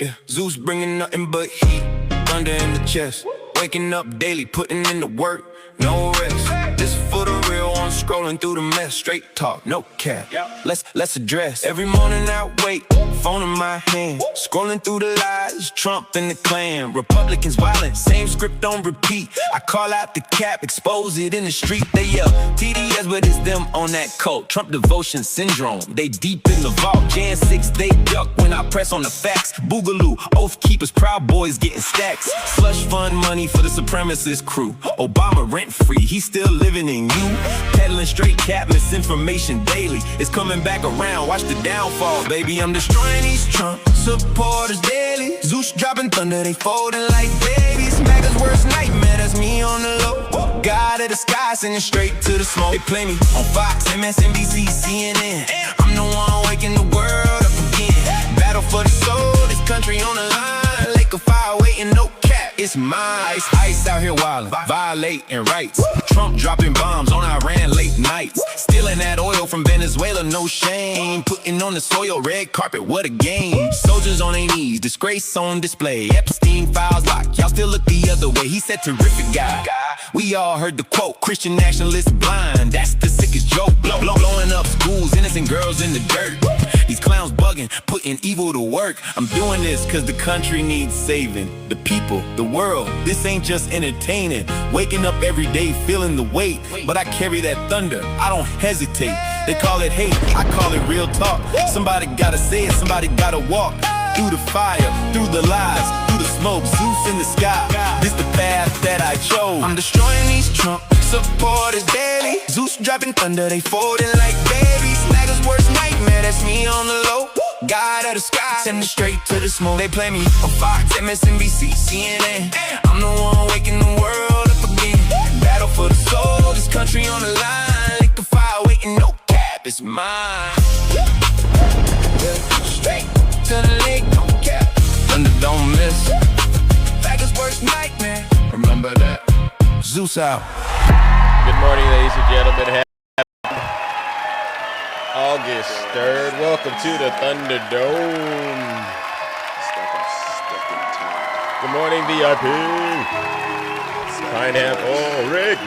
Yeah, Zeus bringing nothing but heat, thunder in the chest. Waking up daily, putting in the work, no rest. This for the real one, scrolling through the mess. Straight talk, no cap. Let's address. Every morning I wake, phone in my hand, scrolling through the lies, Trump and the Klan. Republicans violent, same script on repeat. I call out the cap, expose it in the street. They yell TDS, but it's them on that cult. Trump devotion syndrome, they deep in the vault. Jan 6, they duck when I press on the facts. Boogaloo, oath keepers, proud boys getting stacks. Slush fund money for the supremacist crew. Obama rent free, he's still living in you. Peddling straight cap, misinformation daily. It's coming back around, watch the downfall, baby. I'm destroying these Trump supporters daily. Zeus dropping thunder, they folding like babies. MAGA's worst nightmare, that's me on the low. God of the sky, sending straight to the smoke. They play me on Fox, MSNBC, CNN. I'm the one waking the world up again. Battle for the soul, this country on the line. Lake of fire waiting, no cap, it's mine. Ice out here wildin', violating rights. Trump dropping bombs on Iran late nights. Stealing that oil from Venezuela, no shame. Putting on the soil, red carpet, what a game. Soldiers on their knees, disgrace on display. Epstein files locked, y'all still look the other way. He said terrific guy. We all heard the quote, Christian nationalists blind. That's the sickest joke. Blowing up schools, innocent girls in the dirt. These clowns bugging, putting evil to work. I'm doing this cause the country needs saving. The people, the world, this ain't just entertaining. Waking up every day feeling the weight, but I carry that thunder, I don't hesitate. They call it hate, I call it real talk. Somebody gotta say it, somebody gotta walk. Through the fire, through the lies, through the smoke, Zeus in the sky. This the path that I chose. I'm destroying these Trump supporters daily. Zeus dropping thunder, they folding like babies. MAGA's worst nightmare, that's me on the low. God of the sky, send me straight to the smoke. They play me on Fox, MSNBC, CNN. I'm the one waking the world up again. Battle for the soul, this country on the line. Lick the fire waiting, no cap, it's mine. Straight to the lake, no cap, thunder don't miss. MAGA's worst nightmare, remember that. Zeus out. Good morning, ladies and gentlemen. August 3rd. Welcome to the Thunderdome. Good morning, VIP. Pineapple, Rick,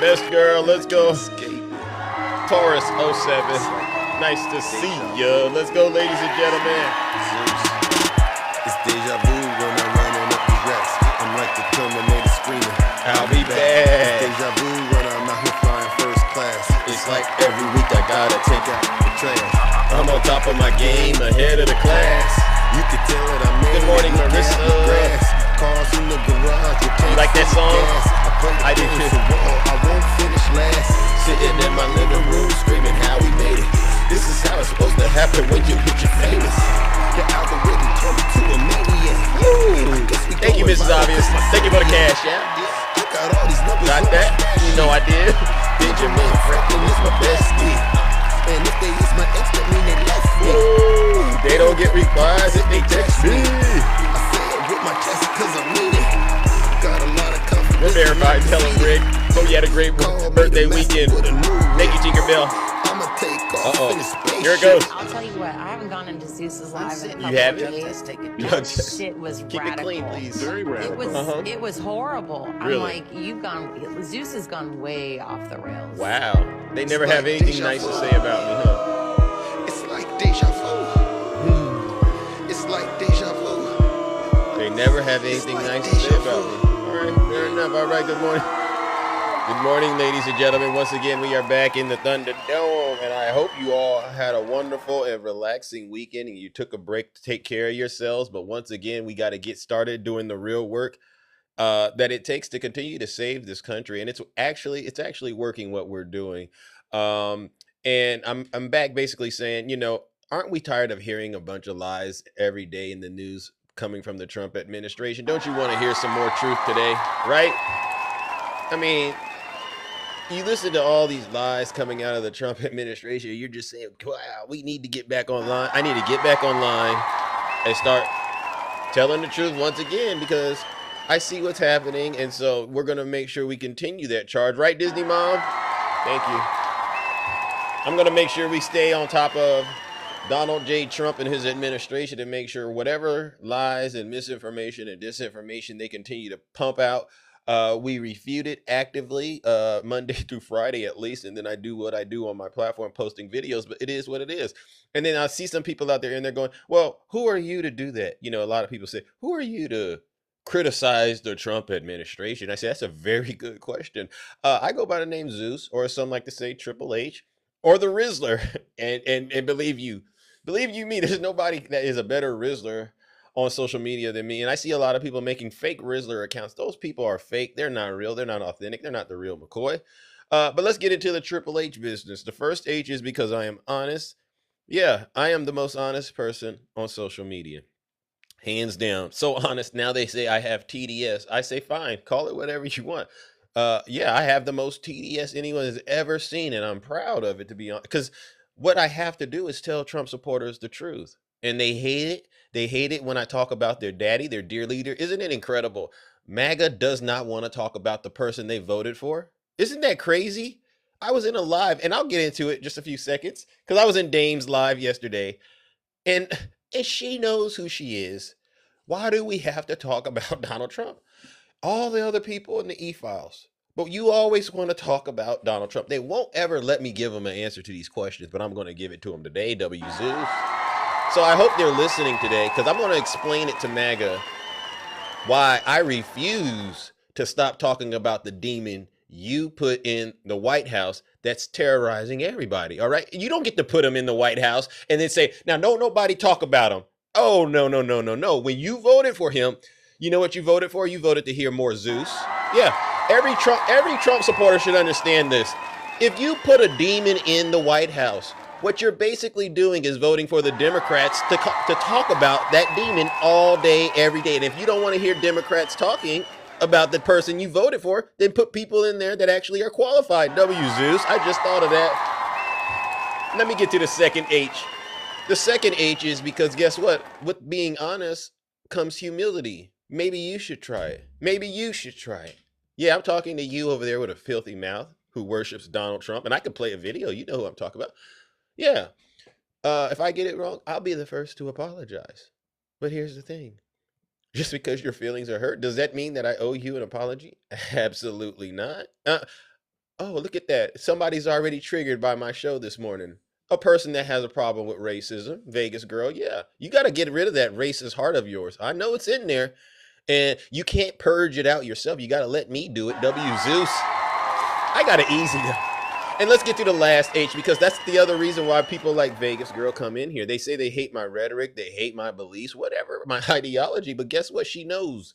best girl, let's go. Taurus 07. Nice to see ya. Let's go, ladies and gentlemen. It's deja vu when I'm running up these reps. I'm like the Terminator screaming, I'll be back. It's deja vu when I'm out here flying first class. It's like every week I gotta take Take out the trash. I'm on top of my game, ahead of the class. You can tell that I'm in. Good morning, Marissa. Cars in the garage. You like that song? I did too. I won't finish last. Sitting in my living room screaming how we made it. This is how it's supposed to happen when you hit your famous. Your algorithm turned me to a maniac. Thank you, Mrs. Obvious. Thank you for the cash, yeah? I got all these numbers. Got that? You know I did. Benjamin Franklin is my bestie. And if they use my ex, that mean they left me. They don't get replies if they text me. I say it with my chest cause I mean it. Got a lot of confidence. We're verified. Tell him, Rick. Hope you had a great birthday weekend. Thank you, Tinkerbell. I'ma take off in the space. Here it goes. I'll tell you what, I haven't gone into Zeus's live in a couple You haven't? of days. You That shit was Keep it radical. clean, please. It was horrible. Really? I'm like, Zeus has gone way off the rails. Wow. They never have anything nice to say about me, huh? It's like deja vu. It's like deja vu. They never have anything nice to say about me. All right, fair enough. All right, good morning. Good morning, ladies and gentlemen. Once again, we are back in the Thunderdome, and I hope you all had a wonderful and relaxing weekend, and you took a break to take care of yourselves. But once again, we got to get started doing the real work that it takes to continue to save this country, and it's actually working what we're doing. And I'm back basically saying, aren't we tired of hearing a bunch of lies every day in the news coming from the Trump administration? Don't you want to hear some more truth today, right? I mean, you listen to all these lies coming out of the Trump administration, you're just saying, wow, we need to get back online. I need to get back online and start telling the truth once again, because I see what's happening. And so we're going to make sure we continue that charge. Right, Disney Mom? Thank you. I'm going to make sure we stay on top of Donald J. Trump and his administration to make sure whatever lies and misinformation and disinformation they continue to pump out, we refute it actively Monday through Friday at least, and then I do what I do on my platform, posting videos. But it is what it is. And then I see some people out there and they're going, well, who are you to do that? You know, a lot of people say, who are you to criticize the Trump administration? I say, that's a very good question. I go by the name Zeus, or some like to say Triple H, or the Rizzler. And believe you me, there's nobody that is a better Rizzler on social media than me. And I see a lot of people making fake Rizzler accounts. Those people are fake. They're not real. They're not authentic. They're not the real McCoy. But let's get into the Triple H business. The first H is because I am honest. Yeah, I am the most honest person on social media. Hands down. So honest. Now they say I have TDS. I say, fine, call it whatever you want. Yeah, I have the most TDS anyone has ever seen, and I'm proud of it, to be honest. Because what I have to do is tell Trump supporters the truth. And they hate it. They hate it when I talk about their daddy, their dear leader. Isn't it incredible? MAGA does not want to talk about the person they voted for. Isn't that crazy? I was in a live, and I'll get into it in just a few seconds, because I was in Dame's live yesterday, and she knows who she is. Why do we have to talk about Donald Trump? All the other people in the E-Files. But you always want to talk about Donald Trump. They won't ever let me give them an answer to these questions, but I'm going to give it to them today, W. Zeus. So I hope they're listening today, because I'm going to explain it to MAGA why I refuse to stop talking about the demon you put in the White House that's terrorizing everybody. All right. You don't get to put him in the White House and then say, now, don't nobody talk about him. Oh, no, no, no, no, no. When you voted for him, you know what you voted for? You voted to hear more Zeus. Yeah. Every Trump supporter should understand this. If you put a demon in the White House, what you're basically doing is voting for the Democrats to talk about that demon all day, every day. And if you don't want to hear Democrats talking about the person you voted for, then put people in there that actually are qualified. W. Zeus, I just thought of that. Let me get to the second H. The second H is because guess what? With being honest comes humility. Maybe you should try it. Maybe you should try it. Yeah, I'm talking to you over there with a filthy mouth who worships Donald Trump, and I could play a video. You know who I'm talking about. Yeah. If I get it wrong, I'll be the first to apologize. But here's the thing. Just because your feelings are hurt, does that mean that I owe you an apology? Absolutely not. Oh, look at that. Somebody's already triggered by my show this morning. A person that has a problem with racism. Vegas girl, yeah. You got to get rid of that racist heart of yours. I know it's in there. And you can't purge it out yourself. You got to let me do it. W. Zeus. I got it easy though. And let's get to the last H, because that's the other reason why people like Vegas girl come in here. They say they hate my rhetoric. They hate my beliefs, whatever, my ideology. But guess what? She knows.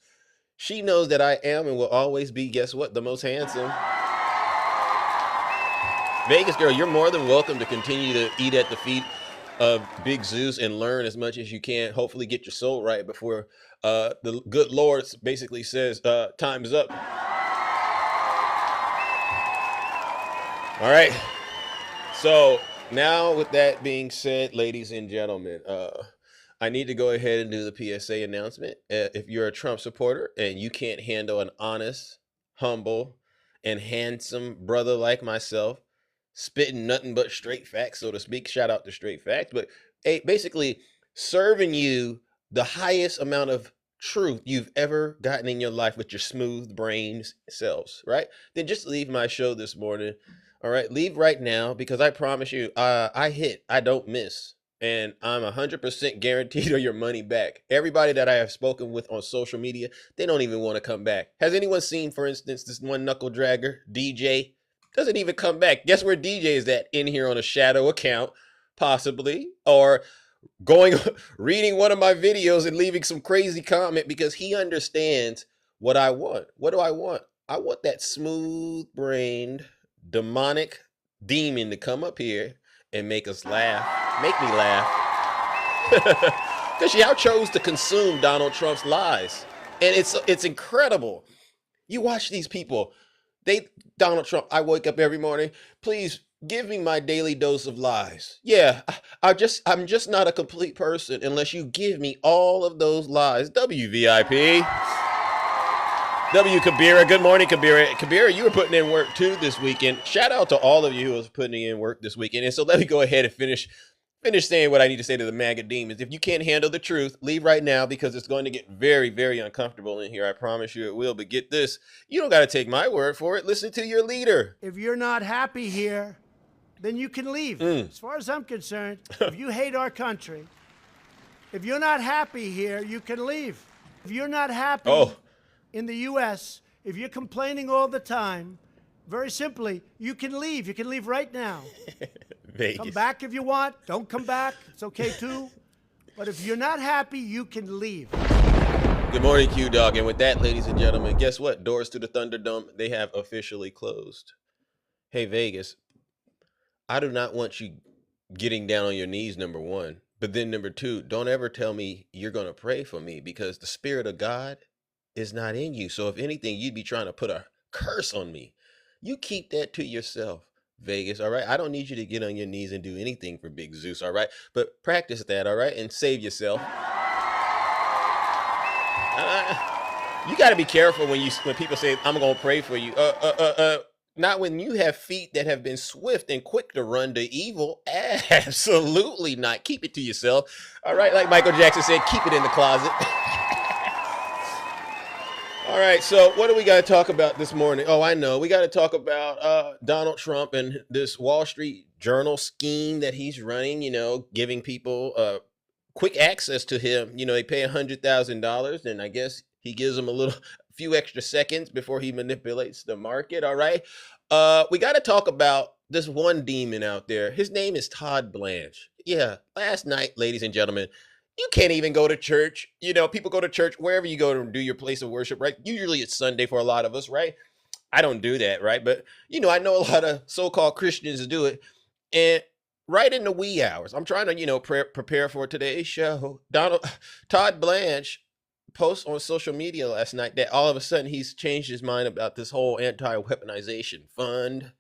She knows that I am and will always be, guess what? The most handsome. Vegas girl, you're more than welcome to continue to eat at the feet of Big Zeus and learn as much as you can. Hopefully get your soul right before the good Lord basically says time's up. All right. So now with that being said, ladies and gentlemen, I need to go ahead and do the PSA announcement. If you're a Trump supporter and you can't handle an honest, humble, and handsome brother like myself, spitting nothing but straight facts, so to speak, shout out to Straight Facts, but hey, basically serving you the highest amount of truth you've ever gotten in your life with your smooth brains selves, right? Then just leave my show this morning. All right, leave right now, because I promise you, I hit, I don't miss. And I'm 100% guaranteed on your money back. Everybody that I have spoken with on social media, they don't even want to come back. Has anyone seen, for instance, this one knuckle dragger, DJ? Doesn't even come back. Guess where DJ is at? In here on a shadow account, possibly, or reading one of my videos and leaving some crazy comment because he understands what I want. What do I want? I want that smooth-brained, demonic demon to come up here and make us laugh, make me laugh. Because y'all chose to consume Donald Trump's lies. And it's incredible. You watch these people. Donald Trump, I wake up every morning, please give me my daily dose of lies. Yeah, I'm just not a complete person unless you give me all of those lies. WVIP. W. Kabira, good morning, Kabira. Kabira, you were putting in work too this weekend. Shout out to all of you who was putting in work this weekend. And so let me go ahead and finish saying what I need to say to the MAGA demons. If you can't handle the truth, leave right now because it's going to get very, very uncomfortable in here. I promise you it will. But get this, you don't got to take my word for it. Listen to your leader. If you're not happy here, then you can leave. As far as I'm concerned, if you hate our country, if you're not happy here, you can leave. If you're not happy in the U.S., if you're complaining all the time, very simply, you can leave. You can leave right now. Vegas. Come back if you want. Don't come back. It's okay too. But if you're not happy, you can leave. Good morning, Q-Dog. And with that, ladies and gentlemen, guess what? Doors to the Thunderdome, they have officially closed. Hey, Vegas, I do not want you getting down on your knees, number one. But then number two, don't ever tell me you're going to pray for me because the Spirit of God is not in you. So if anything, you'd be trying to put a curse on me. You keep that to yourself. Vegas, all right? I don't need you to get on your knees and do anything for Big Zeus, all right? But practice that, all right? And save yourself. You got to be careful when people say, I'm going to pray for you. Not when you have feet that have been swift and quick to run to evil. Absolutely not. Keep it to yourself, all right? Like Michael Jackson said, keep it in the closet. All right, so what do we got to talk about this morning? Oh, I know. We got to talk about Donald Trump and this Wall Street Journal scheme that he's running, giving people quick access to him. They pay $100,000, and I guess he gives them a few extra seconds before he manipulates the market, all right? We got to talk about this one demon out there. His name is Todd Blanche. Yeah, last night, ladies and gentlemen, you can't even go to church. People go to church wherever you go to do your place of worship, right? Usually it's Sunday for a lot of us, right? I don't do that, right? But, I know a lot of so-called Christians do it. And right in the wee hours, I'm trying to, prepare for today's show. Todd Blanche posts on social media last night that all of a sudden he's changed his mind about this whole anti-weaponization fund.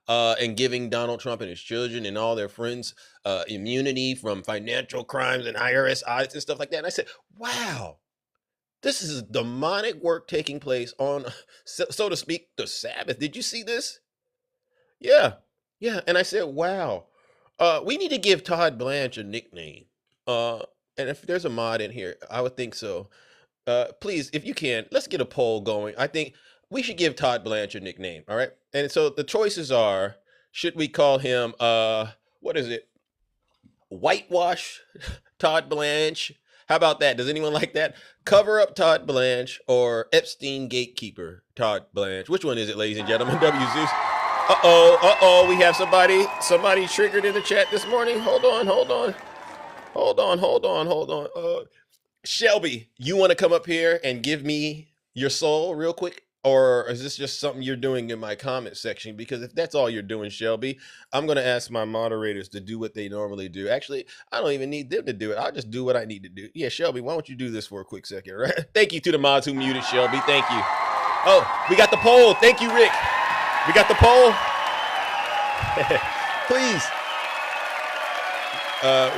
And giving Donald Trump and his children and all their friends immunity from financial crimes and IRS audits and stuff like that. And I said, wow, this is demonic work taking place on, so to speak, the Sabbath. Did you see this? Yeah. And I said, wow, we need to give Todd Blanche a nickname. And if there's a mod in here, I would think so. Please, if you can, let's get a poll going. I think we should give Todd Blanche a nickname, all right? And so the choices are, should we call him, Whitewash Todd Blanche? How about that? Does anyone like that? Cover up Todd Blanche or Epstein Gatekeeper Todd Blanche? Which one is it, ladies and gentlemen? W. Zeus. We have somebody triggered in the chat this morning. Hold on. Shelby, you want to come up here and give me your soul real quick? Or is this just something you're doing in my comment section? Because if that's all you're doing, Shelby, I'm going to ask my moderators to do what they normally do. Actually, I don't even need them to do it. I'll just do what I need to do. Yeah, Shelby, why don't you do this for a quick second, right? Thank you to the mods who muted Shelby. Thank you. Oh, we got the poll. Thank you, Rick. We got the poll. Please.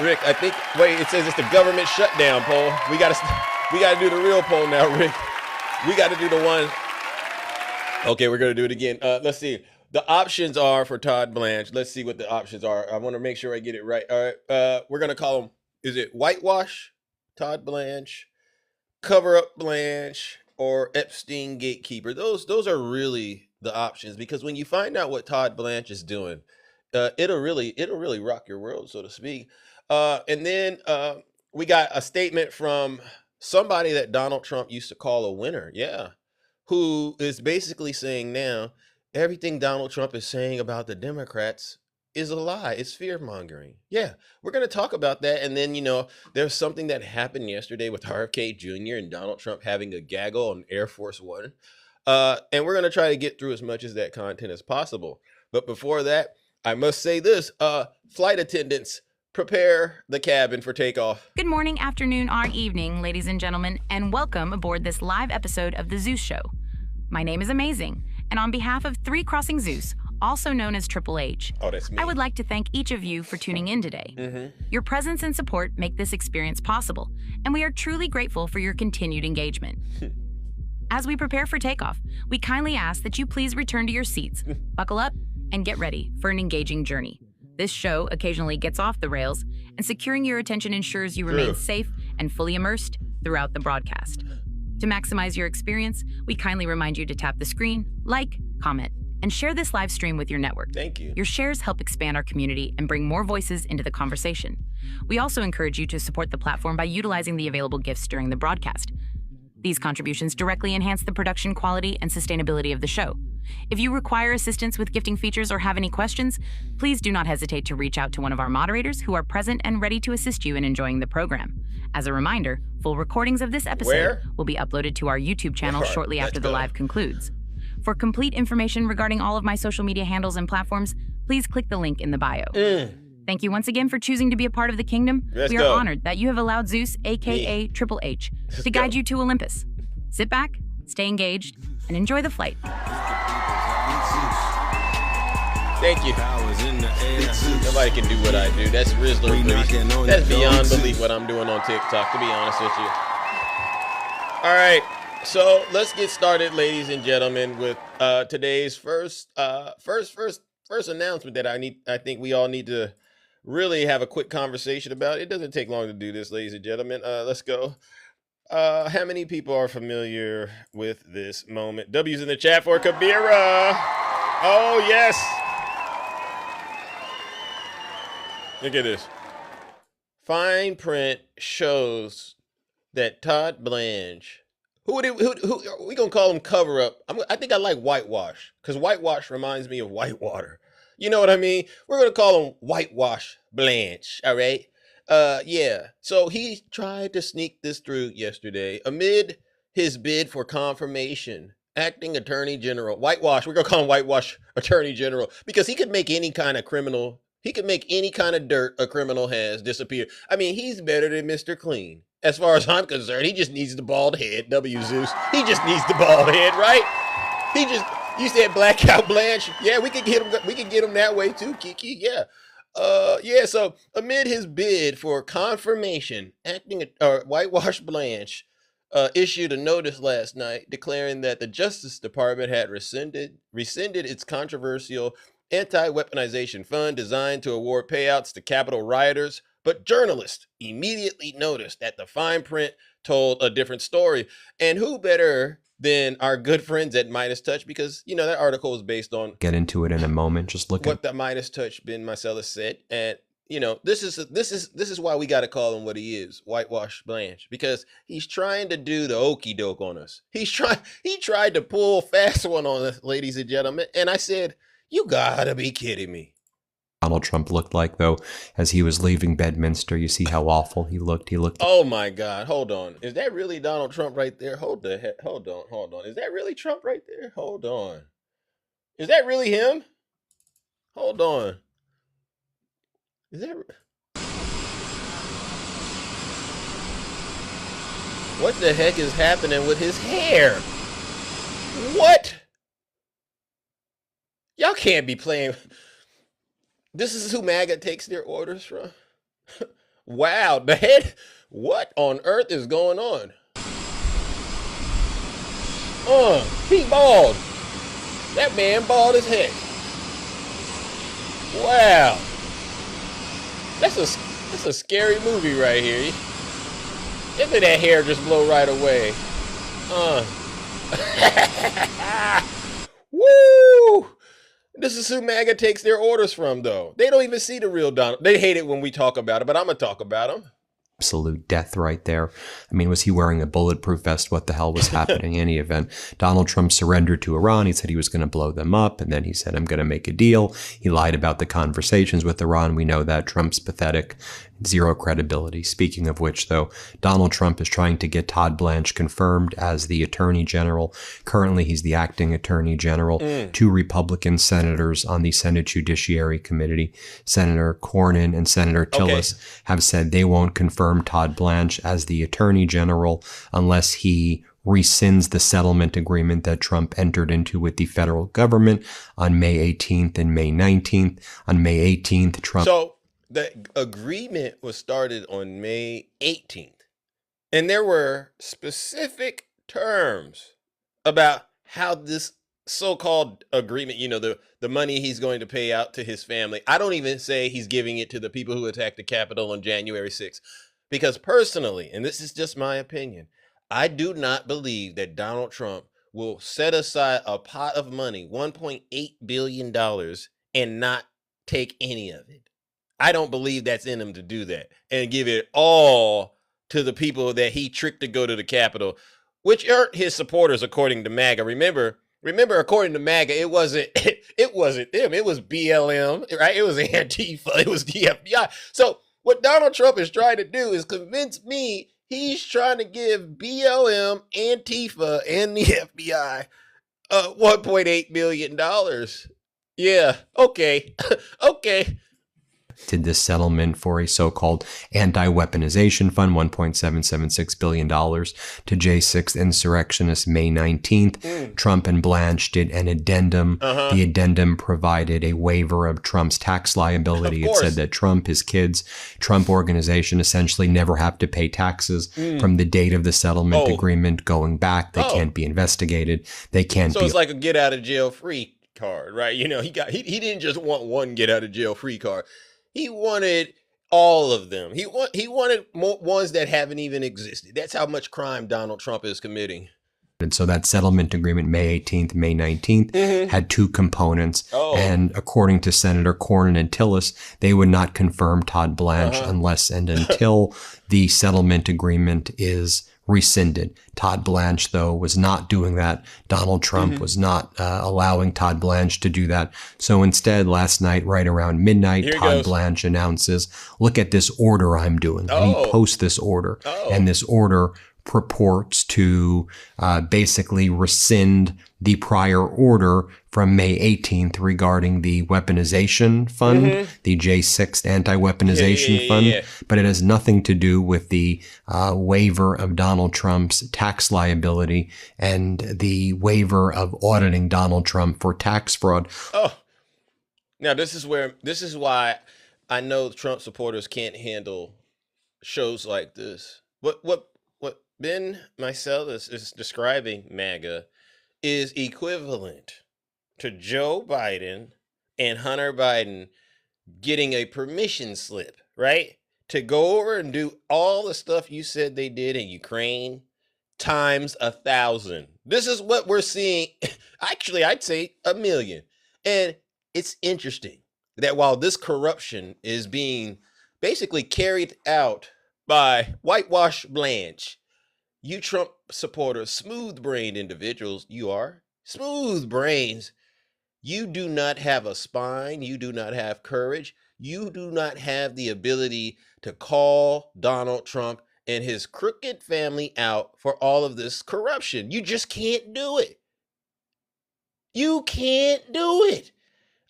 Rick, it says it's the government shutdown poll. We got to do the real poll now, Rick. We got to do the one. Okay, we're going to do it again. Let's see. The options are for Todd Blanche. Let's see what the options are. I want to make sure I get it right. All right. We're going to call him, is it Whitewash Todd Blanche, Cover Up Blanche, or Epstein Gatekeeper? Those are really the options, because when you find out what Todd Blanche is doing, it'll really rock your world, so to speak. And then we got a statement from somebody that Donald Trump used to call a winner. Yeah. Who is basically saying now everything Donald Trump is saying about the Democrats is a lie. It's fear mongering. Yeah, we're going to talk about that. And then, there's something that happened yesterday with RFK Jr. and Donald Trump having a gaggle on Air Force One. And we're going to try to get through as much of that content as possible. But before that, I must say this, flight attendants, prepare the cabin for takeoff. Good morning, afternoon, or evening, ladies and gentlemen, and welcome aboard this live episode of The Zeus Show. My name is Amazing, and on behalf of 3 Crossing Zeus, also known as Triple H, that's me. I would like to thank each of you for tuning in today. Your presence and support make this experience possible, and we are truly grateful for your continued engagement. As we prepare for takeoff, we kindly ask that you please return to your seats, buckle up, and get ready for an engaging journey. This show occasionally gets off the rails, and securing your attention ensures you remain safe and fully immersed throughout the broadcast. To maximize your experience, we kindly remind you to tap the screen, like, comment, and share this live stream with your network. Thank you. Your shares help expand our community and bring more voices into the conversation. We also encourage you to support the platform by utilizing the available gifts during the broadcast. These contributions directly enhance the production quality and sustainability of the show. If you require assistance with gifting features or have any questions, please do not hesitate to reach out to one of our moderators who are present and ready to assist you in enjoying the program. As a reminder, full recordings of this episode will be uploaded to our YouTube channel shortly after the live concludes. For complete information regarding all of my social media handles and platforms, please click the link in the bio. Thank you once again for choosing to be a part of the kingdom. We are honored that you have allowed Zeus, aka Triple H, to guide you to Olympus. Sit back, stay engaged, and enjoy the flight. Thank you. Nobody can do what I do. That's Rizzler. That's beyond belief what I'm doing on TikTok, to be honest with you. All right. So let's get started, ladies and gentlemen, with today's first announcement that I think we all need to really have a quick conversation about. It doesn't take long to do this, ladies and gentlemen. Let's go. How many people are familiar with this moment? W's in the chat for Kabira. Oh, yes. Look at this. Fine print shows that Todd Blanche, who we gonna call him cover up? I think I like whitewash, because whitewash reminds me of whitewater. You know what I mean? We're gonna call him Whitewash Blanche. All right. Yeah. So he tried to sneak this through yesterday amid his bid for confirmation. Acting Attorney General Whitewash. We're gonna call him Whitewash Attorney General because he could make any kind of criminal. He could make any kind of dirt a criminal has disappear. I mean, he's better than Mr. Clean. As far as I'm concerned, he just needs the bald head. W. Zeus. He just needs the bald head, right? You said Blackout Blanche. Yeah, we could get him. We could get him that way too, Kiki. Yeah. Yeah. So amid his bid for confirmation, Whitewash Blanche issued a notice last night declaring that the Justice Department had rescinded its controversial anti-weaponization fund designed to award payouts to Capitol rioters, but journalists immediately noticed that the fine print told a different story. And who better than our good friends at Midas Touch, because that article is based on get into it in a moment. Just look what the Midas Touch Ben Marcellus said, and this is why we got to call him what he is, Whitewash Blanche, because he's trying to do the okie doke on us. He tried to pull a fast one on us, ladies and gentlemen, and I said, you gotta be kidding me. Donald Trump looked like, though, as he was leaving Bedminster. You see how awful he looked. Oh my God! Hold on. Is that really Donald Trump right there? Hold on. Is that really Trump right there? Hold on. Is that really him? Hold on. Is that? What the heck is happening with his hair? What? Y'all can't be playing. This is who MAGA takes their orders from? Wow, the head. What on earth is going on? He bald. That man bald as heck. Wow. That's a scary movie right here. Isn't that hair just blow right away? Woo! This is who MAGA takes their orders from, though. They don't even see the real Donald. They hate it when we talk about it, but I'm going to talk about him. Absolute death right there. I mean, was he wearing a bulletproof vest? What the hell was happening? In any event, Donald Trump surrendered to Iran. He said he was going to blow them up, and then he said, I'm going to make a deal. He lied about the conversations with Iran. We know that. Trump's pathetic. Zero credibility. Speaking of which, though, Donald Trump is trying to get Todd Blanche confirmed as the Attorney General. Currently, he's the acting Attorney General. Two Republican senators on the Senate Judiciary Committee, Senator Cornyn and Senator Tillis, have said they won't confirm Todd Blanche as the Attorney General unless he rescinds the settlement agreement that Trump entered into with the federal government on May 18th and May 19th. On May 18th, Trump... The agreement was started on May 18th, and there were specific terms about how this so-called agreement, the money he's going to pay out to his family. I don't even say he's giving it to the people who attacked the Capitol on January 6th. Because personally, and this is just my opinion, I do not believe that Donald Trump will set aside a pot of money, $1.8 billion, and not take any of it. I don't believe that's in him to do that and give it all to the people that he tricked to go to the Capitol, which aren't his supporters, according to MAGA. Remember, according to MAGA, it wasn't them. It was BLM, right? It was Antifa. It was the FBI. So what Donald Trump is trying to do is convince me he's trying to give BLM, Antifa, and the FBI $1.8 billion. Yeah, okay. Okay. Did this settlement for a so-called anti-weaponization fund, $1.776 billion to J6 insurrectionists May 19th. Trump and Blanche did an addendum. The addendum provided a waiver of Trump's tax liability. It said that Trump, his kids, Trump organization essentially never have to pay taxes from the date of the settlement agreement going back. They can't be investigated. They can't be. So it's like a get out of jail free card, right? He didn't just want one get out of jail free card. He wanted all of them. He wanted more ones that haven't even existed. That's how much crime Donald Trump is committing. And so that settlement agreement, May 18th, May 19th, had two components. And according to Senator Cornyn and Tillis, they would not confirm Todd Blanche unless and until the settlement agreement is rescinded. Todd Blanche, though, was not doing that. Donald Trump was not allowing Todd Blanche to do that. So instead, last night, right around midnight, Todd Blanche announces, look at this order I'm doing. And he posts this order. And this order purports to basically rescind the prior order from May 18th regarding the weaponization fund, the J6 anti-weaponization fund, but it has nothing to do with the waiver of Donald Trump's tax liability and the waiver of auditing Donald Trump for tax fraud. Now this is why I know Trump supporters can't handle shows like this. What Ben Meiselas is describing MAGA is equivalent to Joe Biden and Hunter Biden getting a permission slip, right? To go over and do all the stuff you said they did in Ukraine times 1,000. This is what we're seeing. Actually, I'd say 1,000,000. And it's interesting that while this corruption is being basically carried out by Wash Blanche, you Trump supporters, smooth-brained individuals, you are smooth brains. You do not have a spine. You do not have courage. You do not have the ability to call Donald Trump and his crooked family out for all of this corruption. You just can't do it. You can't do it.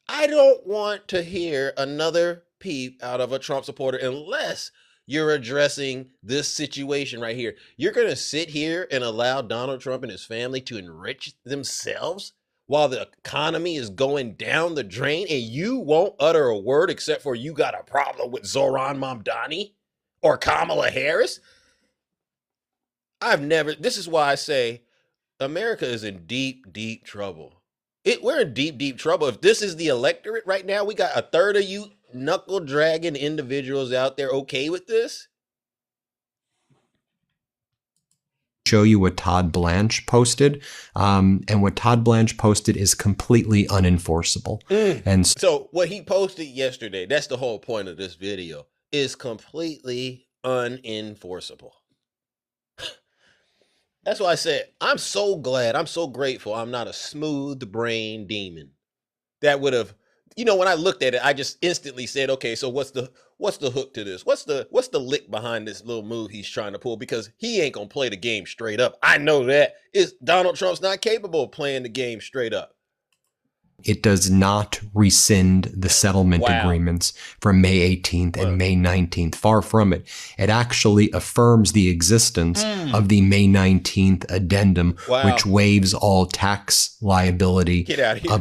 I don't want to hear another peep out of a Trump supporter unless you're addressing this situation right here. You're going to sit here and allow Donald Trump and his family to enrich themselves while the economy is going down the drain, and you won't utter a word except for you got a problem with Zoran Mamdani or Kamala Harris? This is why I say America is in deep, deep trouble. We're in deep, deep trouble. If this is the electorate right now, we got a third of you knuckle dragging individuals out there okay with this? Show you what Todd Blanche posted. And what Todd Blanche posted is completely unenforceable. And so what he posted yesterday, that's the whole point of this video, is completely unenforceable. That's why I said, I'm so glad, I'm so grateful I'm not a smooth brain demon that would have, when I looked at it, I just instantly said, okay, so what's the hook to this? What's the lick behind this little move he's trying to pull? Because he ain't gonna play the game straight up. I know that. Donald Trump's not capable of playing the game straight up. It does not rescind the settlement agreements from May 18th and May 19th. Far from it. It actually affirms the existence of the May 19th addendum, which waives all tax liability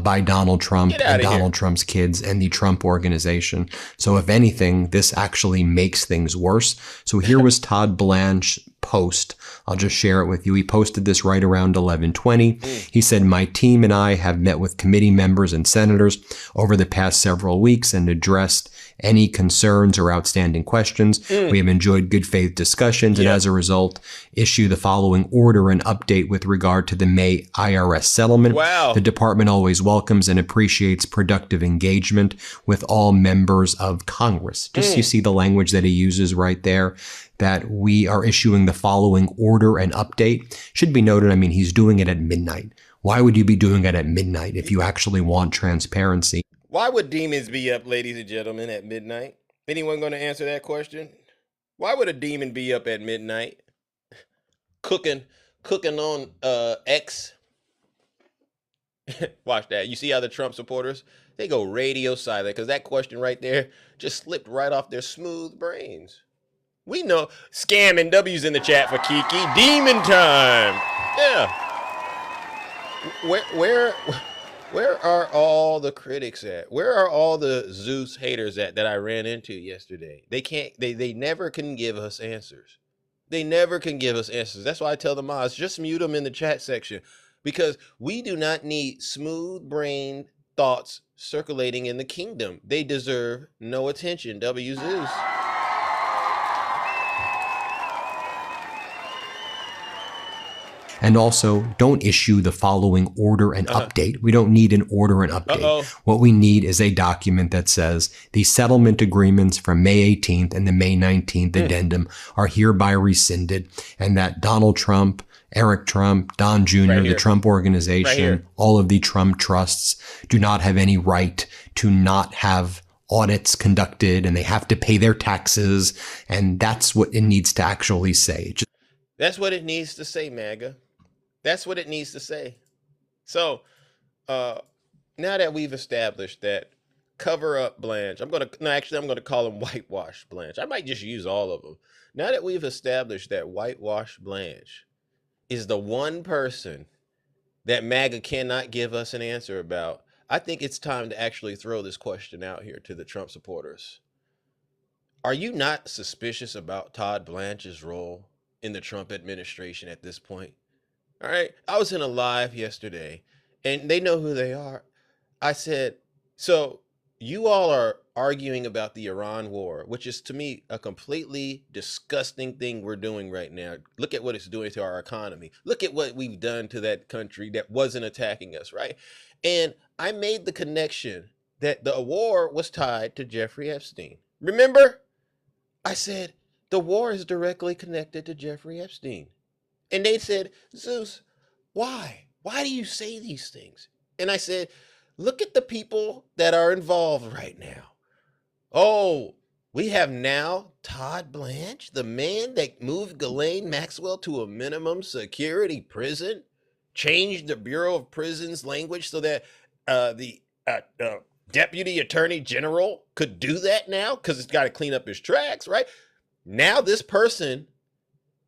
by Donald Trump and Donald Trump's kids and the Trump organization. So if anything, this actually makes things worse. So here was Todd Blanche post. I'll just share it with you. He posted this right around 11:20. He said, "My team and I have met with committee members and senators over the past several weeks and addressed any concerns or outstanding questions. We have enjoyed good faith discussions and as a result issue the following order and update with regard to the May IRS settlement. The department always welcomes and appreciates productive engagement with all members of Congress." Just you see the language that he uses right there, that we are issuing the following order and update. Should be noted, I mean, he's doing it at midnight. Why would you be doing it at midnight if you actually want transparency? Why would demons be up, ladies and gentlemen, at midnight? Anyone going to answer that question? Why would a demon be up at midnight? Cooking on X. Watch that. You see how the Trump supporters, they go radio silent because that question right there just slipped right off their smooth brains. We know. Scam and W's in the chat for Kiki. Demon time. Yeah. Where are all the critics at? Where are all the Zeus haters at that I ran into yesterday? They never can give us answers. They never can give us answers. That's why I tell the mods, just mute them in the chat section, because we do not need smooth-brained thoughts circulating in the kingdom. They deserve no attention. W Zeus. And also, don't issue the following order and update. We don't need an order and update. What we need is a document that says the settlement agreements from May 18th and the May 19th addendum are hereby rescinded, and that Donald Trump, Eric Trump, Don Jr., the Trump organization, all of the Trump trusts do not have any right to not have audits conducted, and they have to pay their taxes. And that's what it needs to actually say. That's what it needs to say, MAGA. That's what it needs to say. So now that we've established that cover up Blanche, I'm going to call him Whitewash Blanche. I might just use all of them. Now that we've established that Whitewash Blanche is the one person that MAGA cannot give us an answer about, I think it's time to actually throw this question out here to the Trump supporters. Are you not suspicious about Todd Blanche's role in the Trump administration at this point? All right. I was in a live yesterday and they know who they are. I said, so you all are arguing about the Iran war, which is to me a completely disgusting thing we're doing right now. Look at what it's doing to our economy. Look at what we've done to that country that wasn't attacking us, right? And I made the connection that the war was tied to Jeffrey Epstein. Remember? I said, the war is directly connected to Jeffrey Epstein. And they said, Zeus, why? Why do you say these things? And I said, look at the people that are involved right now. Oh, we have now Todd Blanche, the man that moved Ghislaine Maxwell to a minimum security prison, changed the Bureau of Prisons language so that the Deputy Attorney General could do that now because it's got to clean up his tracks, right? Now this person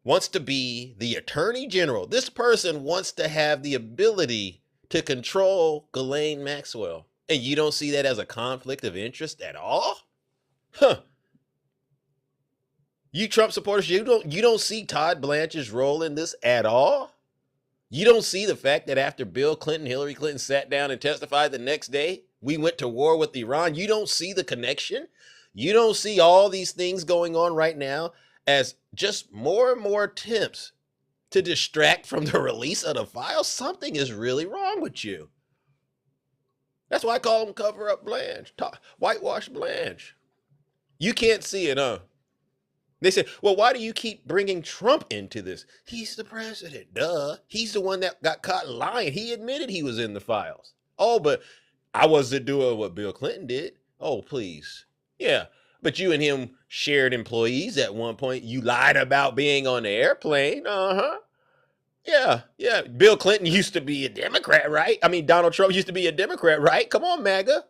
wants to be the Attorney General. This person wants to have the ability to control Ghislaine Maxwell. And you don't see that as a conflict of interest at all? Huh. You Trump supporters, you don't see Todd Blanche's role in this at all? You don't see the fact that after Bill Clinton, Hillary Clinton sat down and testified the next day, we went to war with Iran? You don't see the connection? You don't see all these things going on right now as just more and more attempts to distract from the release of the files? Something is really wrong with you. That's why I call them cover up Blanche, Whitewash Blanche. You can't see it, huh? They said, well, why do you keep bringing Trump into this? He's the president, duh. He's the one that got caught lying. He admitted he was in the files. Oh, but I wasn't doing what Bill Clinton did. Oh, please. Yeah, but you and him shared employees at one point. You lied about being on the airplane. Uh-huh. Yeah, yeah. Bill Clinton used to be a Democrat, right? I mean, Donald Trump used to be a Democrat, right? Come on, MAGA.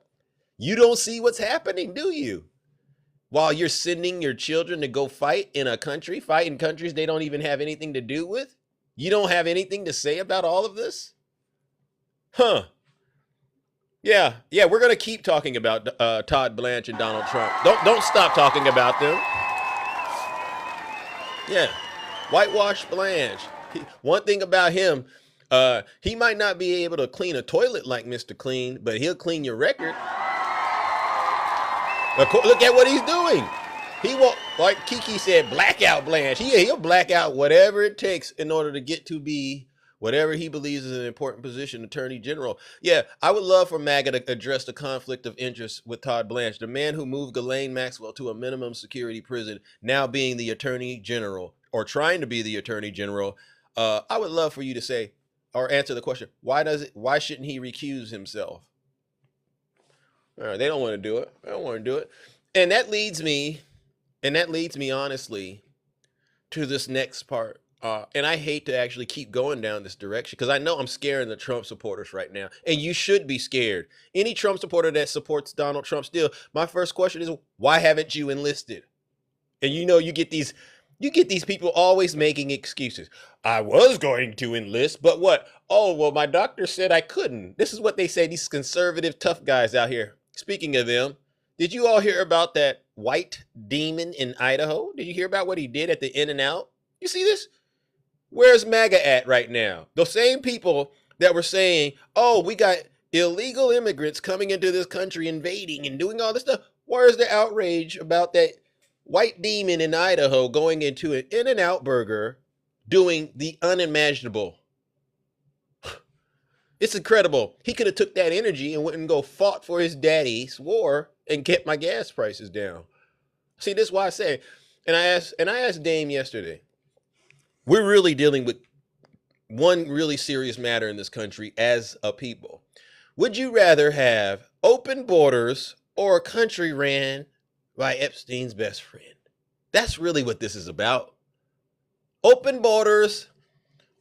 You don't see what's happening, do you? While you're sending your children to go fight in countries they don't even have anything to do with? You don't have anything to say about all of this? Huh. Yeah, we're gonna keep talking about Todd Blanche and Donald Trump. Don't stop talking about them. Yeah, Whitewash Blanche. One thing about him, he might not be able to clean a toilet like Mr. Clean, but he'll clean your record. Look at what he's doing. He won't, like Kiki said, blackout Blanche. He'll black out whatever it takes in order to get to be whatever he believes is an important position, Attorney General. Yeah, I would love for MAGA to address the conflict of interest with Todd Blanche, the man who moved Ghislaine Maxwell to a minimum security prison, now being the Attorney General, or trying to be the Attorney General. I would love for you to say, or answer the question, why shouldn't he recuse himself? All right, they don't want to do it. They don't want to do it. And that leads me honestly to this next part. And I hate to actually keep going down this direction because I know I'm scaring the Trump supporters right now. And you should be scared. Any Trump supporter that supports Donald Trump still, my first question is, why haven't you enlisted? And you get these people always making excuses. I was going to enlist, but what? Oh, well, my doctor said I couldn't. This is what they say, these conservative tough guys out here. Speaking of them, did you all hear about that white demon in Idaho? Did you hear about what he did at the In-N-Out? You see this? Where's MAGA at right now? Those same people that were saying, oh, we got illegal immigrants coming into this country, invading and doing all this stuff. Where's the outrage about that white demon in Idaho going into an In-N-Out burger, doing the unimaginable? It's incredible. He could have took that energy and went and go fought for his daddy's war and kept my gas prices down. See, this is why I say, and I asked Dame yesterday, we're really dealing with one really serious matter in this country as a people. Would you rather have open borders or a country ran by Epstein's best friend? That's really what this is about. Open borders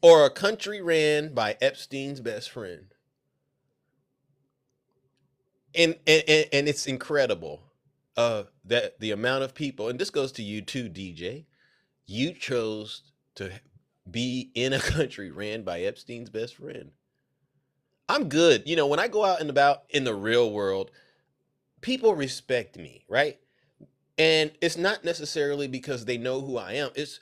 or a country ran by Epstein's best friend. And it's incredible that the amount of people, and this goes to you too, DJ, you chose to be in a country ran by Epstein's best friend. I'm good. When I go out and about in the real world, people respect me, right? And it's not necessarily because they know who I am. It's,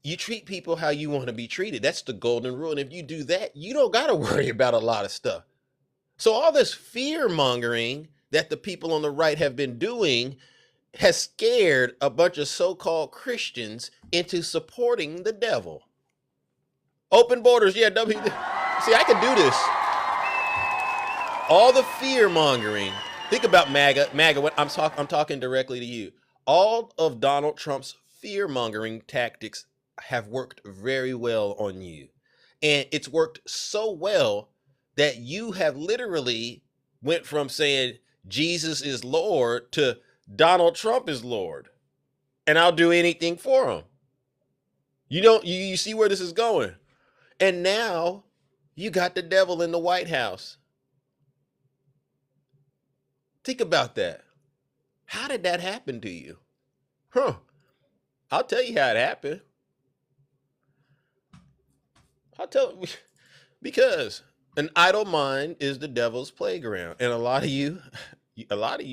you treat people how you want to be treated. That's the golden rule. And if you do that, you don't got to worry about a lot of stuff. So all this fear mongering that the people on the right have been doing has scared a bunch of so-called Christians into supporting the devil. Open borders. Yeah, see, I can do this. All the fear mongering. Think about MAGA. When I'm talking directly to you. All of Donald Trump's fear mongering tactics have worked very well on you. And it's worked so well that you have literally went from saying Jesus is Lord to Donald Trump is Lord. And I'll do anything for him. You see where this is going. And now you got the devil in the White House. Think about that. How did that happen to you? I'll tell you how it happened. Because an idle mind is the devil's playground. And a lot of you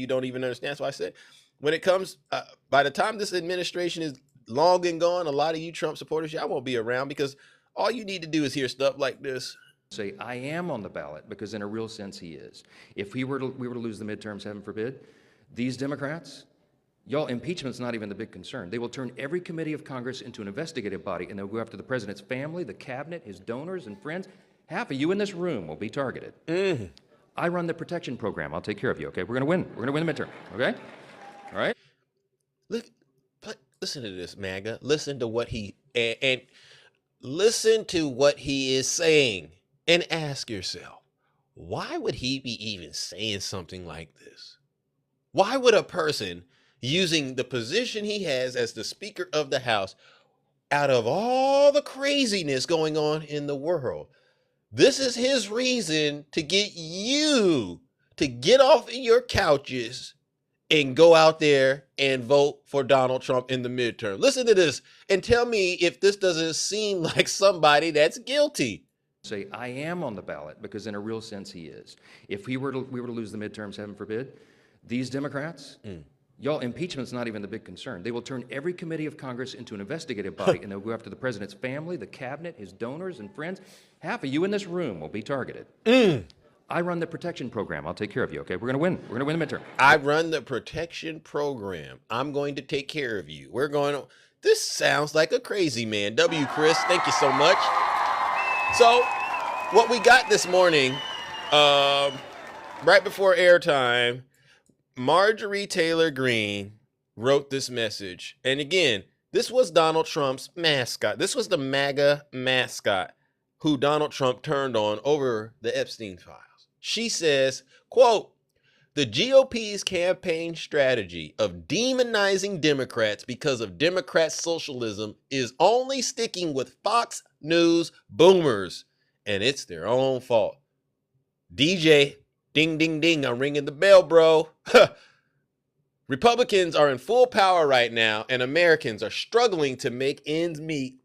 don't even understand. That's why I said, when it comes, by the time this administration is long and gone, a lot of you Trump supporters, y'all won't be around because all you need to do is hear stuff like this. Say, I am on the ballot, because in a real sense he is. If we were to lose the midterms, heaven forbid, these Democrats, y'all, impeachment's not even the big concern. They will turn every committee of Congress into an investigative body, and they'll go after the president's family, the cabinet, his donors and friends. Half of you in this room will be targeted. I run the protection program. I'll take care of you, okay? We're going to win. We're going to win the midterm, okay? All right? Listen to this, MAGA. Listen to what and listen to what he is saying. And ask yourself, why would he be even saying something like this? Why would a person using the position he has as the Speaker of the House, out of all the craziness going on in the world, this is his reason to get you to get off of your couches and go out there and vote for Donald Trump in the midterm. Listen to this and tell me if this doesn't seem like somebody that's guilty. Say, I am on the ballot, because in a real sense he is. If we were to lose the midterms, heaven forbid, these Democrats, y'all, impeachment's not even the big concern. They will turn every committee of Congress into an investigative body, and they'll go after the president's family, the cabinet, his donors and friends. Half of you in this room will be targeted. I run the protection program. I'll take care of you, okay? We're going to win. We're going to win the midterm. I run the protection program. I'm going to take care of you. We're going to... This sounds like a crazy man. W. Chris, thank you so much. So, what we got this morning, right before airtime, Marjorie Taylor Greene wrote this message. And again, this was Donald Trump's mascot. This was the MAGA mascot who Donald Trump turned on over the Epstein files. She says, quote, "The GOP's campaign strategy of demonizing Democrats because of Democrat socialism is only sticking with Fox News boomers, and it's their own fault." DJ, ding, ding, ding, I'm ringing the bell, bro. Republicans are in full power right now, and Americans are struggling to make ends meet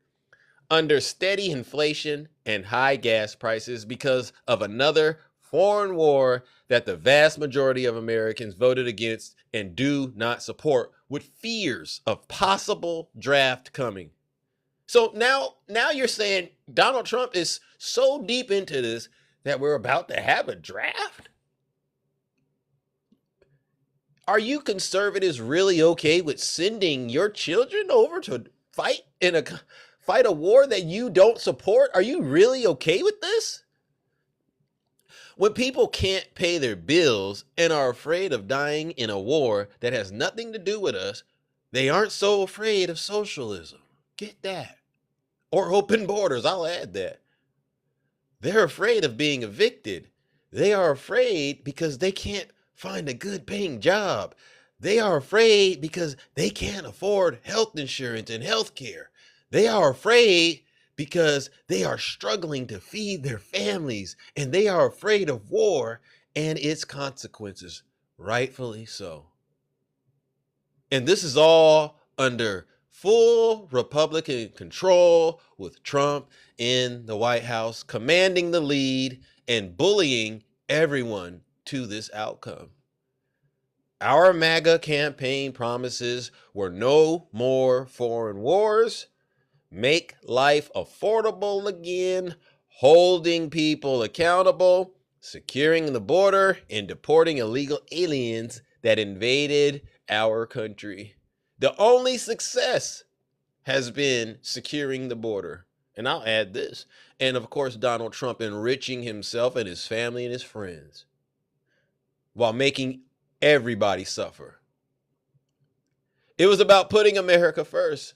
under steady inflation and high gas prices because of another foreign war that the vast majority of Americans voted against and do not support, with fears of possible draft coming. So now you're saying Donald Trump is so deep into this that we're about to have a draft? Are you conservatives really okay with sending your children over to fight a war that you don't support? Are you really okay with this? When people can't pay their bills and are afraid of dying in a war that has nothing to do with us, they aren't so afraid of socialism. Get that. Or open borders, I'll add that. They're afraid of being evicted. They are afraid because they can't find a good paying job. They are afraid because they can't afford health insurance and health care. They are afraid because they are struggling to feed their families, and they are afraid of war and its consequences, rightfully so. And this is all under full Republican control, with Trump in the White House commanding the lead and bullying everyone to this outcome. Our MAGA campaign promises were no more foreign wars, make life affordable again, holding people accountable, securing the border, and deporting illegal aliens that invaded our country. The only success has been securing the border. And I'll add this. And of course, Donald Trump enriching himself and his family and his friends while making everybody suffer. It was about putting America first.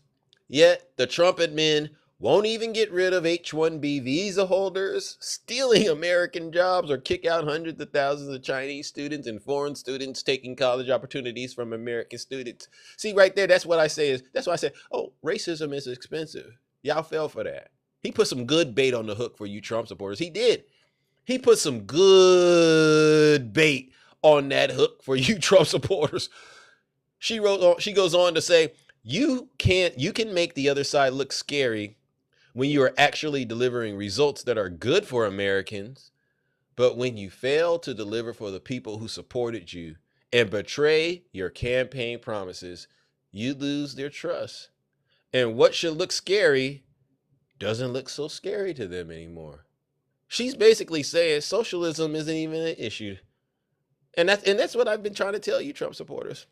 Yet the Trump admin won't even get rid of H-1B visa holders, stealing American jobs, or kick out hundreds of thousands of Chinese students and foreign students taking college opportunities from American students. See, right there, that's what I say that's why I say, oh, racism is expensive. Y'all fell for that. He put some good bait on the hook for you Trump supporters. He did. He put some good bait on that hook for you Trump supporters. She goes on to say, you can make the other side look scary when you are actually delivering results that are good for Americans, but when you fail to deliver for the people who supported you and betray your campaign promises, you lose their trust. And what should look scary doesn't look so scary to them anymore. She's basically saying socialism isn't even an issue. And that's what I've been trying to tell you Trump supporters.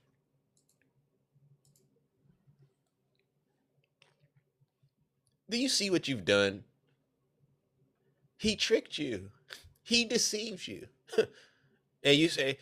Do you see what you've done? He tricked you. He deceived you. And you say,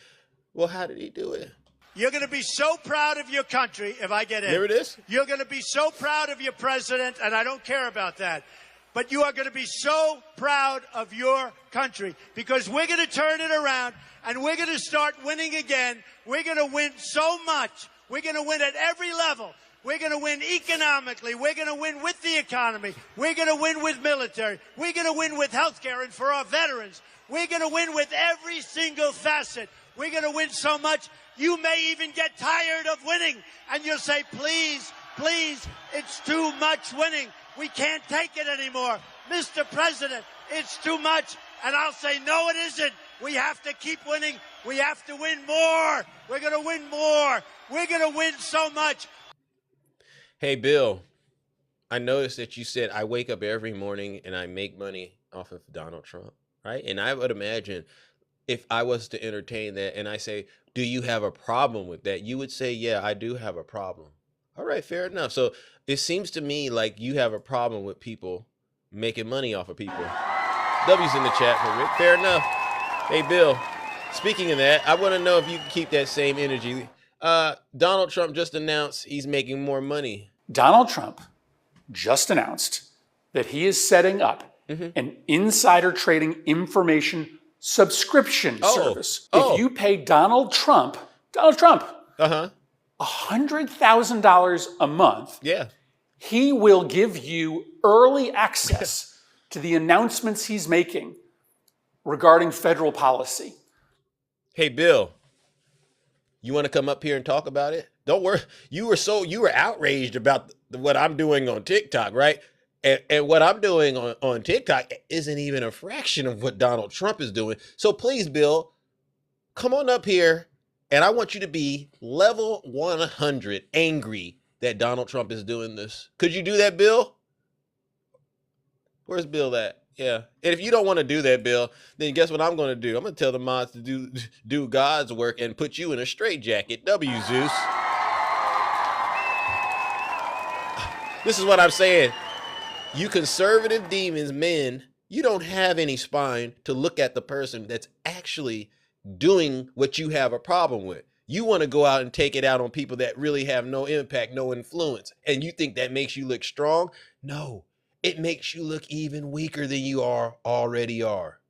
well, how did he do it? You're going to be so proud of your country if I get in. There it is. You're going to be so proud of your president, and I don't care about that. But you are going to be so proud of your country because we're going to turn it around and we're going to start winning again. We're going to win so much. We're going to win at every level. We're going to win economically. We're going to win with the economy. We're going to win with military. We're going to win with health care and for our veterans. We're going to win with every single facet. We're going to win so much, you may even get tired of winning. And you'll say, please, please, it's too much winning. We can't take it anymore. Mr. President, it's too much. And I'll say, no, it isn't. We have to keep winning. We have to win more. We're going to win more. We're going to win so much. Hey, Bill, I noticed that you said I wake up every morning and I make money off of Donald Trump, right? And I would imagine if I was to entertain that and I say, do you have a problem with that? You would say, yeah, I do have a problem. All right, fair enough. So it seems to me like you have a problem with people making money off of people. W's in the chat for Rick. Fair enough. Hey, Bill, speaking of that, I want to know if you can keep that same energy. Donald Trump just announced he's making more money. Donald Trump just announced that he is setting up an insider trading information subscription service. If you pay Donald Trump, $100,000 a month, he will give you early access to the announcements he's making regarding federal policy. Hey, Bill, you want to come up here and talk about it? Don't worry. You were outraged about what I'm doing on TikTok, right? And what I'm doing on TikTok isn't even a fraction of what Donald Trump is doing. So please, Bill, come on up here. And I want you to be level 100 angry that Donald Trump is doing this. Could you do that, Bill? Where's Bill at? Yeah. And if you don't want to do that, Bill, then guess what I'm going to do? I'm going to tell the mods to do God's work and put you in a straitjacket. W, Zeus. This is what I'm saying. You conservative demons, men, you don't have any spine to look at the person that's actually doing what you have a problem with. You want to go out and take it out on people that really have no impact, no influence. And you think that makes you look strong? No, it makes you look even weaker than you already are.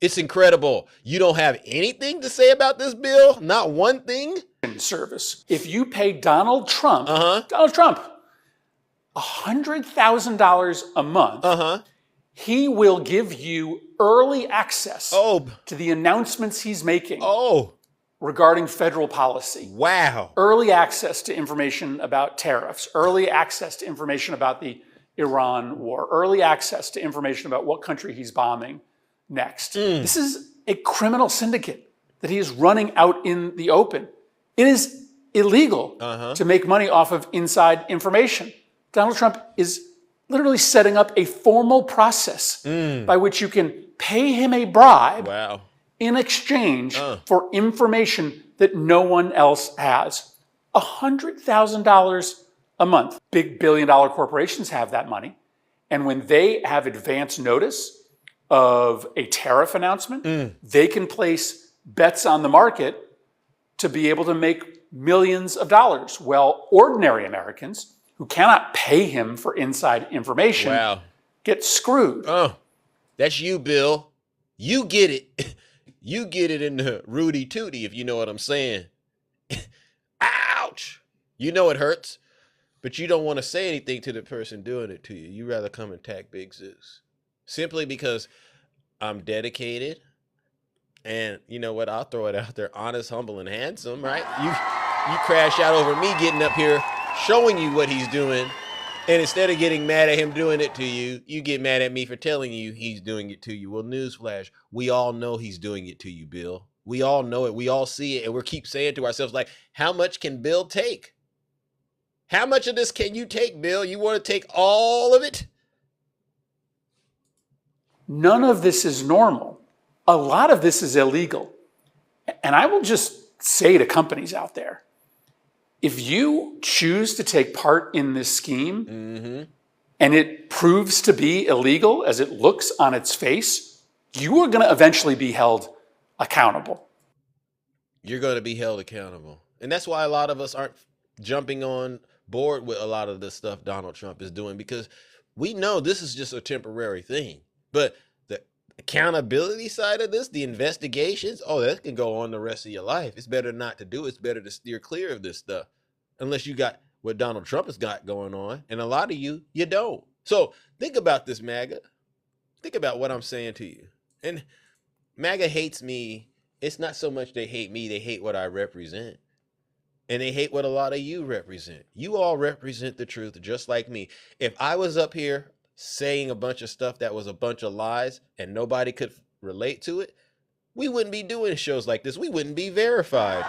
It's incredible. You don't have anything to say about this bill? Not one thing? Service. If you pay Donald Trump, $100,000 a month, he will give you early access to the announcements he's making regarding federal policy. Wow. Early access to information about tariffs, early access to information about the Iran war, early access to information about what country he's bombing next. This is a criminal syndicate that he is running out in the open. It is illegal to make money off of inside information. Donald Trump is literally setting up a formal process by which you can pay him a bribe in exchange for information that no one else has. $100,000 a month. Big billion-dollar corporations have that money. And when they have advance notice of a tariff announcement, they can place bets on the market to be able to make millions of dollars. Well, ordinary Americans who cannot pay him for inside information get screwed. That's you, Bill. You get it. You get it in the Rudy Tooty, if you know what I'm saying. Ouch! You know it hurts, but you don't want to say anything to the person doing it to you. You rather come and attack Big Zeus. Simply because I'm dedicated, and you know what? I'll throw it out there. Honest, humble, and handsome, right? You crash out over me getting up here showing you what he's doing, and instead of getting mad at him doing it to you, you get mad at me for telling you he's doing it to you. Well, newsflash, we all know he's doing it to you, Bill. We all know it. We all see it, and we keep saying to ourselves, like, how much can Bill take? How much of this can you take, Bill? You want to take all of it? None of this is normal. A lot of this is illegal. And I will just say to companies out there, if you choose to take part in this scheme and it proves to be illegal as it looks on its face, you are going to eventually be held accountable. You're going to be held accountable. And that's why a lot of us aren't jumping on board with a lot of the stuff Donald Trump is doing, because we know this is just a temporary thing. But the accountability side of this, the investigations, that can go on the rest of your life. It's better not to do it. It's better to steer clear of this stuff. Unless you got what Donald Trump has got going on, and a lot of you don't. So think about this, MAGA. Think about what I'm saying to you. And MAGA hates me. It's not so much they hate me, they hate what I represent. And they hate what a lot of you represent. You all represent the truth just like me. If I was up here saying a bunch of stuff that was a bunch of lies and nobody could relate to it, we wouldn't be doing shows like this. We wouldn't be verified.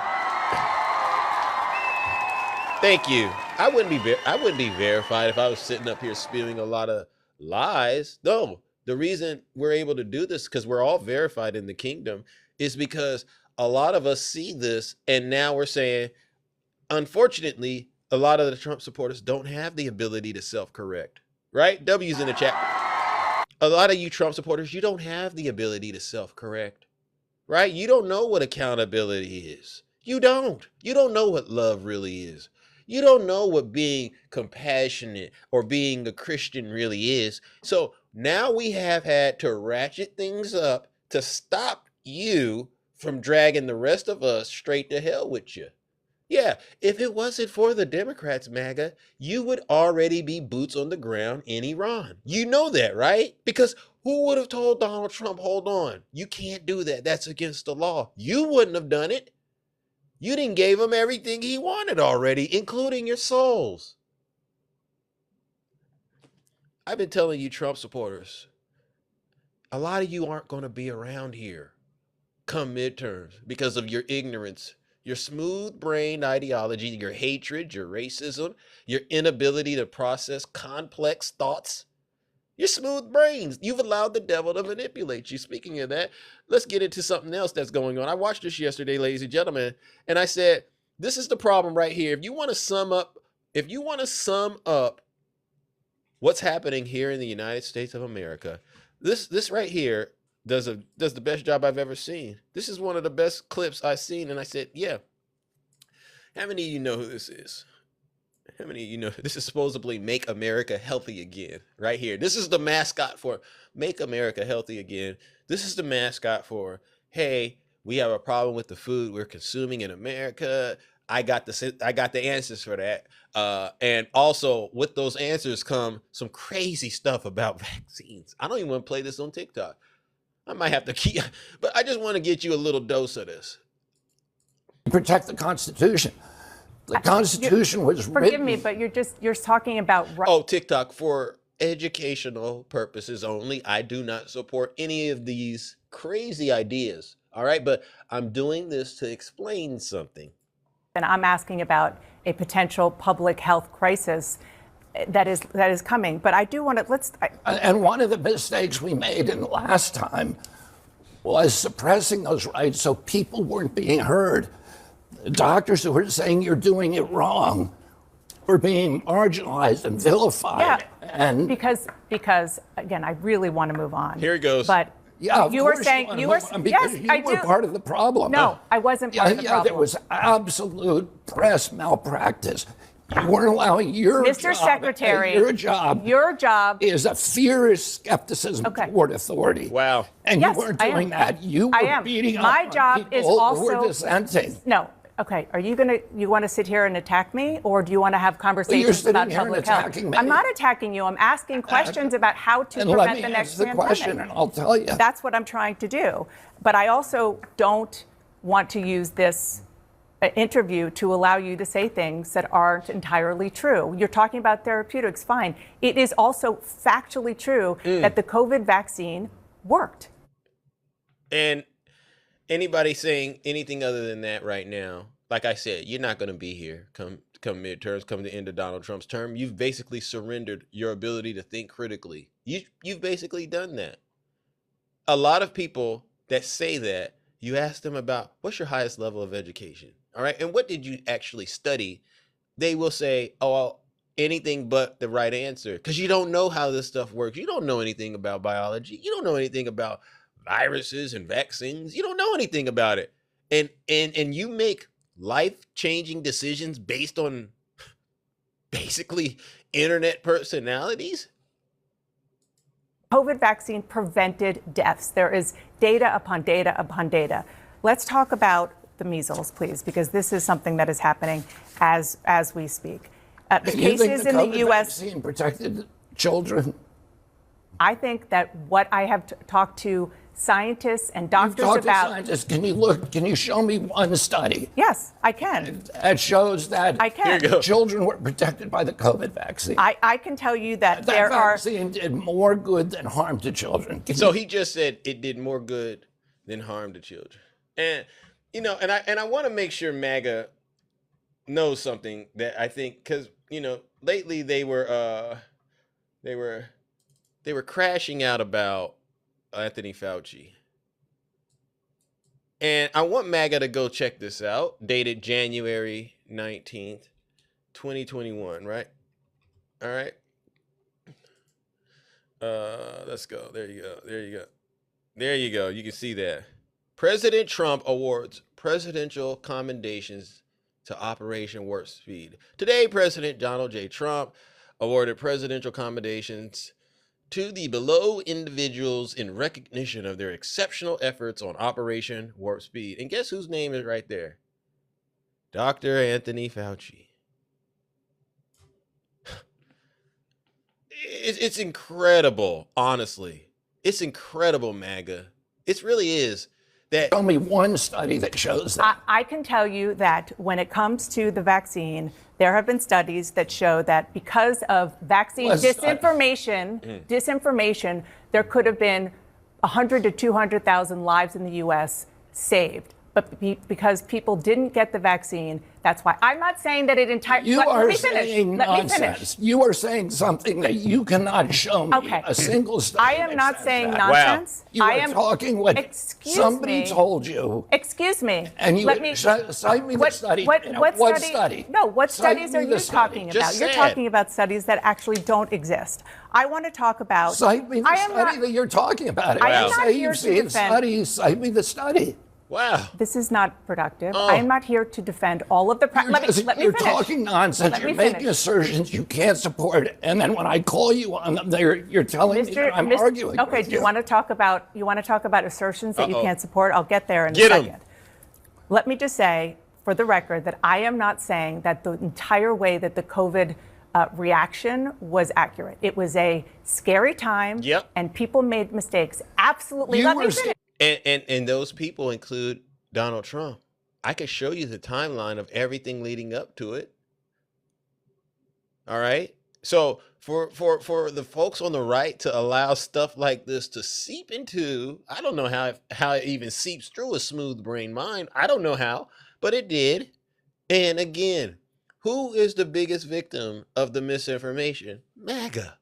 Thank you. I wouldn't be verified if I was sitting up here spewing a lot of lies. No, the reason we're able to do this, because we're all verified in the kingdom, is because a lot of us see this, and now we're saying, unfortunately, a lot of the Trump supporters don't have the ability to self-correct, right? W's in the chat. A lot of you Trump supporters, you don't have the ability to self-correct, right? You don't know what accountability is. You don't know what love really is. You don't know what being compassionate or being a Christian really is. So now we have had to ratchet things up to stop you from dragging the rest of us straight to hell with you. Yeah, if it wasn't for the Democrats, MAGA, you would already be boots on the ground in Iran. You know that, right? Because who would have told Donald Trump, hold on, you can't do that. That's against the law. You wouldn't have done it. You didn't give him everything he wanted already, including your souls. I've been telling you Trump supporters, a lot of you aren't going to be around here come midterms because of your ignorance, your smooth-brained ideology, your hatred, your racism, your inability to process complex thoughts. Your smooth brains. You've allowed the devil to manipulate you. Speaking of that, let's get into something else that's going on. I watched this yesterday, ladies and gentlemen, and I said, this is the problem right here. If you want to sum up what's happening here in the United States of America, this right here does the best job I've ever seen. This is one of the best clips I've seen, and I said, yeah. How many of you know who this is? How many of you know this is supposedly Make America Healthy Again right here? This is the mascot for Make America Healthy Again. This is the mascot for, hey, we have a problem with the food we're consuming in America. I got the answers for that. And also with those answers come some crazy stuff about vaccines. I don't even want to play this on TikTok. I might have to keep, but I just want to get you a little dose of this. Protect the Constitution. The Constitution was written. Forgive me, but you're talking about. Oh, TikTok, for educational purposes only. I do not support any of these crazy ideas. All right, but I'm doing this to explain something. And I'm asking about a potential public health crisis that is coming. But I do want to And one of the mistakes we made in the last time was suppressing those rights so people weren't being heard. Doctors who were saying you're doing it wrong were being marginalized and vilified. Yeah, and because again, I really want to move on. Here it goes. But yeah, you were saying yes, you were part of the problem. No, I wasn't part of the problem. There was absolute press malpractice. You weren't allowing your Mr. job. Secretary, your job is a fierce skepticism toward authority. Wow. And you weren't doing that. You were beating up My job people is also who were dissenting. No. Okay, you want to sit here and attack me, or do you want to have conversations about public health? I'm not attacking you. I'm asking questions about how to prevent the next pandemic. Question, and I'll tell you. That's what I'm trying to do. But I also don't want to use this interview to allow you to say things that aren't entirely true. You're talking about therapeutics, fine. It is also factually true that the COVID vaccine worked. And anybody saying anything other than that right now, like I said, you're not going to be here come midterms, come the end of Donald Trump's term. You've basically surrendered your ability to think critically. You've basically done that. A lot of people that say that, you ask them about what's your highest level of education, all right, and what did you actually study? They will say, oh, well, anything but the right answer, because you don't know how this stuff works. You don't know anything about biology. You don't know anything about viruses and vaccines. You don't know anything about it. And you make life-changing decisions based on basically internet personalities. COVID vaccine prevented deaths. There is data upon data upon data. Let's talk about the measles, please, because this is something that is happening as we speak. The cases in the U.S. vaccine protected children. I think that what I have talked to scientists and doctors You've talked about. to scientists. Can you show me one study? Yes, I can. That shows that I can. Children were protected by the COVID vaccine. I can tell you that that there are. vaccine did more good than harm to children. So he just said it did more good than harm to children. And and I want to make sure MAGA knows something that I think, because lately they were crashing out about Anthony Fauci. And I want MAGA to go check this out, dated January 19th, 2021, right? All right. Let's go. There you go. You can see that. President Trump awards presidential commendations to Operation Warp Speed. Today, President Donald J. Trump awarded presidential commendations to the below individuals in recognition of their exceptional efforts on Operation Warp Speed. And guess whose name is right there? Dr. Anthony Fauci. It's incredible, honestly. It's incredible, MAGA. It really is. Show me one study that shows that. I can tell you that when it comes to the vaccine, there have been studies that show that because of vaccine disinformation, there could have been 100 to 200,000 lives in the U.S. saved. But because people didn't get the vaccine, that's why. I'm not saying that it entirely. You are saying nonsense. You are saying something that you cannot show me a single study. I am not saying that. nonsense. Wow. You are talking what somebody told you. Excuse me. And you let me cite me the study. What study? No, what studies are you talking about? You're talking about studies that actually don't exist. I want to talk about. Cite me the study that you're talking about. I am not say here you've to seen defend. studies. Cite me the study. Wow. This is not productive. I am not here to defend all of the. You're talking nonsense. You're making assertions you can't support, and then when I call you on them, you're telling me that I'm arguing. Okay. With Do you want to talk about assertions that you can't support? I'll get there in a Get 'em. second. Let me just say, for the record, that I am not saying that the entire way that the COVID reaction was accurate. It was a scary time. Yep. And people made mistakes. Absolutely. You Let me were finish. And those people include Donald Trump. I can show you the timeline of everything leading up to it. All right. So for the folks on the right to allow stuff like this to seep into, I don't know how it even seeps through a smooth brain mind. I don't know how, but it did. And again, who is the biggest victim of the misinformation? MAGA.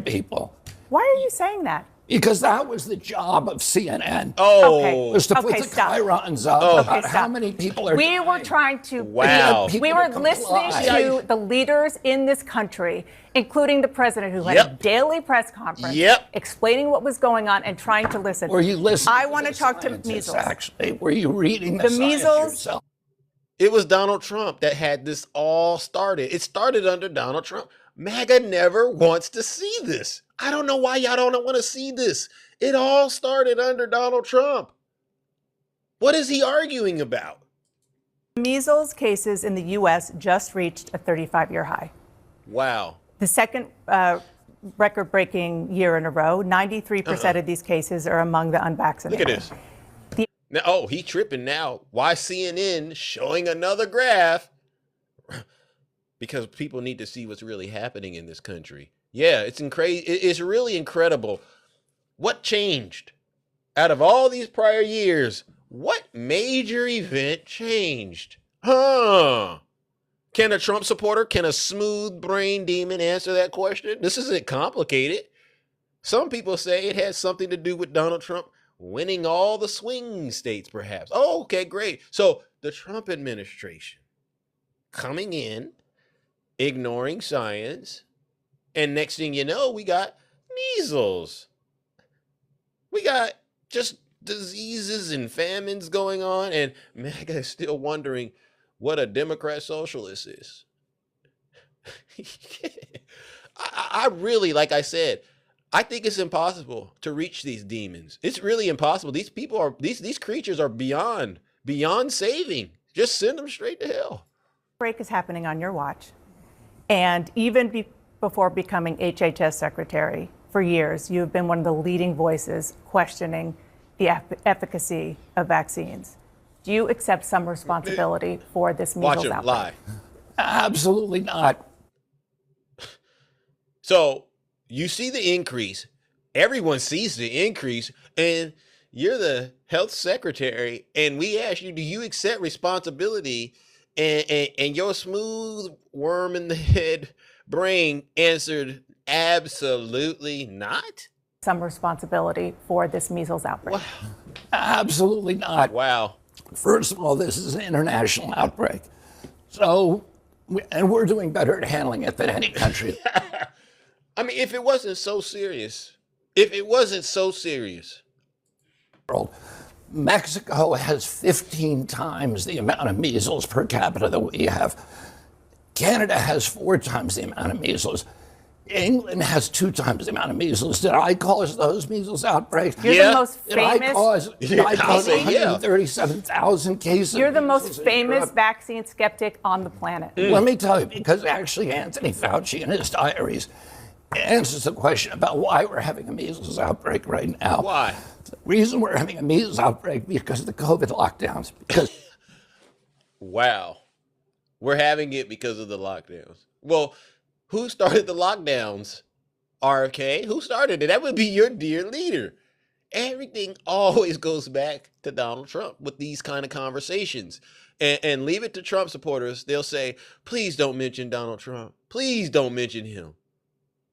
People. Why are you saying that? Because that was the job of CNN. Oh. Was to put the stop. chyrons up about how many people are We dying. were trying to. Wow. We were listening to the leaders in this country, including the president, who had a daily press conference explaining what was going on and trying to listen. Were you listening? I want to talk to measles. Actually, were you reading the science measles? yourself? It was Donald Trump that had this all started. It started under Donald Trump. MAGA never wants to see this. I don't know why y'all don't want to see this. It all started under Donald Trump. What is he arguing about? Measles cases in the U.S. just reached a 35-year high. Wow. The second record-breaking year in a row. 93% of these cases are among the unvaccinated. Look at this. Now, he tripping now. Why CNN showing another graph? Because people need to see what's really happening in this country. Yeah, it's really incredible. What changed? Out of all these prior years, what major event changed? Can a Trump supporter, can a smooth brain demon answer that question? This isn't complicated. Some people say it has something to do with Donald Trump winning all the swing states, perhaps. Oh, okay, great. So the Trump administration coming in, ignoring science, and next thing you know, we got measles. We got just diseases and famines going on, and MAGA is still wondering what a Democrat socialist is. I really, like I said, I think it's impossible to reach these demons. It's really impossible. These people are, these creatures are beyond saving. Just send them straight to hell. Break is happening on your watch. And even before becoming HHS secretary, for years, you have been one of the leading voices questioning the efficacy of vaccines. Do you accept some responsibility for this measles outbreak? Watch him lie. Absolutely not. So you see the increase. Everyone sees the increase, and you're the health secretary, and we ask you, do you accept responsibility? And your smooth worm in the head brain answered, absolutely not. Some responsibility for this measles outbreak? Wow. Absolutely not. Wow. First of all, this is an international outbreak. So, and we're doing better at handling it than any country. I mean, if it wasn't so serious, world. Mexico has 15 times the amount of measles per capita that we have. Canada has 4 times the amount of measles. England has 2 times the amount of measles. Did I cause those measles outbreaks? You're the most Did I famous. Did I cause 137,000 cases? You're the most measles in famous Europe? vaccine skeptic on the planet. Let me tell you, because actually Anthony Fauci in his diaries answers the question about why we're having a measles outbreak right now. Why? The reason we're having a measles outbreak because of the COVID lockdowns. Because wow, we're having it because of the lockdowns. Well, who started the lockdowns? RFK? Who started it? That would be your dear leader. Everything always goes back to Donald Trump with these kind of conversations. And leave it to Trump supporters. They'll say, please don't mention Donald Trump. Please don't mention him.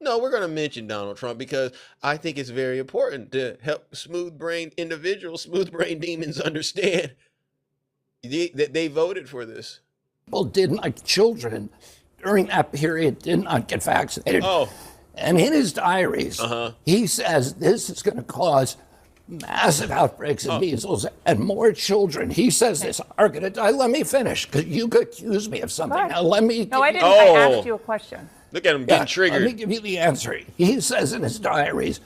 No, we're going to mention Donald Trump because I think it's very important to help smooth-brained individuals, smooth-brained demons understand that they voted for this. people children during that period did not get vaccinated. Oh. And in his diaries, he says this is going to cause massive outbreaks of measles and more children. He says this are going to die. Let me finish, because you could accuse me of something. Right. Now, let me. No, I didn't. I asked you a question. Look at him getting triggered. Let me give you the answer. He says in his diaries,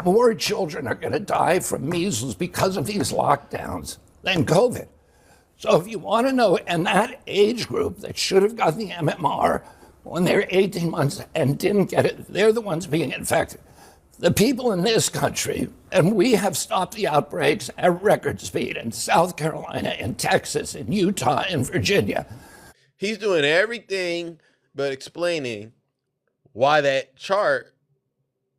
more children are going to die from measles because of these lockdowns than COVID. So if you want to know, and that age group that should have gotten the MMR when they're 18 months and didn't get it, they're the ones being infected. The people in this country, and we have stopped the outbreaks at record speed in South Carolina, in Texas, in Utah, in Virginia. He's doing everything but explaining why that chart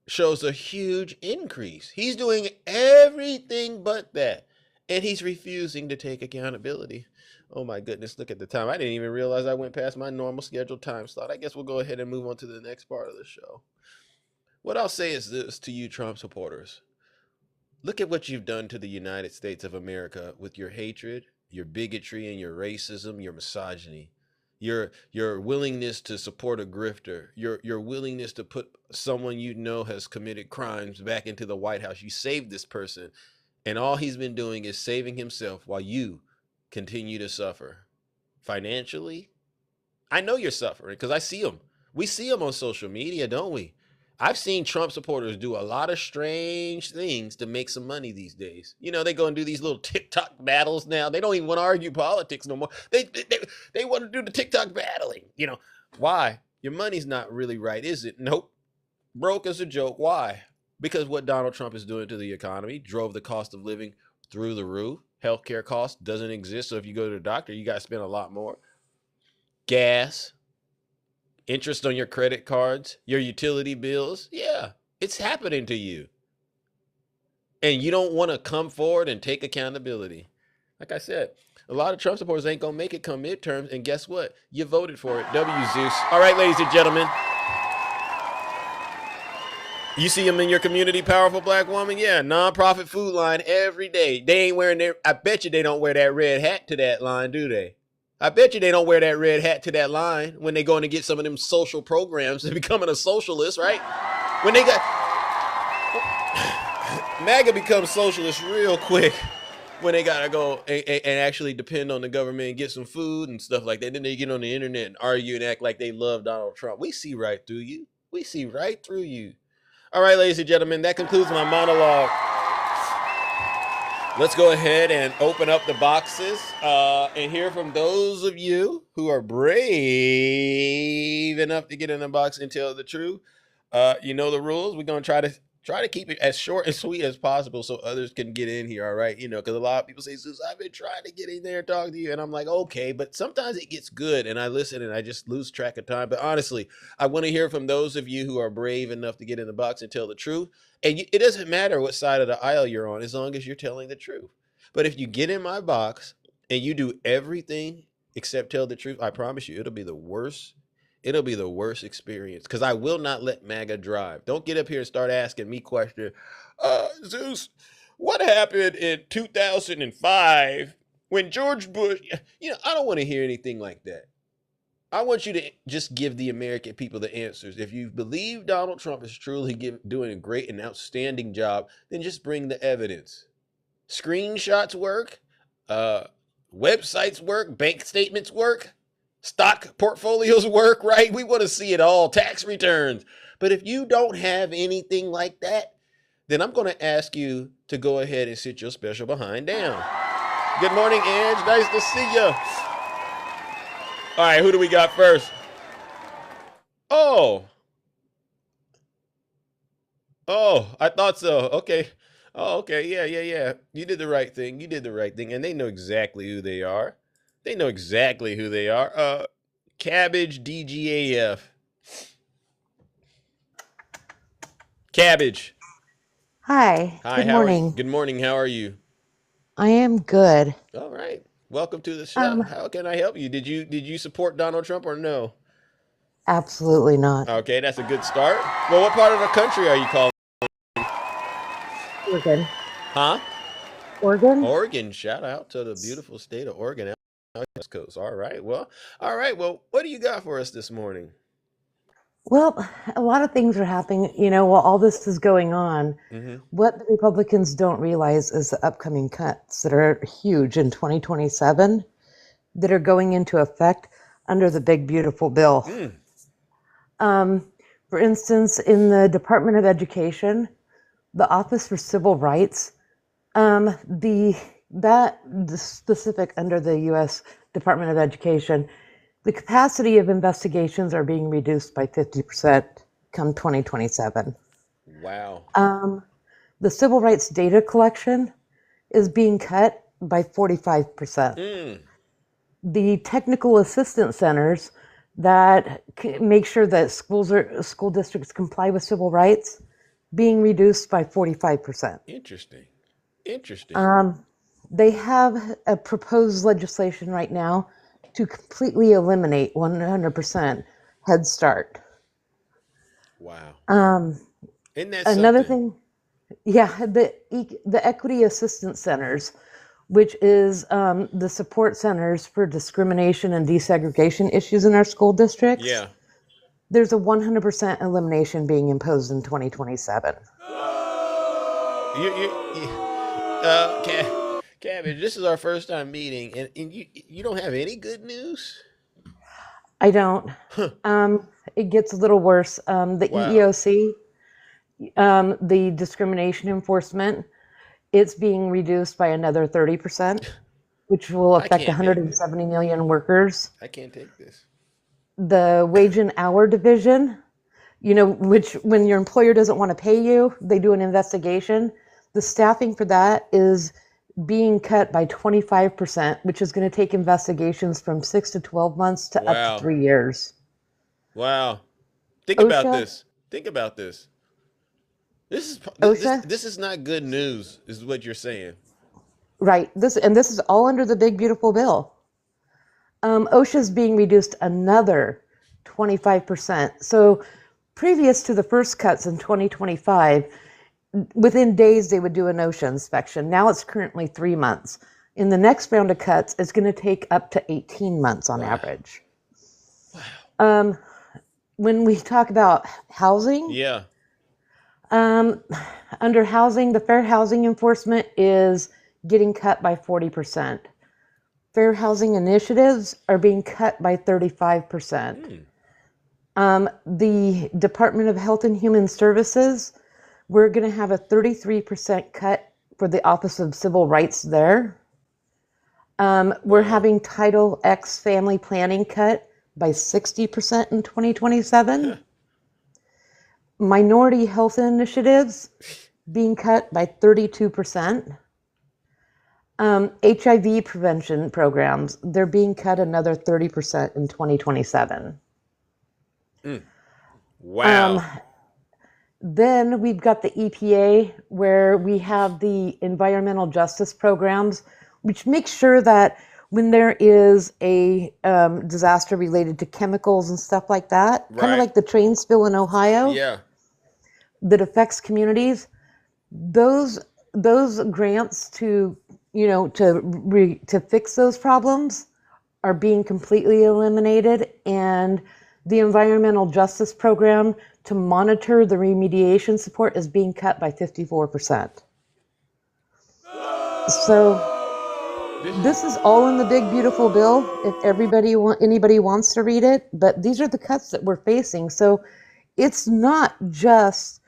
shows a huge increase. He's doing everything but that. And he's refusing to take accountability. Oh my goodness, look at the time. I didn't even realize I went past my normal scheduled time slot. I guess we'll go ahead and move on to the next part of the show. What I'll say is this to you Trump supporters. Look at what you've done to the United States of America with your hatred, your bigotry, and your racism, your misogyny. Your willingness to support a grifter, your willingness to put someone you know has committed crimes back into the White House. You saved this person, and all he's been doing is saving himself while you continue to suffer. Financially, I know you're suffering because I see them. We see them on social media, don't we? I've seen Trump supporters do a lot of strange things to make some money these days. You know, they go and do these little TikTok battles now. They don't even want to argue politics no more. They want to do the TikTok battling. You know, why? Your money's not really right, is it? Nope. Broke as a joke. Why? Because what Donald Trump is doing to the economy drove the cost of living through the roof. Healthcare cost doesn't exist. So if you go to the doctor, you got to spend a lot more. Gas. Interest on your credit cards, your utility bills. Yeah, it's happening to you. And you don't want to come forward and take accountability. Like I said, a lot of Trump supporters ain't going to make it come midterms. And guess what? You voted for it. W Zeus. All right, ladies and gentlemen. You see them in your community, powerful black woman? Yeah, nonprofit food line every day. They ain't wearing their, I bet you they don't wear that red hat to that line, do they? I bet you they don't wear that red hat to that line when they going to get some of them social programs and becoming a socialist, right? When they got MAGA becomes socialist real quick when they got to go and actually depend on the government and get some food and stuff like that. Then they get on the internet and argue and act like they love Donald Trump. We see right through you. We see right through you. All right, ladies and gentlemen, that concludes my monologue. Let's go ahead and open up the boxes and hear from those of you who are brave enough to get in the box and tell the truth. You know the rules. We're gonna try to keep it as short and sweet as possible so others can get in here. All right, you know, because a lot of people say, "Zeus, I've been trying to get in there and talk to you," and I'm like, okay, but sometimes it gets good, and I listen and I just lose track of time. But honestly, I want to hear from those of you who are brave enough to get in the box and tell the truth. And it doesn't matter what side of the aisle you're on, as long as you're telling the truth. But if you get in my box and you do everything except tell the truth, I promise you, it'll be the worst. It'll be the worst experience because I will not let MAGA drive. Don't get up here and start asking me questions. Zeus, what happened in 2005 when George Bush? You know, I don't want to hear anything like that. I want you to just give the American people the answers. If you believe Donald Trump is truly doing a great and outstanding job, then just bring the evidence. Screenshots work, websites work, bank statements work, stock portfolios work, right? We want to see it all, tax returns. But if you don't have anything like that, then I'm going to ask you to go ahead and sit your special behind down. Good morning, Ange. Nice to see you. All right, who do we got first? Oh, I thought so. Okay. Oh, okay. Yeah. You did the right thing. And they know exactly who they are. Cabbage DGAF. Cabbage. Hi. Hi, Good how morning. are you? Good morning. How are you? I am good. All right. Welcome to the show. How can I help you? Did you support Donald Trump or no? Absolutely not. Okay, that's a good start. Well, what part of the country are you calling? Oregon. Huh? Oregon? Oregon. Shout out to the beautiful state of Oregon out on the West Coast. All right. Well, what do you got for us this morning? Well, a lot of things are happening. You know, while all this is going on, what the Republicans don't realize is the upcoming cuts that are huge in 2027 that are going into effect under the big, beautiful bill. For instance, in the Department of Education, the Office for Civil Rights, the specific under the U.S. Department of Education, the capacity of investigations are being reduced by 50% come 2027. Wow. The civil rights data collection is being cut by 45%. The technical assistance centers that make sure that school districts comply with civil rights being reduced by 45%. Interesting. They have a proposed legislation right now to completely eliminate 100% Head Start. Wow. Isn't that another thing? Yeah, the Equity Assistance Centers, which is the support centers for discrimination and desegregation issues in our school districts. Yeah. There's a 100% elimination being imposed in 2027. Cabbage, this is our first time meeting, and you don't have any good news? I don't. It gets a little worse. The EEOC, the discrimination enforcement, it's being reduced by another 30%, which will affect 170 million workers. I can't take this. The wage and hour division, you know, which when your employer doesn't want to pay you, they do an investigation. The staffing for that is being cut by 25%, which is going to take investigations from 6 to 12 months to up to 3 years. Wow. Think about this. This is not good news, is what you're saying. Right. This is all under the big, beautiful bill. OSHA is being reduced another 25%. So previous to the first cuts in 2025, within days they would do an OSHA inspection. Now it's currently 3 months. In the next round of cuts, it's going to take up to 18 months on average. Wow. When we talk about housing, under housing, the fair housing enforcement is getting cut by 40%. Fair housing initiatives are being cut by 35%. The Department of Health and Human Services, we're going to have a 33% cut for the Office of Civil Rights there. We're having Title X family planning cut by 60% in 2027. Minority health initiatives being cut by 32%. HIV prevention programs, they're being cut another 30% in 2027. Wow. Then we've got the EPA, where we have the environmental justice programs, which make sure that when there is a disaster related to chemicals and stuff like that, kind of like the train spill in Ohio, that affects communities, those grants to fix those problems are being completely eliminated, and the environmental justice program to monitor the remediation support is being cut by 54%. So this is all in the big beautiful bill if anybody wants to read it, but these are the cuts that we're facing. So it's not just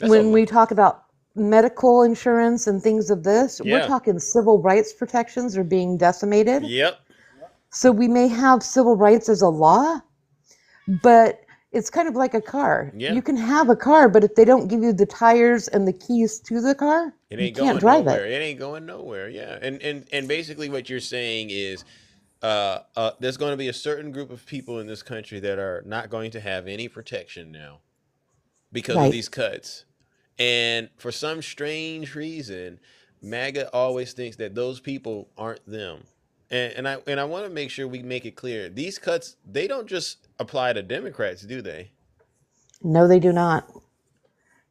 when we talk about medical insurance and things of this, we're talking civil rights protections are being decimated. So we may have civil rights as a law, but it's kind of like a car. You can have a car, but if they don't give you the tires and the keys to the car, you can't drive it. it. It ain't going nowhere. Yeah. And basically what you're saying is there's going to be a certain group of people in this country that are not going to have any protection now because of these cuts. And for some strange reason, MAGA always thinks that those people aren't them. And I want to make sure we make it clear. These cuts, they don't just apply to Democrats, do they? No, they do not.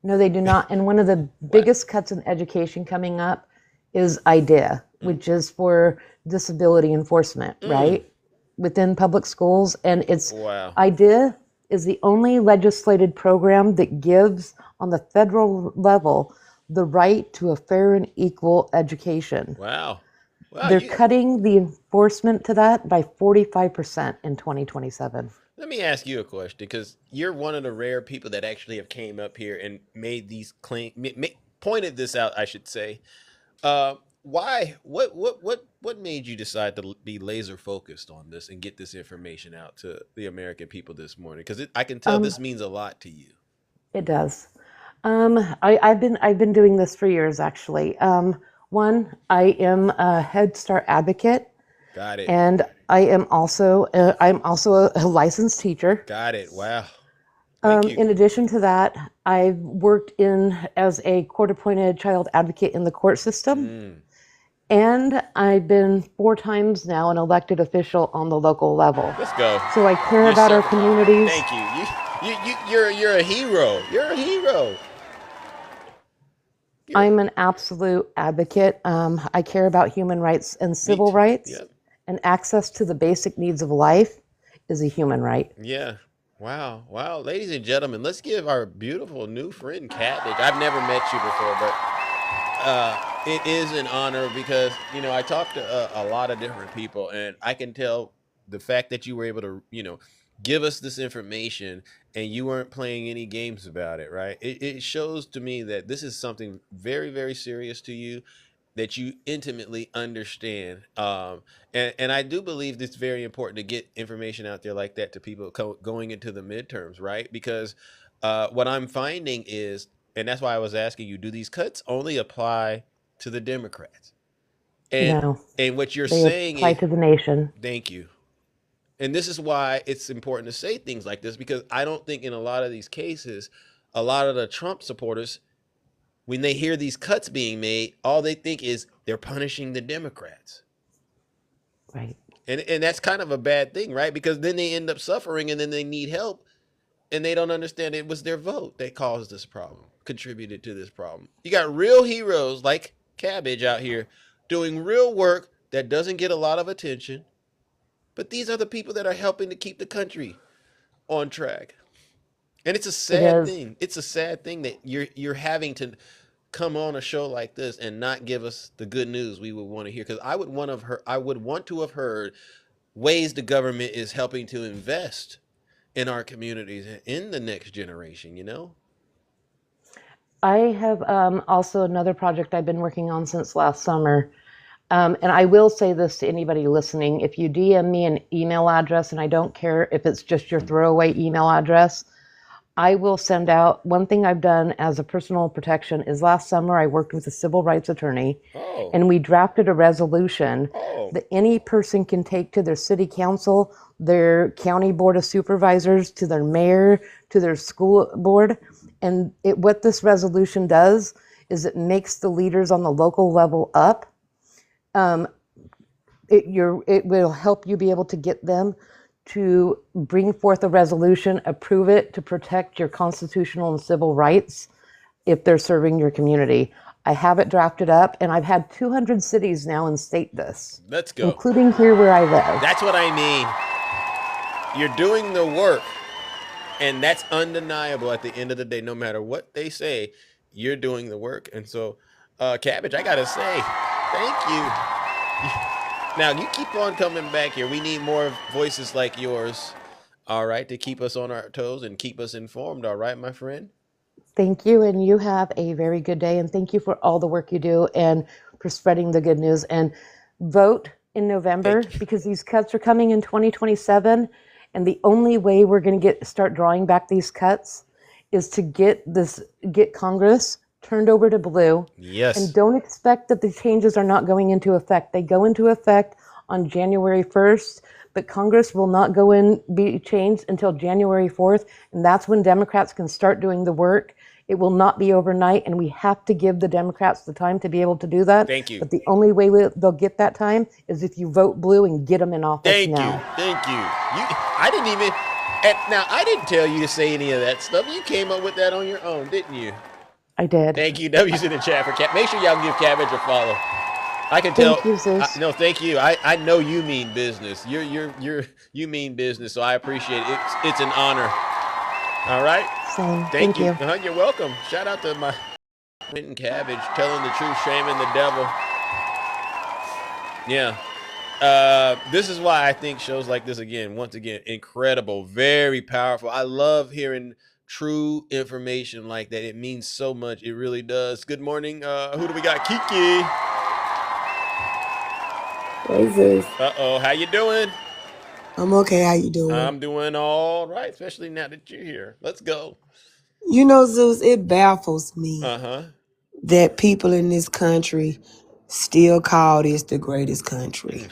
No, they do not. And one of the biggest cuts in education coming up is IDEA, which is for disability enforcement, right? Within public schools. And it's IDEA is the only legislated program that gives, on the federal level, the right to a fair and equal education. Wow. They're cutting the enforcement to that by 45% in 2027. Let me ask you a question, because you're one of the rare people that actually have came up here and made these claims, pointed this out, I should say. Why? What made you decide to be laser focused on this and get this information out to the American people this morning? Because I can tell this means a lot to you. It does. I've been doing this for years, actually. One, I am a Head Start advocate. Got it. And I am also a licensed teacher. Got it. Wow. In addition to that, I've worked as a court-appointed child advocate in the court system. And I've been 4 times now an elected official on the local level. Let's go. So I care about our communities. Thank you. You're a hero. You're a hero. I'm an absolute advocate. I care about human rights and civil rights. And access to the basic needs of life is a human right. Yeah. Wow. Wow. Ladies and gentlemen, let's give our beautiful new friend Cabbage. I've never met you before, but it is an honor because, I talk to a lot of different people, and I can tell the fact that you were able to, give us this information and you weren't playing any games about it, right? It shows to me that this is something very, very serious to you, that you intimately understand. And I do believe it's very important to get information out there like that to people going into the midterms, right? Because what I'm finding is, and that's why I was asking you, do these cuts only apply to the Democrats? And, no. And what you're they saying apply to the nation. Thank you. And this is why it's important to say things like this, because I don't think in a lot of these cases, a lot of the Trump supporters, when they hear these cuts being made, all they think is they're punishing the Democrats. Right. And that's kind of a bad thing, right? Because then they end up suffering and then they need help and they don't understand it was their vote that caused this problem, contributed to this problem. You got real heroes like Cabbage out here doing real work that doesn't get a lot of attention. But these are the people that are helping to keep the country on track. And it's a sad thing. It's a sad thing that you're having to come on a show like this and not give us the good news we would want to hear. Because I would want to have heard ways the government is helping to invest in our communities and in the next generation, I have also another project I've been working on since last summer. And I will say this to anybody listening. If you DM me an email address, and I don't care if it's just your throwaway email address, I will send out. One thing I've done as a personal protection is last summer I worked with a civil rights attorney, and we drafted a resolution that any person can take to their city council, their county board of supervisors, to their mayor, to their school board. And what this resolution does is it makes the leaders on the local level up. It will help you be able to get them to bring forth a resolution, approve it to protect your constitutional and civil rights if they're serving your community. I have it drafted up, and I've had 200 cities now instate this. Let's go. Including here where I live. That's what I mean. You're doing the work, and that's undeniable at the end of the day. No matter what they say, you're doing the work. And so, Cabbage, I got to say, thank you. Now, you keep on coming back here. We need more voices like yours, all right, to keep us on our toes and keep us informed, all right, my friend? Thank you, and you have a very good day, and thank you for all the work you do and for spreading the good news. And vote in November, because these cuts are coming in 2027, and the only way we're going to start drawing back these cuts is to get Congress turned over to blue. Yes. And don't expect that the changes are not going into effect. They go into effect on January 1st, but Congress will not be changed until January 4th, and that's when Democrats can start doing the work. It will not be overnight, and we have to give the Democrats the time to be able to do that. Thank you. But the only way they'll get that time is if you vote blue and get them in office now. Thank you. I didn't tell you to say any of that stuff. You came up with that on your own, didn't you? I did. Thank you. W's in the chat for Cap. Make sure y'all give Cabbage a follow. I can tell. Thank you, Zeus. No, thank you. I know you mean business. You mean business, so I appreciate it. It's an honor. All right. Same. Thank you. you. You're welcome. Shout out to my Quentin Cabbage, telling the truth, shaming the devil. Yeah. This is why I think shows like this, once again, incredible, very powerful. I love hearing true information like that. It means so much. It really does. Good morning. Who do we got? Kiki. Hey, Zeus. Uh-oh. How you doing? I'm okay. How you doing? I'm doing all right, especially now that you're here. Let's go. You know, Zeus, it baffles me that people in this country still call this the greatest country.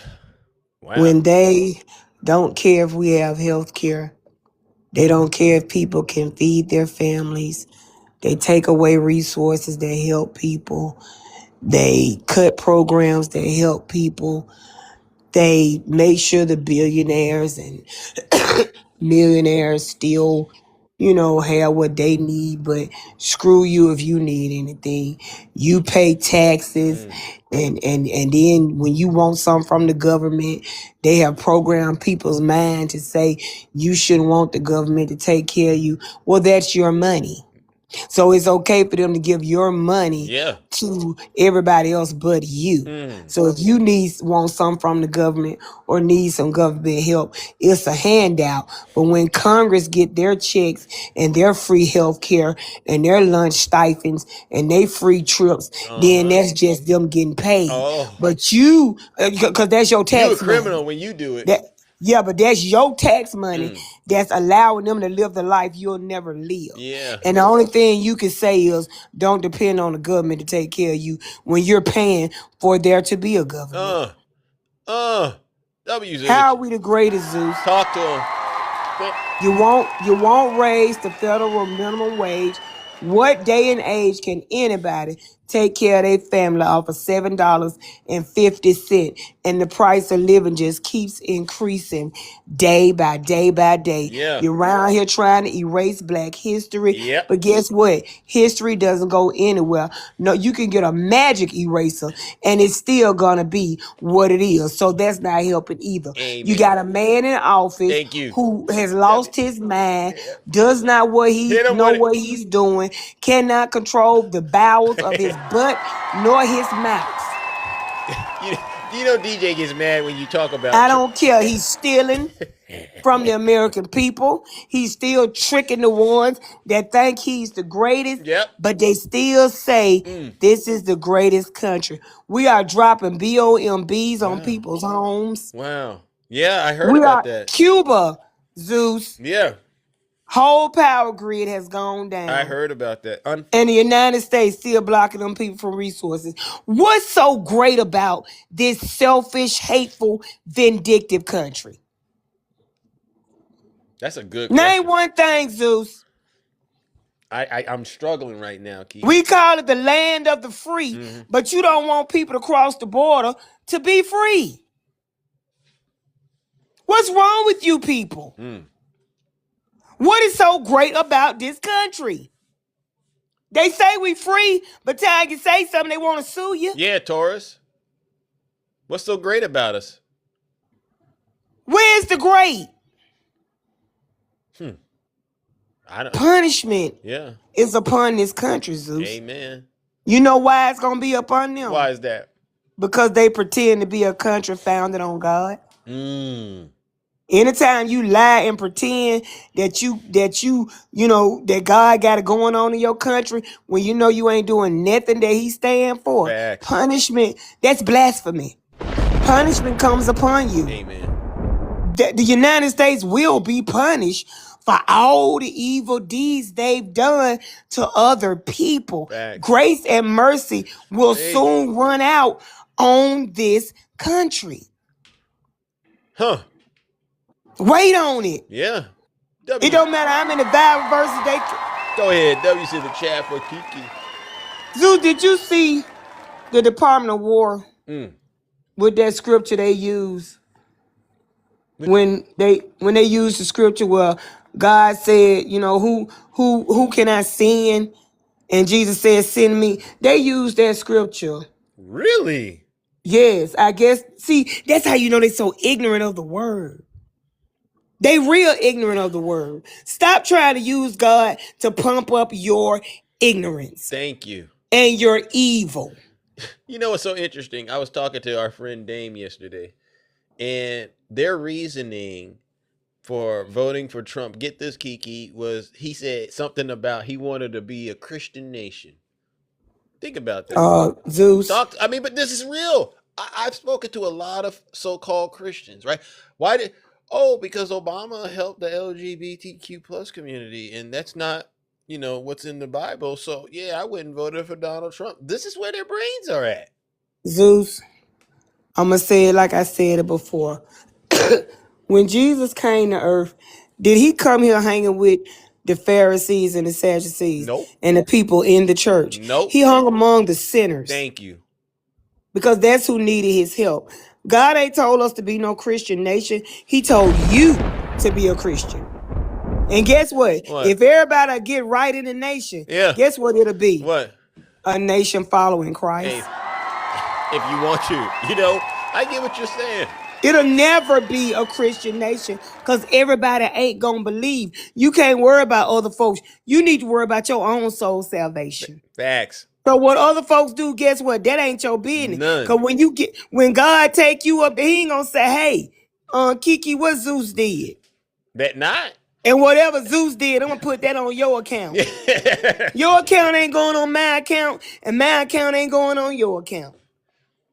Wow. When they don't care if we have health care. They don't care if people can feed their families. They take away resources that help people. They cut programs that help people. They make sure the billionaires and millionaires still, have what they need, but screw you if you need anything. You pay taxes, and then when you want something from the government, they have programmed people's mind to say you shouldn't want the government to take care of you. Well, that's your money. So it's okay for them to give your money to everybody else but you. So if you want something from the government or need some government help, it's a handout. But when Congress get their checks and their free health care and their lunch stipends and their free trips, then that's just them getting paid. But you, because that's your tax money. You're a criminal when you do it. Yeah, but that's your tax money that's allowing them to live the life you'll never live. Yeah. And the only thing you can say is don't depend on the government to take care of you when you're paying for there to be a government. W's. How are we the greatest, Zeus? Talk to him. You won't raise the federal minimum wage. What day and age can anybody take care of their family off of $7.50? And the price of living just keeps increasing day by day by day. Yeah. You're around here trying to erase Black history. Yep. But guess what? History doesn't go anywhere. No, you can get a magic eraser and it's still gonna be what it is. So that's not helping either. Amen. You got a man in office who has lost his mind, does not know what he's doing, cannot control the bowels of his butt nor his mouth. You know DJ gets mad when you talk about I don't care. He's stealing. from the American people. He's still tricking the ones that think he's the greatest, but they still say this is the greatest country. We are dropping BOMBs on people's homes. Wow. Yeah, I heard We about are that. Cuba, Zeus. Yeah. Whole power grid has gone down. I heard about that. And the United States still blocking them people from resources. What's so great about this selfish, hateful, vindictive country? That's a good Name question. one thing, Zeus. I'm struggling right now, Keith. We call it the land of the free, but you don't want people to cross the border to be free. What's wrong with you people? What is so great about this country? They say we free, but till you say something, they want to sue you. Yeah, Taurus. What's so great about us? Where's the great? I don't. Punishment Yeah. is upon this country, Zeus. Amen. You know why it's going to be upon them? Why is that? Because they pretend to be a country founded on God. Anytime you lie and pretend that that God got it going on in your country when you know you ain't doing nothing that he stand for. Facts. Punishment, that's blasphemy. Punishment comes upon you. Amen. The United States will be punished for all the evil deeds they've done to other people. Facts. Grace and mercy will soon run out on this country. Huh. Wait on it. Yeah. It don't matter how many Bible verses they. Go ahead. W's in the chat for Kiki. Zeus, did you see the Department of War with that scripture they use when they use the scripture where God said, who can I send? And Jesus said, send me. They used that scripture. Really? Yes, I guess. See, that's how you know they're so ignorant of the word. They real ignorant of the word. Stop trying to use God to pump up your ignorance. Thank you. And your evil. You know what's so interesting? I was talking to our friend Dame yesterday, and their reasoning for voting for Trump, get this, Kiki, was he said something about he wanted to be a Christian nation. Think about that. Zeus. But this is real. I've spoken to a lot of so-called Christians, right? Because Obama helped the LGBTQ plus community, and that's not, what's in the Bible. So yeah, I wouldn't vote for Donald Trump. This is where their brains are at. Zeus, I'm going to say it like I said it before. When Jesus came to earth, did he come here hanging with the Pharisees and the Sadducees? Nope. And the people in the church? Nope. He hung among the sinners. Thank you. Because that's who needed his help. God ain't told us to be no Christian nation. He told you to be a Christian. And guess what? If everybody get right in the nation, guess what it'll be? What? A nation following Christ. Hey, if you want to. I get what you're saying. It'll never be a Christian nation because everybody ain't gonna believe. You can't worry about other folks. You need to worry about your own soul salvation. Facts. So what other folks do, guess what? That ain't your business. None. Because when God take you up there, he ain't gonna say, hey, Kiki, what Zeus did? Bet not. And whatever Zeus did, I'm gonna put that on your account. Your account ain't going on my account, and my account ain't going on your account.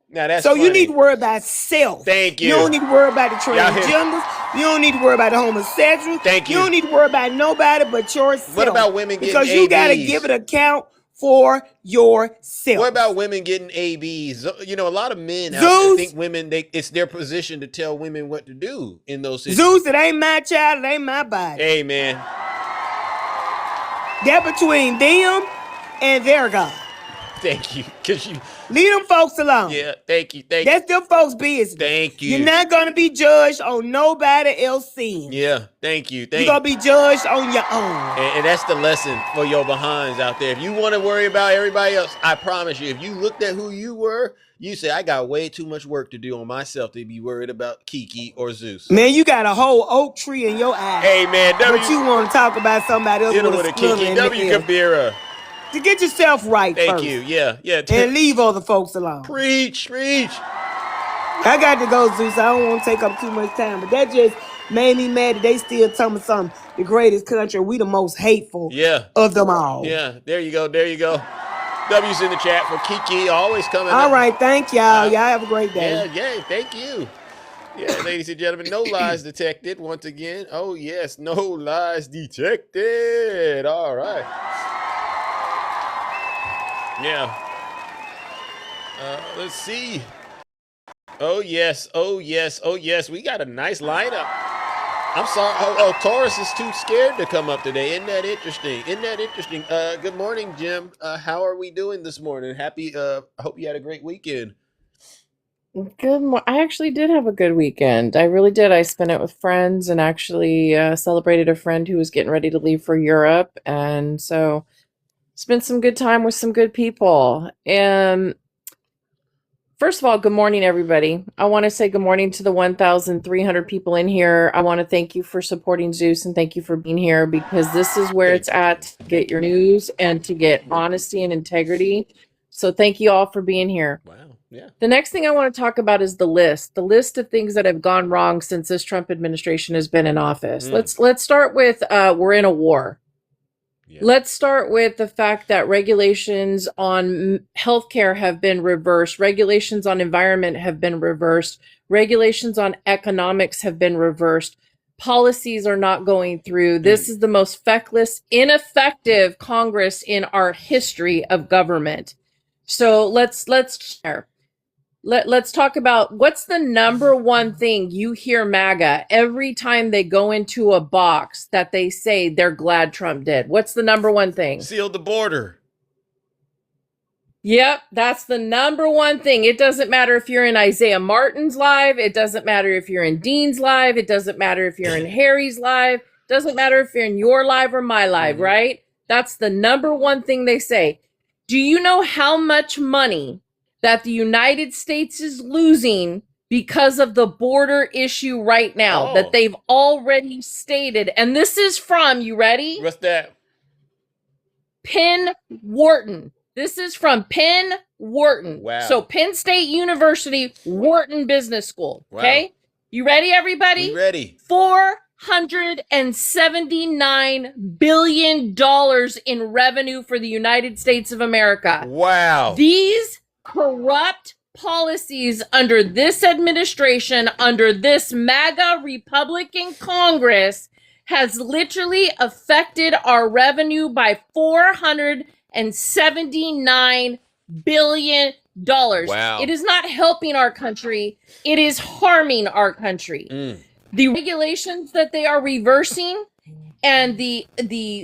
Now that's so funny. You need to worry about self. Thank you. You don't need to worry about the transgenders. You don't need to worry about the homosexuals. Thank you. You don't need to worry about nobody but yourself. What about women getting Because you gotta ABs? give an account for yourself. What about women getting ABs? A lot of men out there think women, it's their position to tell women what to do in those situations. Zeus, it ain't my child, it ain't my body. Hey, man. They're between them and their God. Thank you. Leave them folks alone. Yeah, thank you. That's them folks' business. Thank you. You're not going to be judged on nobody else's sin. Yeah, thank you. You're going to be judged on your own. And that's the lesson for your behinds out there. If you want to worry about everybody else, I promise you, if you looked at who you were, you say, I got way too much work to do on myself to be worried about Kiki or Zeus. Man, you got a whole oak tree in your eye. Hey, man. But you want to talk about somebody else with a Kiki. W. Kabira. To get yourself right first. Thank you. Yeah. And leave other folks alone. Preach. I got to go, Zeus. I don't want to take up too much time, but Made me mad that they still tell me something. The greatest country, we the most hateful Yeah. of them all. Yeah, there you go. There you go. W's in the chat for Kiki, always coming All up. right, thank y'all. Y'all have a great day. Yeah, thank you. Yeah, ladies and gentlemen, no lies detected once again. Oh, yes, no lies detected. All right. Yeah. Let's see. Oh, yes. Oh, yes. Oh, yes. We got a nice lineup. I'm sorry. Oh, Taurus is too scared to come up today. Isn't that interesting? Isn't that interesting? Good morning, Jim. How are we doing this morning? Happy, I hope you had a great weekend. I actually did have a good weekend. I really did. I spent it with friends and actually celebrated a friend who was getting ready to leave for Europe. And so spent some good time with some good people. And first of all, good morning, everybody. I want to say good morning to the 1,300 people in here. I want to thank you for supporting Zeus and thank you for being here because this is where it's at to get your news and to get honesty and integrity. So thank you all for being here. Wow. Yeah. The next thing I want to talk about is the list of things that have gone wrong since this Trump administration has been in office. Let's start with we're in a war. Yeah. Let's start with the fact that regulations on healthcare have been reversed. Regulations on environment have been reversed. Regulations on economics have been reversed. Policies are not going through. This is the most feckless, ineffective Congress in our history of government. So let's share. Let's talk about what's the number one thing you hear MAGA every time they go into a box that they say they're glad Trump did. What's the number one thing? Sealed the border. Yep, that's the number one thing. It doesn't matter if you're in Isaiah Martin's live. It doesn't matter if you're in Dean's live. It doesn't matter if you're in Harry's live. It doesn't matter if you're in your live or my live, right? That's the number one thing they say. Do you know how much money that the United States is losing because of the border issue right now that they've already stated? And this is from, you ready? What's that? Penn Wharton. This is from Penn Wharton. Wow. So Penn State University, Wharton Business School. Okay. Wow. You ready, everybody? We ready. $479 billion in revenue for the United States of America. Wow. These corrupt policies under this administration, under this MAGA Republican Congress, has literally affected our revenue by $479 billion. Wow. It is not helping our country. It is harming our country. The regulations that they are reversing and the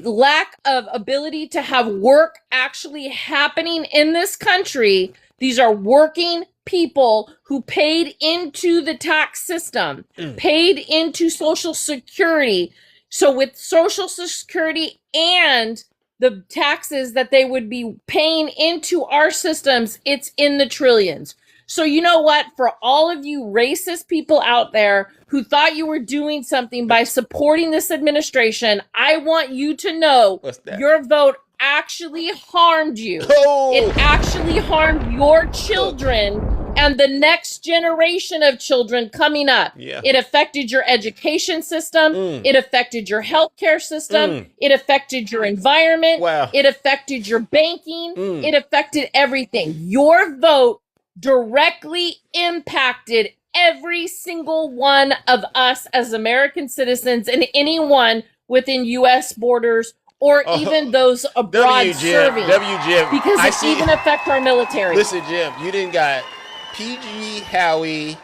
lack of ability to have work actually happening in this country, these are working people who paid into the tax system, paid into Social Security. So with Social Security and the taxes that they would be paying into our systems, it's in the trillions. So you know what? For all of you racist people out there who thought you were doing something by supporting this administration, I want you to know your vote actually harmed you. It actually harmed your children and the next generation of children coming up. Yeah. It affected your education system. It affected your healthcare system. It affected your environment. Wow. It affected your banking. It affected everything. Your vote directly impacted every single one of us as American citizens and anyone within U.S. borders or even those abroad serving. Because it even affects our military. Listen, Jim, you didn't got PG, Howie,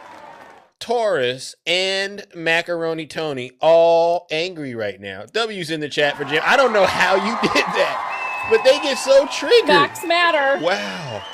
Taurus, and Macaroni Tony all angry right now. W's in the chat for Jim. I don't know how you did that, but they get so triggered. Facts matter. Wow.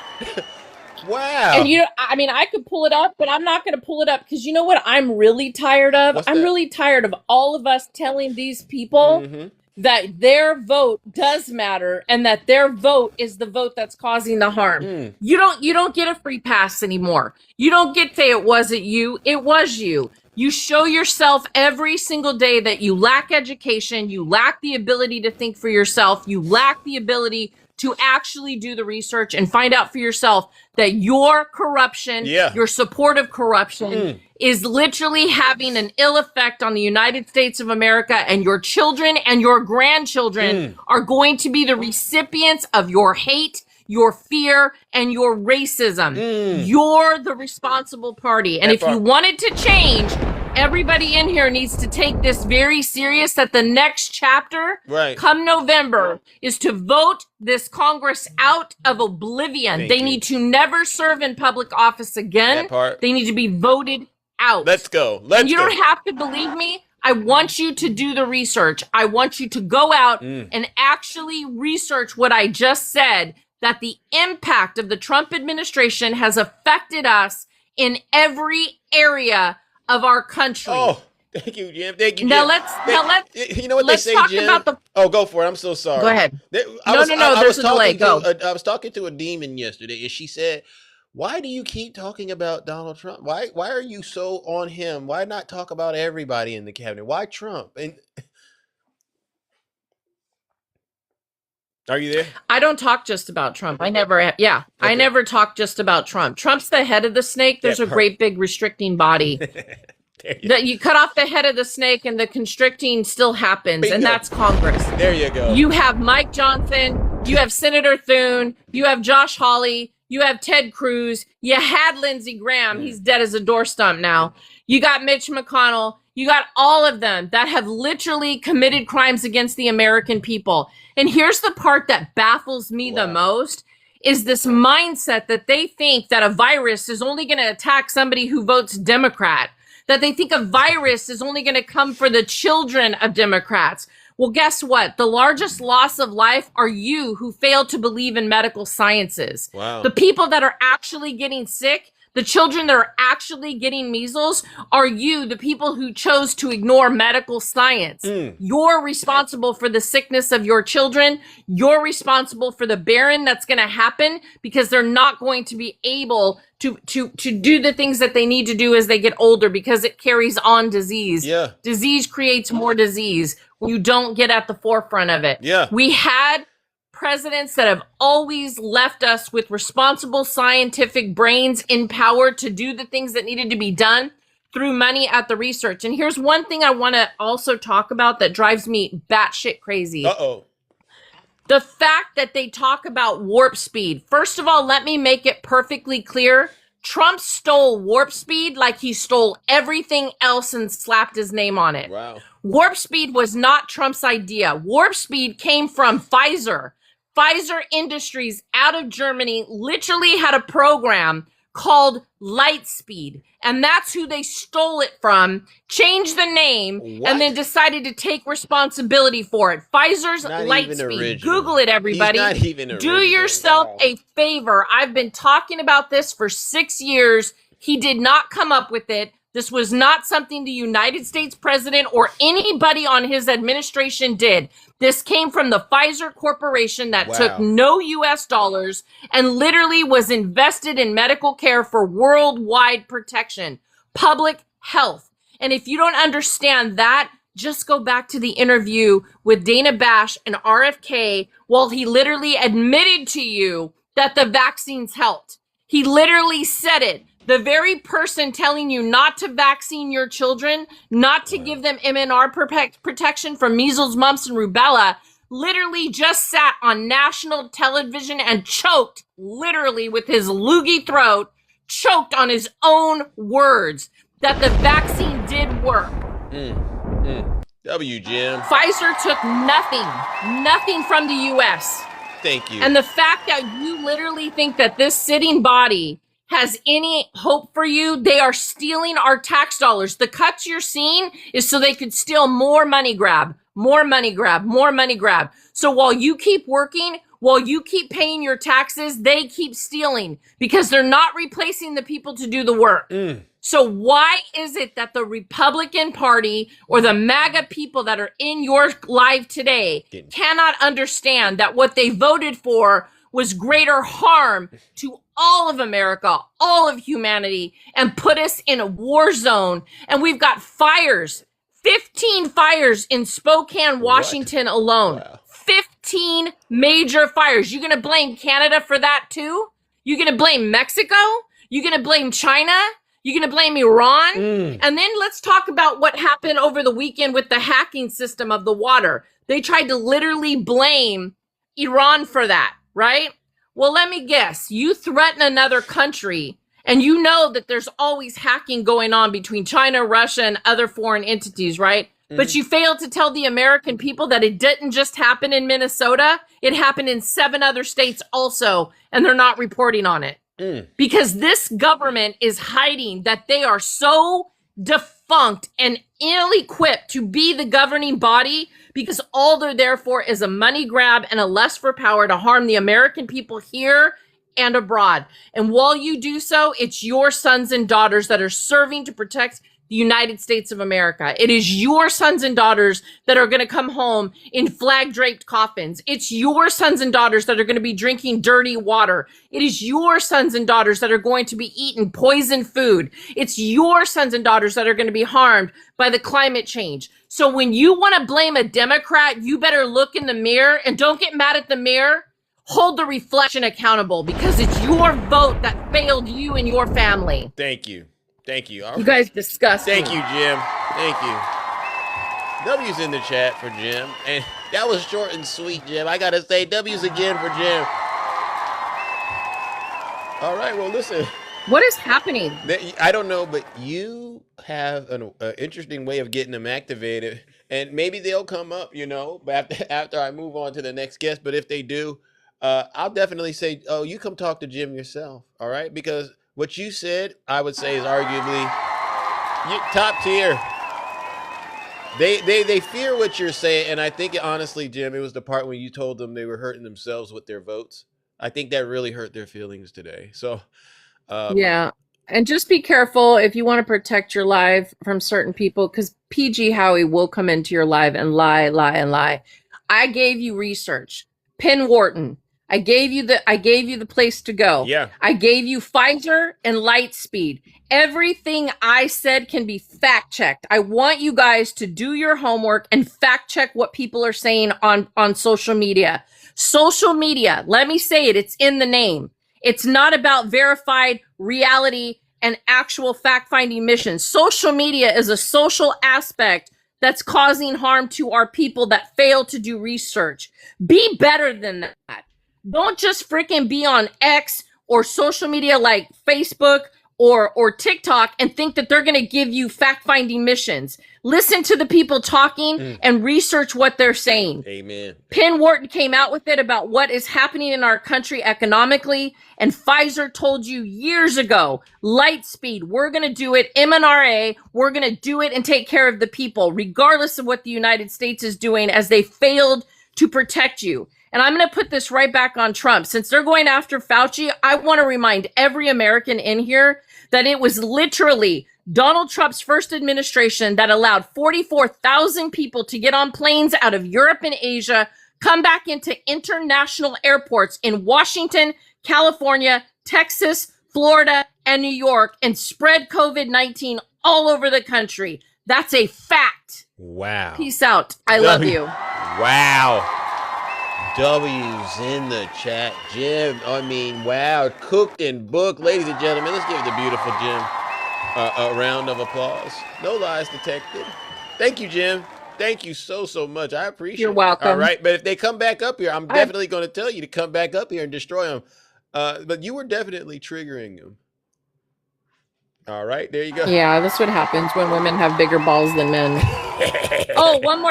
Wow. And I mean, I could pull it up, but I'm not going to pull it up because you know what I'm really tired of? I'm really tired of all of us telling these people that their vote does matter and that their vote is the vote that's causing the harm. You don't get a free pass anymore. You don't get to say it wasn't you. It was you. You show yourself every single day that you lack education. You lack the ability to think for yourself. You lack the ability to actually do the research and find out for yourself that your corruption, your support of corruption is literally having an ill effect on the United States of America, and your children and your grandchildren are going to be the recipients of your hate, your fear, and your racism. You're the responsible party. And if you wanted to change, everybody in here needs to take this very serious, that the next chapter, come November, is to vote this Congress out of oblivion. They need to never serve in public office again. They need to be voted out. Let's go. And you don't have to believe me. I want you to do the research. I want you to go out and actually research what I just said, that the impact of the Trump administration has affected us in every area of our country. Oh, thank you, Jim. Thank you, Jim. Now let's you know what they say, talk Jim? about the. Oh, go for it. I'm so sorry. Go ahead. No, there's a delay. Go. I was talking to a demon yesterday, and she said, "Why do you keep talking about Donald Trump? Why are you so on him? Why not talk about everybody in the cabinet? Why Trump?" And are you there? I don't talk just about Trump. I never. I never talk just about Trump. Trump's the head of the snake. There's a great big restricting body. That you cut off the head of the snake and the constricting still happens, and that's Congress. There you go. You have Mike Johnson, you have Senator Thune, you have Josh Hawley, you have Ted Cruz, you had Lindsey Graham, he's dead as a door stump now. You got Mitch McConnell, you got all of them that have literally committed crimes against the American people. And here's the part that baffles me the most, is this mindset that they think that a virus is only going to attack somebody who votes Democrat, that they think a virus is only going to come for the children of Democrats. Well, guess what? The largest loss of life are you who fail to believe in medical sciences. Wow. The people that are actually getting sick, the children that are actually getting measles, are you, the people who chose to ignore medical science. You're responsible for the sickness of your children. You're responsible for the barren that's going to happen because they're not going to be able to do the things that they need to do as they get older, because it carries on disease. Disease creates more disease when you don't get at the forefront of it. We had presidents that have always left us with responsible scientific brains in power to do the things that needed to be done, threw money at the research. And here's one thing I want to also talk about that drives me batshit crazy. The fact that they talk about warp speed. First of all, let me make it perfectly clear. Trump stole warp speed like he stole everything else and slapped his name on it. Wow. Warp speed was not Trump's idea. Warp speed came from Pfizer. Pfizer Industries out of Germany literally had a program called Lightspeed, and that's who they stole it from, changed the name, and then decided to take responsibility for it. Pfizer's Lightspeed. Google it, everybody. He's not even Do yourself a favor. I've been talking about this for 6 years. He did not come up with it. This was not something the United States president or anybody on his administration did. This came from the Pfizer Corporation that took no US dollars and literally was invested in medical care for worldwide protection, public health. And if you don't understand that, just go back to the interview with Dana Bash and RFK while he literally admitted to you that the vaccines helped. He literally said it. The very person telling you not to vaccine your children, not to give them MMR protection from measles, mumps, and rubella, literally just sat on national television and choked, literally with his loogie throat, choked on his own words that the vaccine did work. W, Jim. Pfizer took nothing from the U.S. Thank you. And the fact that you literally think that this sitting body has any hope for you, they are stealing our tax dollars. The cuts you're seeing is so they could steal more money grab, more money grab, more money grab. So while you keep working, while you keep paying your taxes, they keep stealing because they're not replacing the people to do the work. So why is it that the Republican Party or the MAGA people that are in your live today cannot understand that what they voted for was greater harm to all of America, all of humanity, and put us in a war zone? And we've got fires, 15 fires in Spokane, Washington alone. 15 15 major fires. You gonna blame Canada for that too? You gonna blame Mexico? You gonna blame China? You gonna blame Iran? And then let's talk about what happened over the weekend with the hacking system of the water. They tried to literally blame Iran for that, right? Well, let me guess. You threaten another country, and you know that there's always hacking going on between China, Russia, and other foreign entities, right? But you failed to tell the American people that it didn't just happen in Minnesota. It happened in 7 other states also, and they're not reporting on it. Because this government is hiding that they are so defunct and ill-equipped to be the governing body, because all they're there for is a money grab and a lust for power to harm the American people here and abroad. And while you do so, it's your sons and daughters that are serving to protect the United States of America. It is your sons and daughters that are going to come home in flag-draped coffins. It's your sons and daughters that are going to be drinking dirty water. It is your sons and daughters that are going to be eating poisoned food. It's your sons and daughters that are going to be harmed by the climate change. So when you want to blame a Democrat, you better look in the mirror and don't get mad at the mirror. Hold the reflection accountable, because it's your vote that failed you and your family. Thank you. Thank you. You guys disgust me. Thank you, Jim. Thank you. W's in the chat for Jim. And that was short and sweet, Jim. I got to say W's again for Jim. All right, well, listen. What is happening? I don't know, but you have an interesting way of getting them activated. And maybe they'll come up, you know, after I move on to the next guest. But if they do, I'll definitely say, oh, you come talk to Jim yourself. All right? Because what you said, I would say, is arguably top tier. They fear what you're saying, and I think honestly, Jim, it was the part when you told them they were hurting themselves with their votes. I think that really hurt their feelings today. So, yeah, and just be careful if you want to protect your life from certain people, because PG Howie will come into your life and lie. I gave you research, Penn Wharton. I gave you the place to go. Yeah. I gave you Pfizer and Lightspeed. Everything I said can be fact checked. I want you guys to do your homework and fact check what people are saying on social media. Social media, let me say it, it's in the name. It's not about verified reality and actual fact-finding missions. Social media is a social aspect that's causing harm to our people that fail to do research. Be better than that. Don't just freaking be on X or social media like Facebook or TikTok and think that they're going to give you fact-finding missions. Listen to the people talking and research what they're saying. Amen. Penn Wharton came out with it about what is happening in our country economically, and Pfizer told you years ago, Lightspeed, we're going to do it, mRNA, we're going to do it and take care of the people, regardless of what the United States is doing, as they failed to protect you. And I'm going to put this right back on Trump. Since they're going after Fauci, I want to remind every American in here that it was literally Donald Trump's first administration that allowed 44,000 people to get on planes out of Europe and Asia, come back into international airports in Washington, California, Texas, Florida, and New York, and spread COVID-19 all over the country. That's a fact. Wow. Peace out. I love you. Wow. W's in the chat, Jim. I mean, wow. Cooked and booked. Ladies and gentlemen, let's give the beautiful Jim a round of applause. No lies detected. Thank you, Jim. Thank you so much. I appreciate it. You're welcome. All right, but if they come back up here, I'm definitely going to tell you to come back up here and destroy them. But you were definitely triggering them. All right, there you go. Yeah, that's what happens when women have bigger balls than men. Oh, one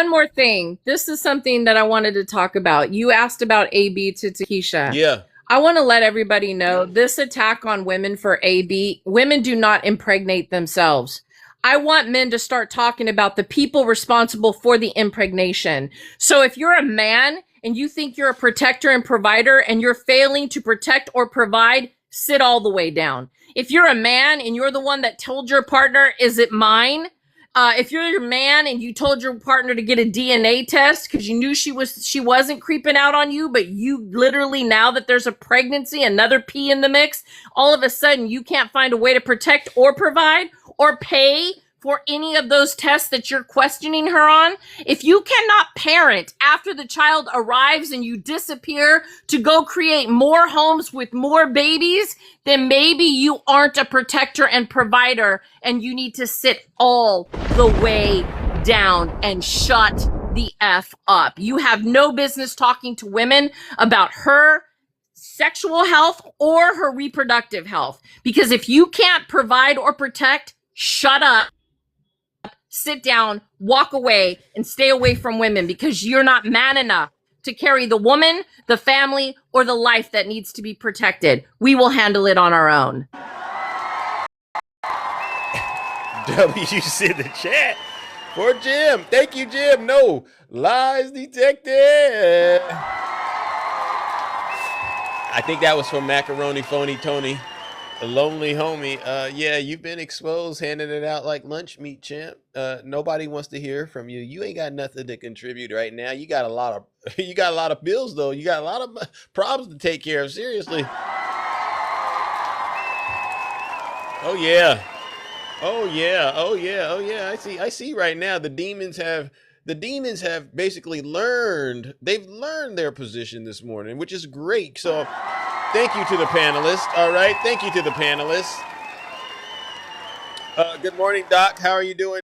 more thing. This is something that I wanted to talk about. You asked about AB to Takesha. Yeah. I want to let everybody know this attack on women for AB, women do not impregnate themselves. I want men to start talking about the people responsible for the impregnation. So if you're a man and you think you're a protector and provider and you're failing to protect or provide, sit all the way down. If you're a man and you're the one that told your partner, is it mine? If you're your man and you told your partner to get a DNA test because you knew she wasn't creeping out on you, but you literally, now that there's a pregnancy, another P in the mix, all of a sudden you can't find a way to protect or provide or pay for any of those tests that you're questioning her on? If you cannot parent after the child arrives and you disappear to go create more homes with more babies, then maybe you aren't a protector and provider, and you need to sit all the way down and shut the F up. You have no business talking to women about her sexual health or her reproductive health, because if you can't provide or protect, shut up, sit down, walk away, and stay away from women, because you're not man enough to carry the woman, the family, or the life that needs to be protected. We will handle it on our own. WC in the chat for Jim. Thank you, Jim. No lies detected. I think that was from Macaroni Phony Tony, a lonely homie. Yeah, you've been exposed, handing it out like lunch meat, champ. Nobody wants to hear from you. You ain't got nothing to contribute right now. You got a lot of bills though. You got a lot of problems to take care of. Seriously. Oh yeah. Oh yeah. Oh yeah. Oh yeah. I see right now the demons have basically learned. They've learned their position this morning, which is great. So thank you to the panelists. All right. Thank you to the panelists. Good morning, Doc. How are you doing?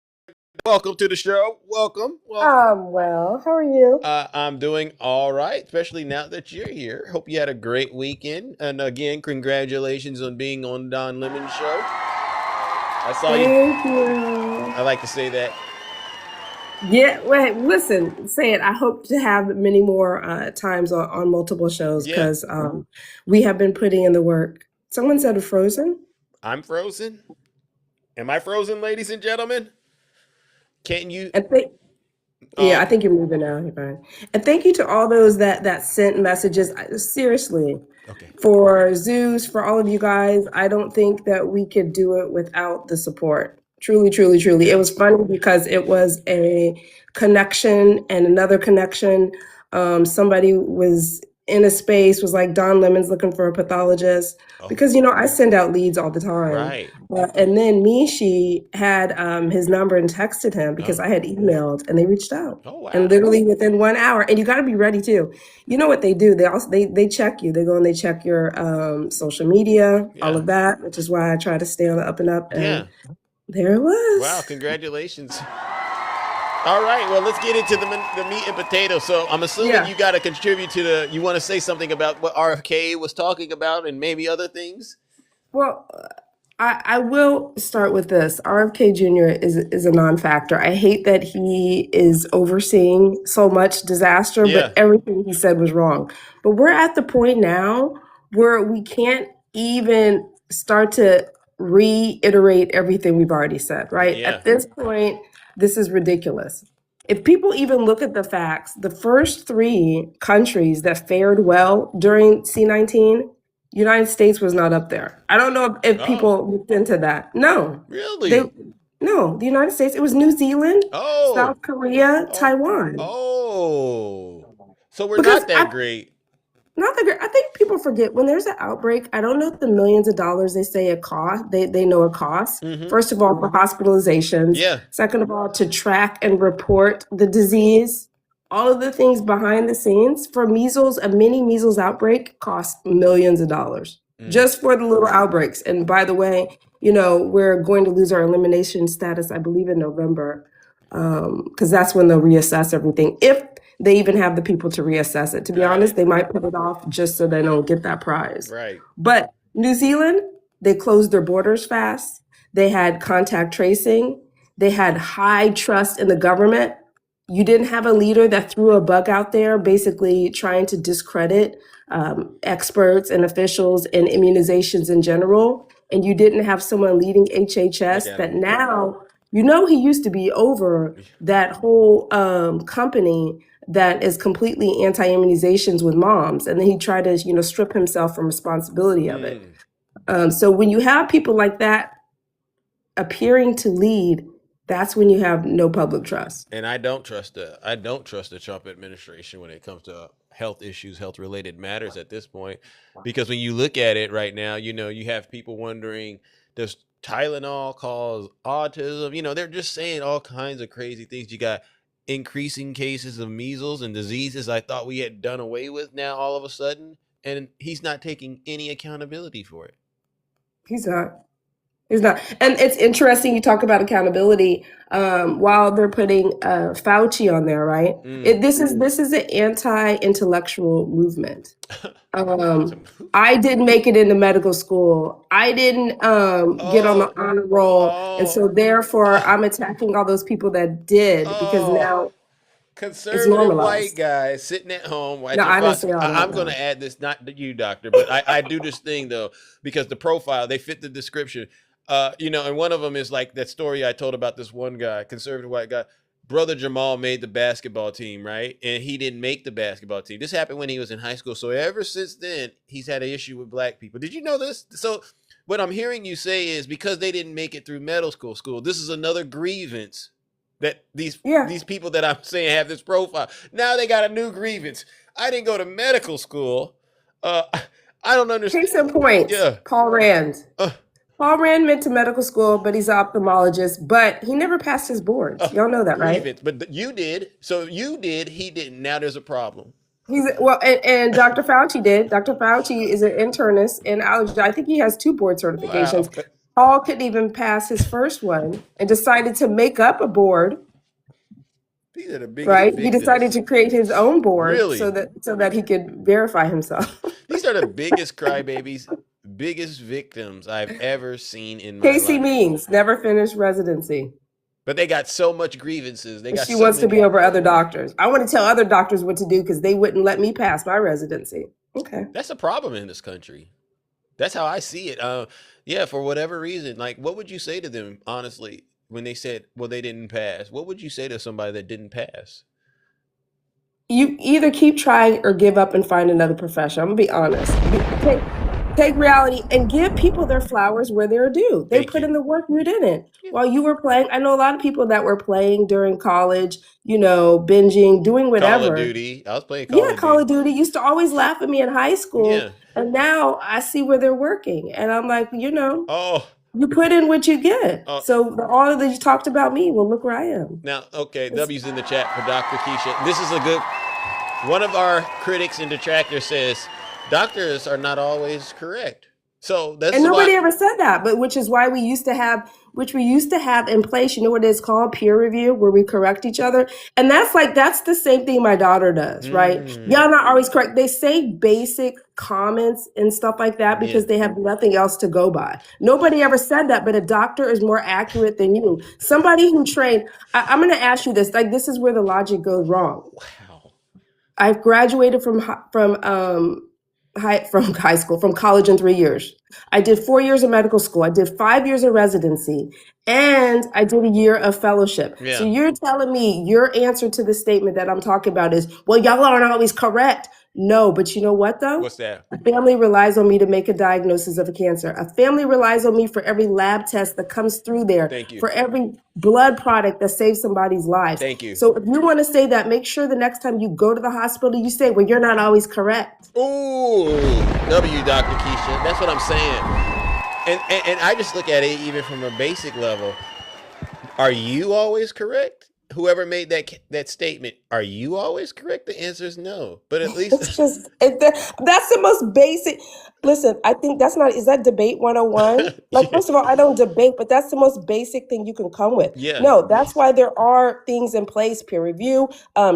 Welcome to the show. Welcome. Well, how are you? I'm doing all right, especially now that you're here. Hope you had a great weekend. And again, congratulations on being on Don Lemon's show. I saw Thank you. I like to say that. Yeah, wait, listen, say it. I hope to have many more times on multiple shows because we have been putting in the work. Someone said Frozen. I'm frozen. Am I frozen, ladies and gentlemen? Can you? Yeah, I think you're moving now. You're fine. And thank you to all those that sent messages. Seriously, for Zeus, for all of you guys, I don't think that we could do it without the support. Truly, truly, truly. It was funny because it was a connection and another connection. Somebody was in a space, was like, Don Lemon's looking for a pathologist. Because, I send out leads all the time. Right. And then Mishi had his number and texted him because I had emailed and they reached out. Oh, wow. And literally within 1 hour, and you got to be ready too. You know what they do? They check you. They go and they check your social media, all of that, which is why I try to stay on the up and up. And there it was. Wow, congratulations. All right, well, let's get into the meat and potatoes. So I'm assuming you got to contribute to you want to say something about what RFK was talking about and maybe other things? Well, I will start with this. RFK Jr. is a non-factor. I hate that he is overseeing so much disaster, but everything he said was wrong. But we're at the point now where we can't even start to reiterate everything we've already said, right? At this point, this is ridiculous. If people even look at the facts, the first 3 countries that fared well during C-19, United States was not up there. I don't know if people looked into that. No. Really? No, the United States. It was New Zealand, South Korea, Taiwan. So we're not that great. Not that great. I think people forget when there's an outbreak. I don't know the millions of dollars they say it costs. They know it costs. First of all, for hospitalizations. Second of all, to track and report the disease. All of the things behind the scenes for measles, a mini measles outbreak costs millions of dollars just for the little outbreaks. And by the way, we're going to lose our elimination status, I believe, in November, because that's when they'll reassess everything. If they even have the people to reassess it. To be honest, they might put it off just so they don't get that prize. Right. But New Zealand, they closed their borders fast. They had contact tracing. They had high trust in the government. You didn't have a leader that threw a bug out there, basically trying to discredit experts and officials and immunizations in general. And you didn't have someone leading HHS that now, he used to be over that whole company that is completely anti-immunizations with moms. And then he tried to, strip himself from responsibility of it. So when you have people like that appearing to lead, that's when you have no public trust. And I don't trust the Trump administration when it comes to health issues, health related matters at this point, because when you look at it right now, you have people wondering, does Tylenol causes autism. You know, they're just saying all kinds of crazy things. You got increasing cases of measles and diseases I thought we had done away with now all of a sudden. And he's not taking any accountability for it. He's not. He's not. And it's interesting you talk about accountability while they're putting Fauci on there, right? This is an anti-intellectual movement. I didn't make it into medical school. I didn't get on the honor roll. And so therefore I'm attacking all those people that did because now conservative white guy sitting at home. No, I didn't say all that, I'm going to add this, not to you, doctor, but I do this thing though, because the profile, they fit the description. You know, and one of them is like that story I told about this one guy, conservative white guy. Brother Jamal made the basketball team, right? And he didn't make the basketball team. This happened when he was in high school. So ever since then, he's had an issue with black people. Did you know this? So what I'm hearing you say is because they didn't make it through medical school, this is another grievance that these people that I'm saying have this profile. Now they got a new grievance. I didn't go to medical school. I don't understand. Case in point, Paul Rand. Paul Rand went to medical school, but he's an ophthalmologist, but he never passed his boards. Y'all know that, right? Grievance. But you did. So you did. He didn't. Now there's a problem. And Dr. Fauci did. Dr. Fauci is an internist in allergy. I think he has 2 board certifications. Wow. Paul couldn't even pass his first one and decided to make up a board. These are the biggest right? victims. He decided to create his own board Really? so that he could verify himself. These are the biggest crybabies, biggest victims I've ever seen in my Casey life. Means never finished residency. But they got so much grievances. They got She so wants to many- be over other doctors. I want to tell other doctors what to do because they wouldn't let me pass my residency. Okay. That's a problem in this country. That's how I see it. Yeah, for whatever reason, like, what would you say to them, honestly, when they said, well, they didn't pass? What would you say to somebody that didn't pass? You either keep trying or give up and find another profession. I'm gonna be honest. Take reality and give people their flowers where they're due. They put in the work, you didn't. While you were playing, I know a lot of people that were playing during college, you know, binging, doing whatever. Call of Duty. I was playing Call of Duty. Call of Duty used to always laugh at me in high school. Yeah. And now I see where they're working. And I'm like, you know, you put in what you get. So all that you talked about me, well, look where I am. Now, okay, W's in the chat for Dr. Keisha. This is a good, one of our critics and detractors says, doctors are not always correct. So that's And nobody why, ever said that, but which is why we used to have in place, you know what it's called? Peer review, where we correct each other. And that's the same thing my daughter does, right? Y'all not always correct. They say basic comments and stuff like that because they have nothing else to go by. Nobody ever said that, but a doctor is more accurate than you. Somebody who trained, I'm going to ask you this, like, this is where the logic goes wrong. Wow. I've graduated from college in 3 years. I did 4 years of medical school. I did 5 years of residency, and I did a year of fellowship. Yeah. So you're telling me your answer to the statement that I'm talking about is, well, y'all aren't always correct. No, but you know what though? What's that? A family relies on me to make a diagnosis of a cancer. A family relies on me for every lab test that comes through there. Thank you. For every blood product that saves somebody's life. Thank you. So if you want to say that, make sure the next time you go to the hospital, you say, well, you're not always correct. Ooh, W, Dr. Keisha. That's what I'm saying. And I just look at it even from a basic level. Are you always correct? Whoever made that statement, are you always correct? The answer is no. But at least It's just that's the most basic. Listen, I think is that debate 101? Like, first of all, I don't debate, but that's the most basic thing you can come with. Yeah. No, that's why there are things in place, peer review,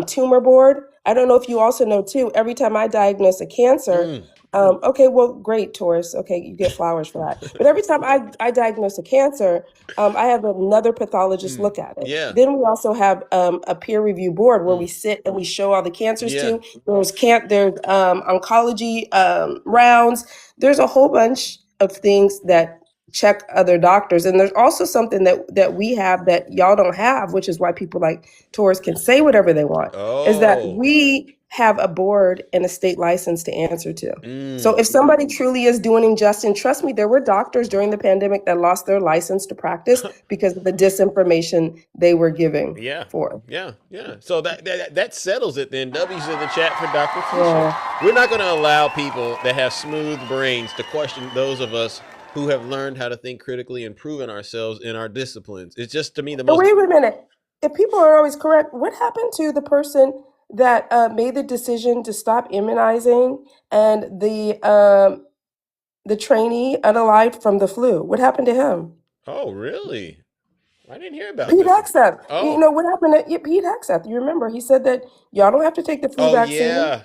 tumor board. I don't know if you also know too, every time I diagnose a cancer, okay, well, great, Taurus. Okay, you get flowers for that. But every time I diagnose a cancer, I have another pathologist look at it. Yeah. Then we also have a peer review board where we sit and we show all the cancers to. There's oncology rounds. There's a whole bunch of things that check other doctors. And there's also something that we have that y'all don't have, which is why people like Taurus can say whatever they want, is that we have a board and a state license to answer to. So if somebody truly is doing injustice, and trust me, there were doctors during the pandemic that lost their license to practice because of the disinformation they were giving for. Yeah. So that settles it then. W's in the chat for Dr. Keisha. We're not going to allow people that have smooth brains to question those of us who have learned how to think critically and proven ourselves in our disciplines. It's just, to me, the But most... wait a minute. If people are always correct, what happened to the person that made the decision to stop immunizing and the trainee unalived from the flu? What happened to him? Oh, really? I didn't hear about Pete this. Hegseth. Oh. You know what happened to Pete Hegseth? You remember he said that y'all don't have to take the flu vaccine. Yeah.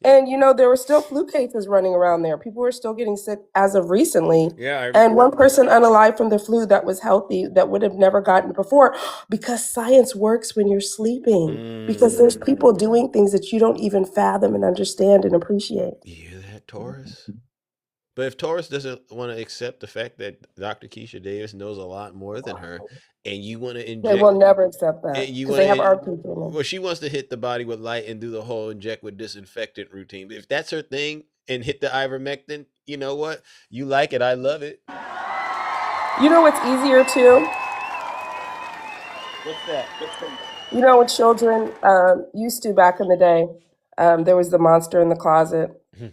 And you know there were still flu cases running around there. People were still getting sick as of recently. Yeah. And one person unalived from the flu that was healthy that would have never gotten it before, because science works when you're sleeping. Because there's people doing things that you don't even fathom and understand and appreciate. You hear that, Taurus? But if Taurus doesn't want to accept the fact that Dr. Keisha Davis knows a lot more than her, and you want to inject... They will never accept that you because they have wanna- our people. Well, she wants to hit the body with light and do the whole inject with disinfectant routine. If that's her thing, and hit the ivermectin, you know what? You like it. I love it. You know what's easier too? What's that? You know, when children used to back in the day, there was the monster in the closet,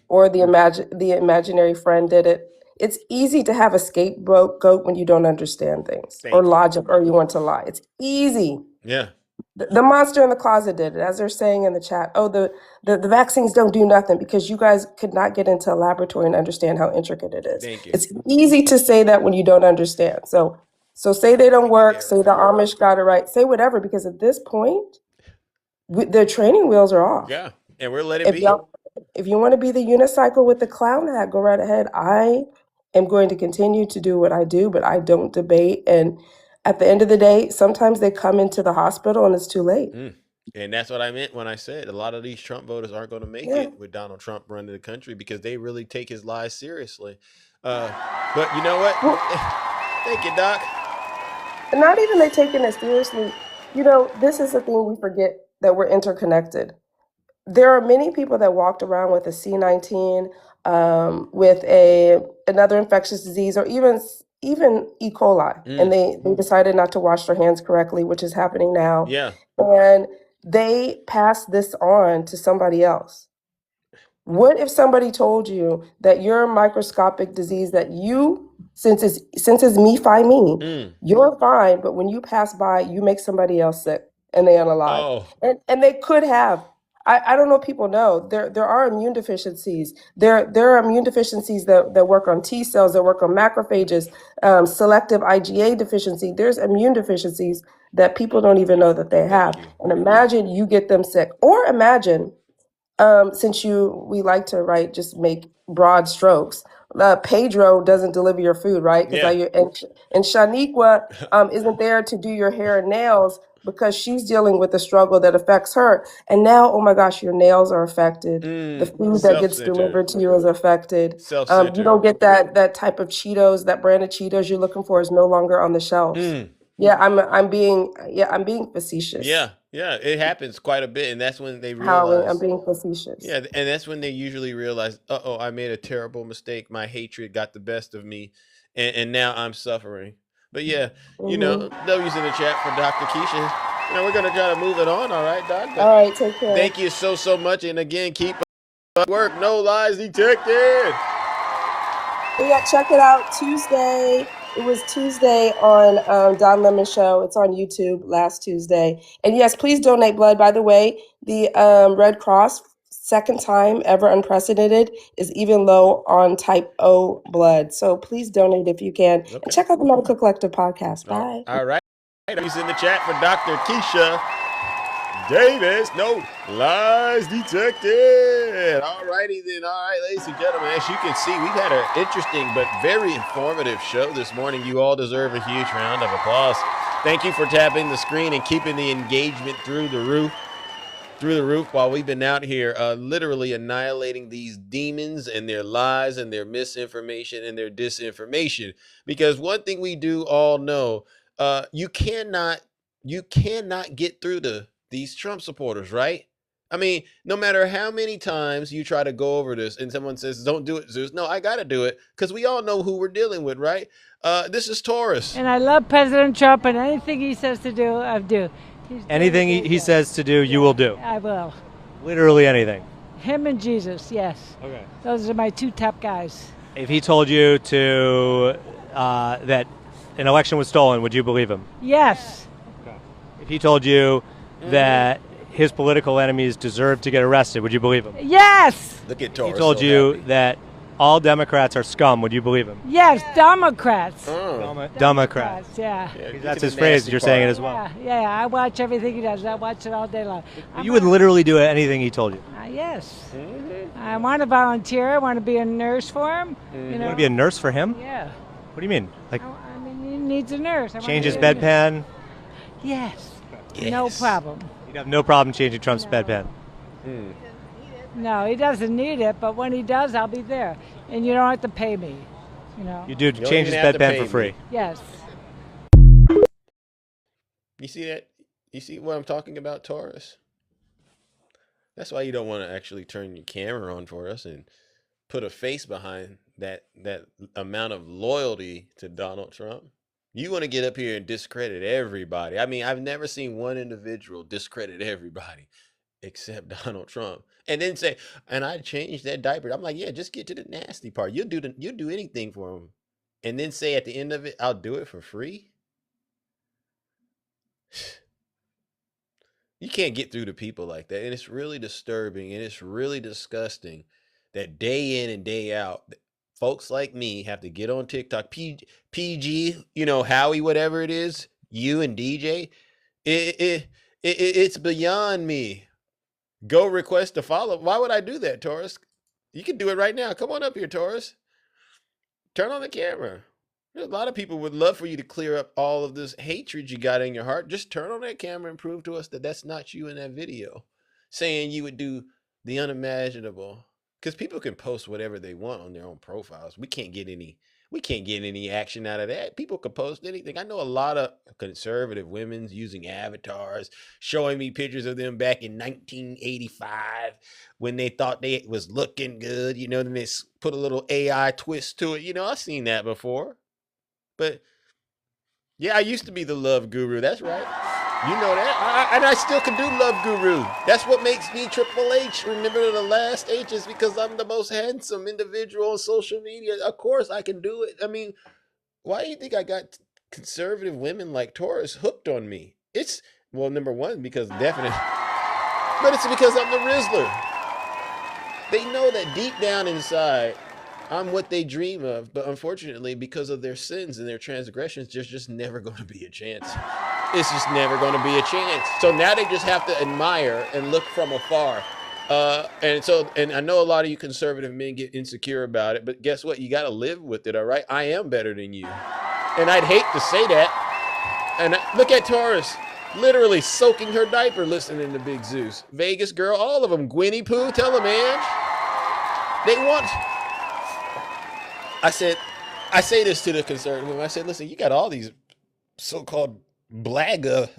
or the imaginary friend did it. It's easy to have a scapegoat when you don't understand things or logic, or you want to lie. It's easy. Yeah. The monster in the closet did it, as they're saying in the chat. Oh, the vaccines don't do nothing because you guys could not get into a laboratory and understand how intricate it is. Thank you. It's easy to say that when you don't understand. So say they don't work, say the Amish got it right, say whatever, because at this point, their training wheels are off. Yeah. And we're letting it be. If you want to be the unicycle with the clown hat, go right ahead. I am going to continue to do what I do, but I don't debate. And at the end of the day, sometimes they come into the hospital and it's too late. And that's what I meant when I said a lot of these Trump voters aren't going to make it with Donald Trump running the country, because they really take his lies seriously. But you know what? Thank you, Doc. Not even they taking it seriously. You know, this is the thing we forget, that we're interconnected. There are many people that walked around with a C19, with another infectious disease, or even E. coli, and they decided not to wash their hands correctly, which is happening now. Yeah. And they passed this on to somebody else. What if somebody told you that your microscopic disease that you, since it's me, me, you're fine, but when you pass by, you make somebody else sick and they unalive. And they could have. I don't know if people know, there are immune deficiencies. There are immune deficiencies that work on T cells, that work on macrophages, selective IgA deficiency. There's immune deficiencies that people don't even know that they have. And imagine you get them sick. Or imagine, since we like to just make broad strokes, Pedro doesn't deliver your food, right? And Shaniqua isn't there to do your hair and nails because she's dealing with a struggle that affects her. And now, oh my gosh, your nails are affected. The food that gets delivered to you is affected. You don't get that type of Cheetos, that brand of Cheetos you're looking for is no longer on the shelves. Yeah, I'm being facetious. Yeah, it happens quite a bit, and that's when they realize. I'm being facetious. Yeah, and that's when they usually realize, I made a terrible mistake. My hatred got the best of me, and now I'm suffering. But yeah, you know, W's in the chat for Dr. Keisha. You know, we're gonna try to move it on. All right, Doc. All right, take care. Thank you so much, and again, keep up work. No lies detected. Yeah, check it out Tuesday. It was Tuesday on Don Lemon Show. It's on YouTube last Tuesday. And yes, please donate blood. By the way, the Red Cross, second time ever unprecedented, is even low on type O blood. So please donate if you can. Okay. And check out the Medical Collective podcast. Bye. All right. He's in the chat for Dr. Keisha Davis. No lies detected. All righty then. All right, ladies and gentlemen, as you can see, we've had an interesting but very informative show this morning. You all deserve a huge round of applause. Thank you for tapping the screen and keeping the engagement through the roof while we've been out here literally annihilating these demons and their lies and their misinformation and their disinformation. Because one thing we do all know, you cannot get through to these Trump supporters, right? I mean, no matter how many times you try to go over this and someone says, don't do it, Zeus. No, I got to do it because we all know who we're dealing with, right? This is Taurus. And I love President Trump, and anything he says to do, I do. Anything he says to do, you will do. I will. Literally anything. Him and Jesus, yes. Okay. Those are my two top guys. If he told you to that an election was stolen, would you believe him? Yes. If he told you that his political enemies deserve to get arrested, would you believe him? Yes. Look at If Taurus. he told so you happy. that all Democrats are scum, would you believe him? Yes. Democrats. Democrats. Yeah. That's his phrase. You're saying it as well. Yeah. I watch everything he does. I watch it all day long. You would literally do anything he told you. Yes. I want to volunteer. I want to be a nurse for him. You want to be a nurse for him? Yeah. What do you mean? Like I mean, he needs a nurse. change his bedpan? Yes. No problem. You'd have no problem changing Trump's bedpan. No, he doesn't need it, but when he does, I'll be there. And you don't have to pay me, you know. You do change his bedpan for free. Yes. You see that? You see what I'm talking about, Taurus? That's why you don't want to actually turn your camera on for us and put a face behind that amount of loyalty to Donald Trump. You want to get up here and discredit everybody. I mean, I've never seen one individual discredit everybody except Donald Trump. And then say, and I changed that diaper. I'm like, yeah, just get to the nasty part. You'll do anything for him. And then say at the end of it, I'll do it for free. You can't get through to people like that. And it's really disturbing and it's really disgusting that day in and day out, folks like me have to get on TikTok, PG, Howie, whatever it is, you and DJ. It's beyond me. Go request to follow. Why would I do that, Taurus? You can do it right now. Come on up here, Taurus. Turn on the camera. A lot of people would love for you to clear up all of this hatred you got in your heart. Just turn on that camera and prove to us that that's not you in that video, saying you would do the unimaginable. Because people can post whatever they want on their own profiles. We can't get any action out of that. People can post anything. I know a lot of conservative women using avatars, showing me pictures of them back in 1985 when they thought they was looking good. Then they put a little AI twist to it. I've seen that before. But yeah, I used to be the love guru. That's right. You know that. And I still can do love guru. That's what makes me Triple H. Remember the last H is because I'm the most handsome individual on social media. Of course I can do it. I mean, why do you think I got conservative women like Taurus hooked on me? It's, well, number one, because definitely, but it's because I'm the Rizzler. They know that deep down inside, I'm what they dream of, but unfortunately, because of their sins and their transgressions, there's just never going to be a chance. It's just never going to be a chance. So now they just have to admire and look from afar. And I know a lot of you conservative men get insecure about it, but guess what? You got to live with it, all right? I am better than you. And I'd hate to say that. And look at Taurus, literally soaking her diaper listening to Big Zeus. Vegas girl, all of them. Gwynnie Pooh, tell them, man. They want... I say this to the conservative women. I said, listen, you got all these so-called blaga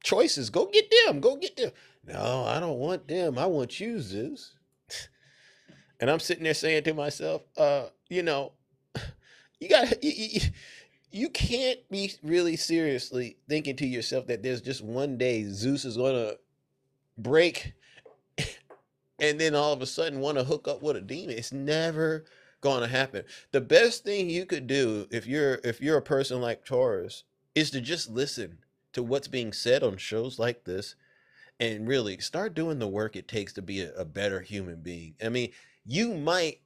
choices. Go get them. Go get them. No, I don't want them. I want you, Zeus. And I'm sitting there saying to myself, you can't be really seriously thinking to yourself that there's just one day Zeus is going to break and then all of a sudden want to hook up with a demon. It's never going to happen. The best thing you could do if you're a person like Taurus is to just listen to what's being said on shows like this and really start doing the work it takes to be a better human being. I mean, you might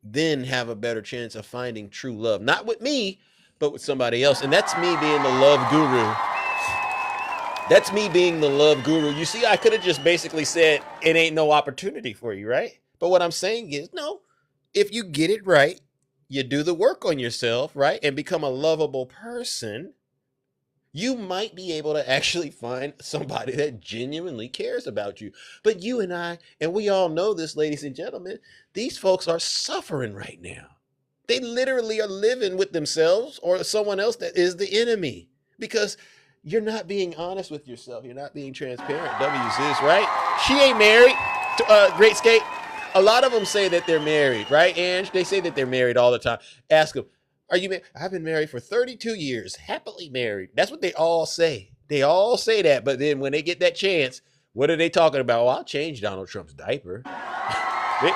then have a better chance of finding true love, not with me, but with somebody else. And that's me being the love guru. That's me being the love guru. You see, I could have just basically said it ain't no opportunity for you, right? But what I'm saying is, no, if you get it right, you do the work on yourself, right? And become a lovable person, you might be able to actually find somebody that genuinely cares about you. But you and I, and we all know this, ladies and gentlemen, these folks are suffering right now. They literally are living with themselves or someone else that is the enemy because you're not being honest with yourself. You're not being transparent. W's, right? She ain't married. Great Skate. A lot of them say that they're married, right, Ange? They say that they're married all the time. Ask them, are you married? I've been married for 32 years, happily married. That's what they all say. They all say that, but then when they get that chance, what are they talking about? Well, I'll change Donald Trump's diaper.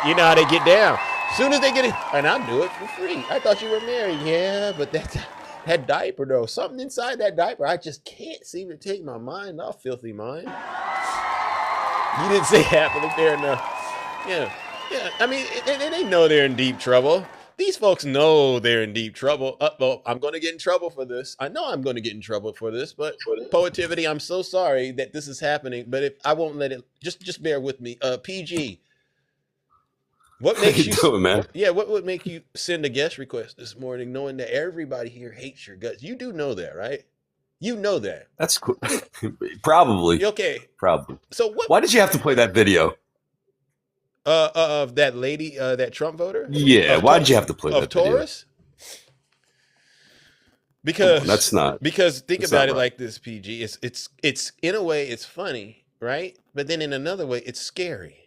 You know how they get down. Soon as they get it, and I'll do it for free. I thought you were married. Yeah, but that diaper though, something inside that diaper, I just can't seem to take my mind off, filthy mind. You didn't say happily fair enough. Yeah. I mean, they know they're in deep trouble. These folks know they're in deep trouble. Well, I'm going to get in trouble for this. I know I'm going to get in trouble for this, but Poetivity, I'm so sorry that this is happening, but if I won't let it, just bear with me. PG, what makes you doing, man? Yeah, what would make you send a guest request this morning knowing that everybody here hates your guts? You do know that, right? You know that. That's cool. Probably. Okay. Probably. So what? Why did you have to play that video? Of that lady, that Trump voter? Yeah, why did you have to play that of Taurus? Because that's not. Because think that's about not it right. like this, PG. It's in a way it's funny, right? But then in another way it's scary,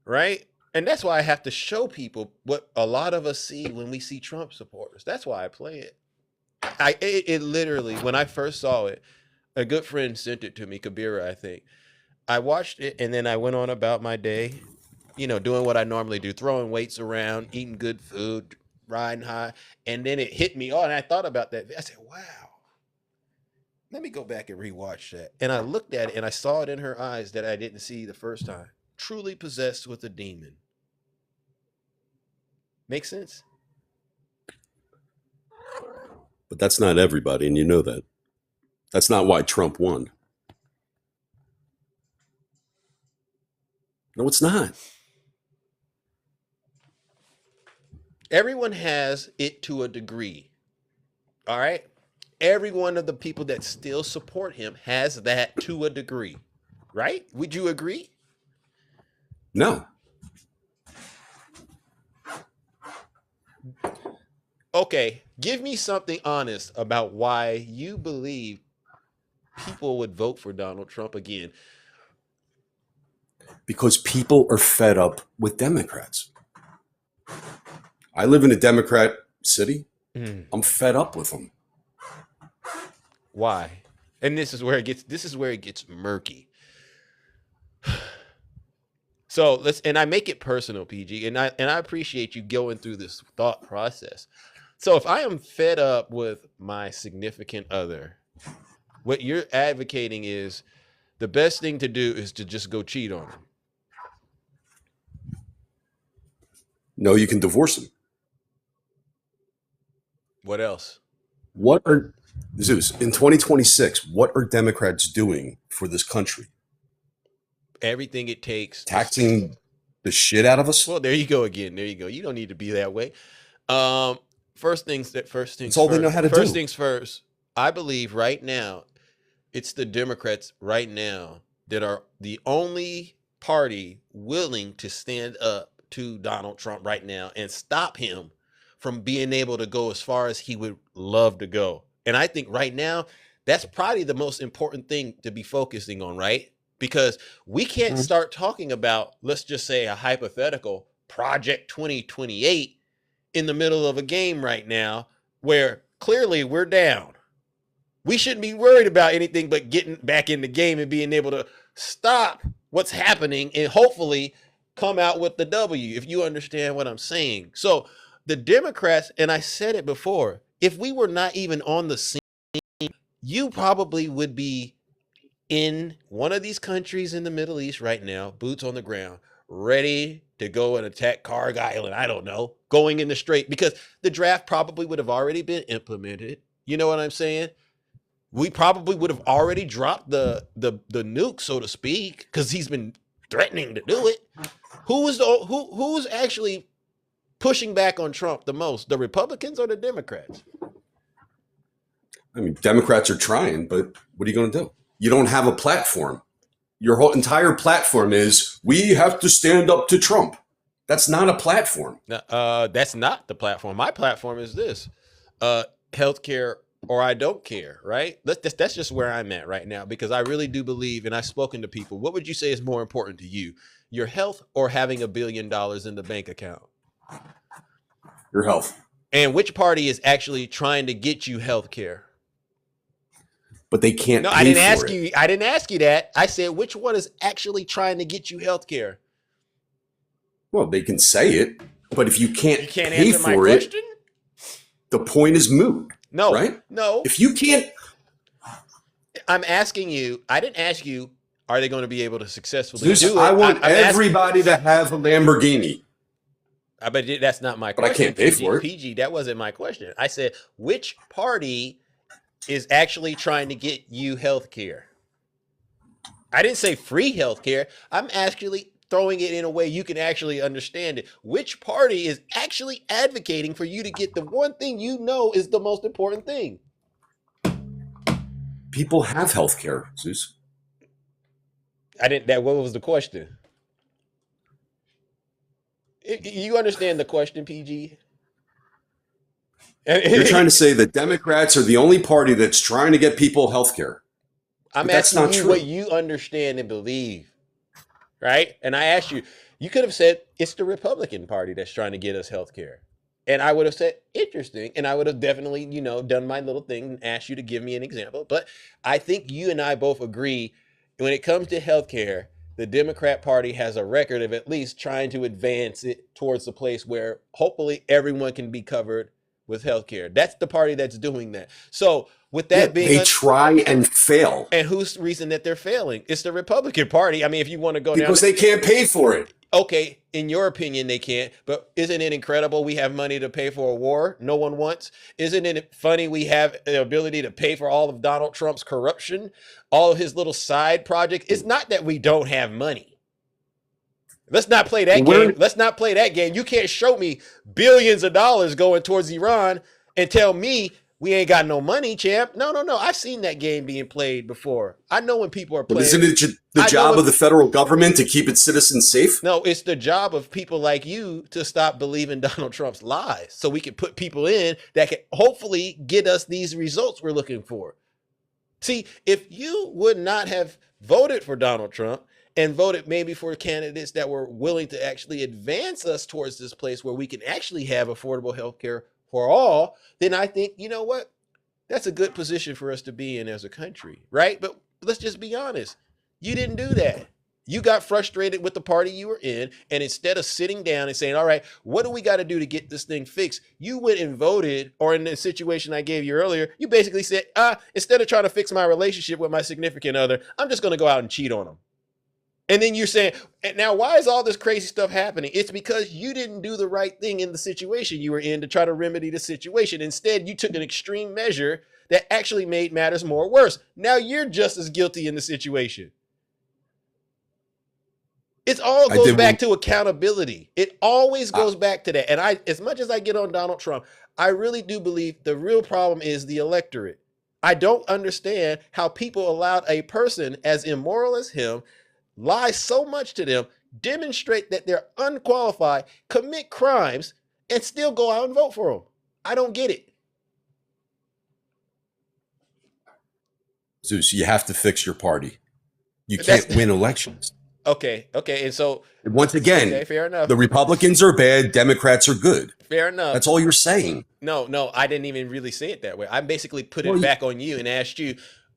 right? And that's why I have to show people what a lot of us see when we see Trump supporters. That's why I play it. It literally, when I first saw it, a good friend sent it to me, Kabira, I think. I watched it and then I went on about my day. You know, doing what I normally do, throwing weights around, eating good food, riding high. And then it hit me. Oh, and I thought about that. I said, wow, let me go back and rewatch that. And I looked at it and I saw it in her eyes that I didn't see the first time. Truly possessed with a demon. Make sense? But that's not everybody, and you know that. That's not why Trump won. No, it's not. Everyone has it to a degree. All right? Every one of the people that still support him has that to a degree. Right? Would you agree? No. Okay, give me something honest about why you believe people would vote for Donald Trump again. Because people are fed up with Democrats. I live in a Democrat city. I'm fed up with them. Why? And this is where it gets murky. So and I make it personal, PG, and I appreciate you going through this thought process. So if I am fed up with my significant other, what you're advocating is the best thing to do is to just go cheat on them. No, you can divorce them. What else? What are Zeus in 2026? What are Democrats doing for this country? Everything it takes. Taxing the shit out of us? Well, there you go again. There you go. You don't need to be that way. First things That's first. all they know how to do. First things first. I believe right now, it's the Democrats right now that are the only party willing to stand up to Donald Trump right now and stop him from being able to go as far as he would love to go. And I think right now, that's probably the most important thing to be focusing on, right? Because we can't start talking about, let's just say a hypothetical Project 2028 in the middle of a game right now where clearly we're down. We shouldn't be worried about anything but getting back in the game and being able to stop what's happening and hopefully come out with the W, if you understand what I'm saying. So the Democrats, and I said it before, if we were not even on the scene, you probably would be in one of these countries in the Middle East right now, boots on the ground, ready to go and attack Karg Island. I don't know, going in the straight, because the draft probably would have already been implemented. You know what I'm saying? We probably would have already dropped the nuke, so to speak, because he's been threatening to do it. Who's actually pushing back on Trump the most, the Republicans or the Democrats? I mean, Democrats are trying, but what are you going to do? You don't have a platform. Your whole entire platform is, we have to stand up to Trump. That's not a platform. That's not the platform. My platform is this: healthcare or I don't care. Right? That's just where I'm at right now, because I really do believe, and I've spoken to people. What would you say is more important to you, your health or having $1 billion in the bank account? Your health. And which party is actually trying to get you healthcare? But they can't. No, pay I didn't for ask it. you. I didn't ask you that. I said, which one is actually trying to get you healthcare? Well, they can say it. But if you can't can't pay answer my for it, question? the point is moot. No, right? no. If you can't, I'm asking you. I didn't ask you. Are they going to be able to successfully Zeus, do it? I want I'm everybody to have a Lamborghini. But that's not my But I question. can't pay PG, for it. PG, that wasn't my question. I said, which party is actually trying to get you health care? I didn't say free health care. I'm actually throwing it in a way you can actually understand it. Which party is actually advocating for you to get the one thing you know is the most important thing? People have health care, Zeus. What was the question? You understand the question, PG? You're trying to say that Democrats are the only party that's trying to get people health care. I'm that's asking not you true. what you understand and believe, right? And I asked you, you could have said it's the Republican Party that's trying to get us health care. And I would have said, interesting. And I would have definitely, done my little thing and asked you to give me an example. But I think you and I both agree when it comes to health care, the Democrat Party has a record of at least trying to advance it towards the place where hopefully everyone can be covered with health care. That's the party that's doing that. So with that being, they try and fail. And who's the reason that they're failing? It's the Republican Party. I mean, if you want to go because down, they can't pay for it. Okay, in your opinion, they can't. But isn't it incredible we have money to pay for a war no one wants? Isn't it funny we have the ability to pay for all of Donald Trump's corruption, all of his little side projects? It's not that we don't have money. Let's not play that game. Let's not play that game. You can't show me billions of dollars going towards Iran and tell me we ain't got no money, champ. No. I've seen that game being played before. I know when people are playing. But isn't it the job of the federal government to keep its citizens safe? No, it's the job of people like you to stop believing Donald Trump's lies so we can put people in that can hopefully get us these results we're looking for. See, if you would not have voted for Donald Trump and voted maybe for candidates that were willing to actually advance us towards this place where we can actually have affordable health care for all, then I think, you know what? That's a good position for us to be in as a country, right? But let's just be honest. You didn't do that. You got frustrated with the party you were in, and instead of sitting down and saying, all right, what do we got to do to get this thing fixed? You went and voted, or in the situation I gave you earlier, you basically said, instead of trying to fix my relationship with my significant other, I'm just going to go out and cheat on them. And then you're saying, now why is all this crazy stuff happening? It's because you didn't do the right thing in the situation you were in to try to remedy the situation. Instead, you took an extreme measure that actually made matters more worse. Now you're just as guilty in the situation. It all goes back to accountability. It always goes back to that. And as much as I get on Donald Trump, I really do believe the real problem is the electorate. I don't understand how people allowed a person as immoral as him lie so much to them, demonstrate that they're unqualified, commit crimes, and still go out and vote for them. I don't get it. Zeus, you have to fix your party. You can't win elections. Okay. And so once again, okay, fair enough. The Republicans are bad, Democrats are good. Fair enough. That's all you're saying. No, I didn't even really say it that way. I basically put it back on you and asked you,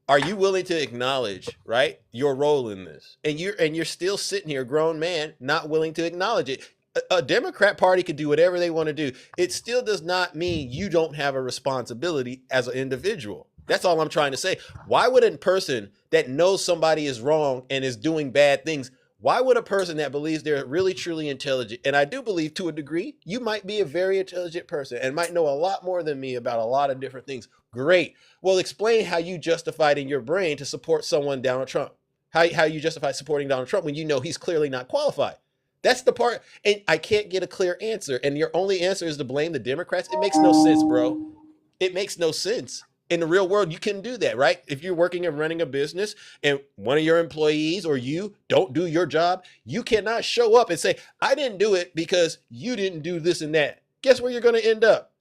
are you willing to acknowledge, right, your role in this? And you're still sitting here, grown man, not willing to acknowledge it. A Democrat Party could do whatever they want to do. It still does not mean you don't have a responsibility as an individual. That's all I'm trying to say. Why would a person that knows somebody is wrong and is doing bad things, why would a person that believes they're really, truly intelligent, and I do believe to a degree, you might be a very intelligent person and might know a lot more than me about a lot of different things. Great. Well, explain how you justified in your brain to support someone, Donald Trump. How you justify supporting Donald Trump when you know he's clearly not qualified. That's the part, and I can't get a clear answer, and your only answer is to blame the Democrats. It makes no sense, bro. It makes no sense. In the real world, you can do that, right? If you're working and running a business and one of your employees or you don't do your job, you cannot show up and say, I didn't do it because you didn't do this and that. Guess where you're going to end up?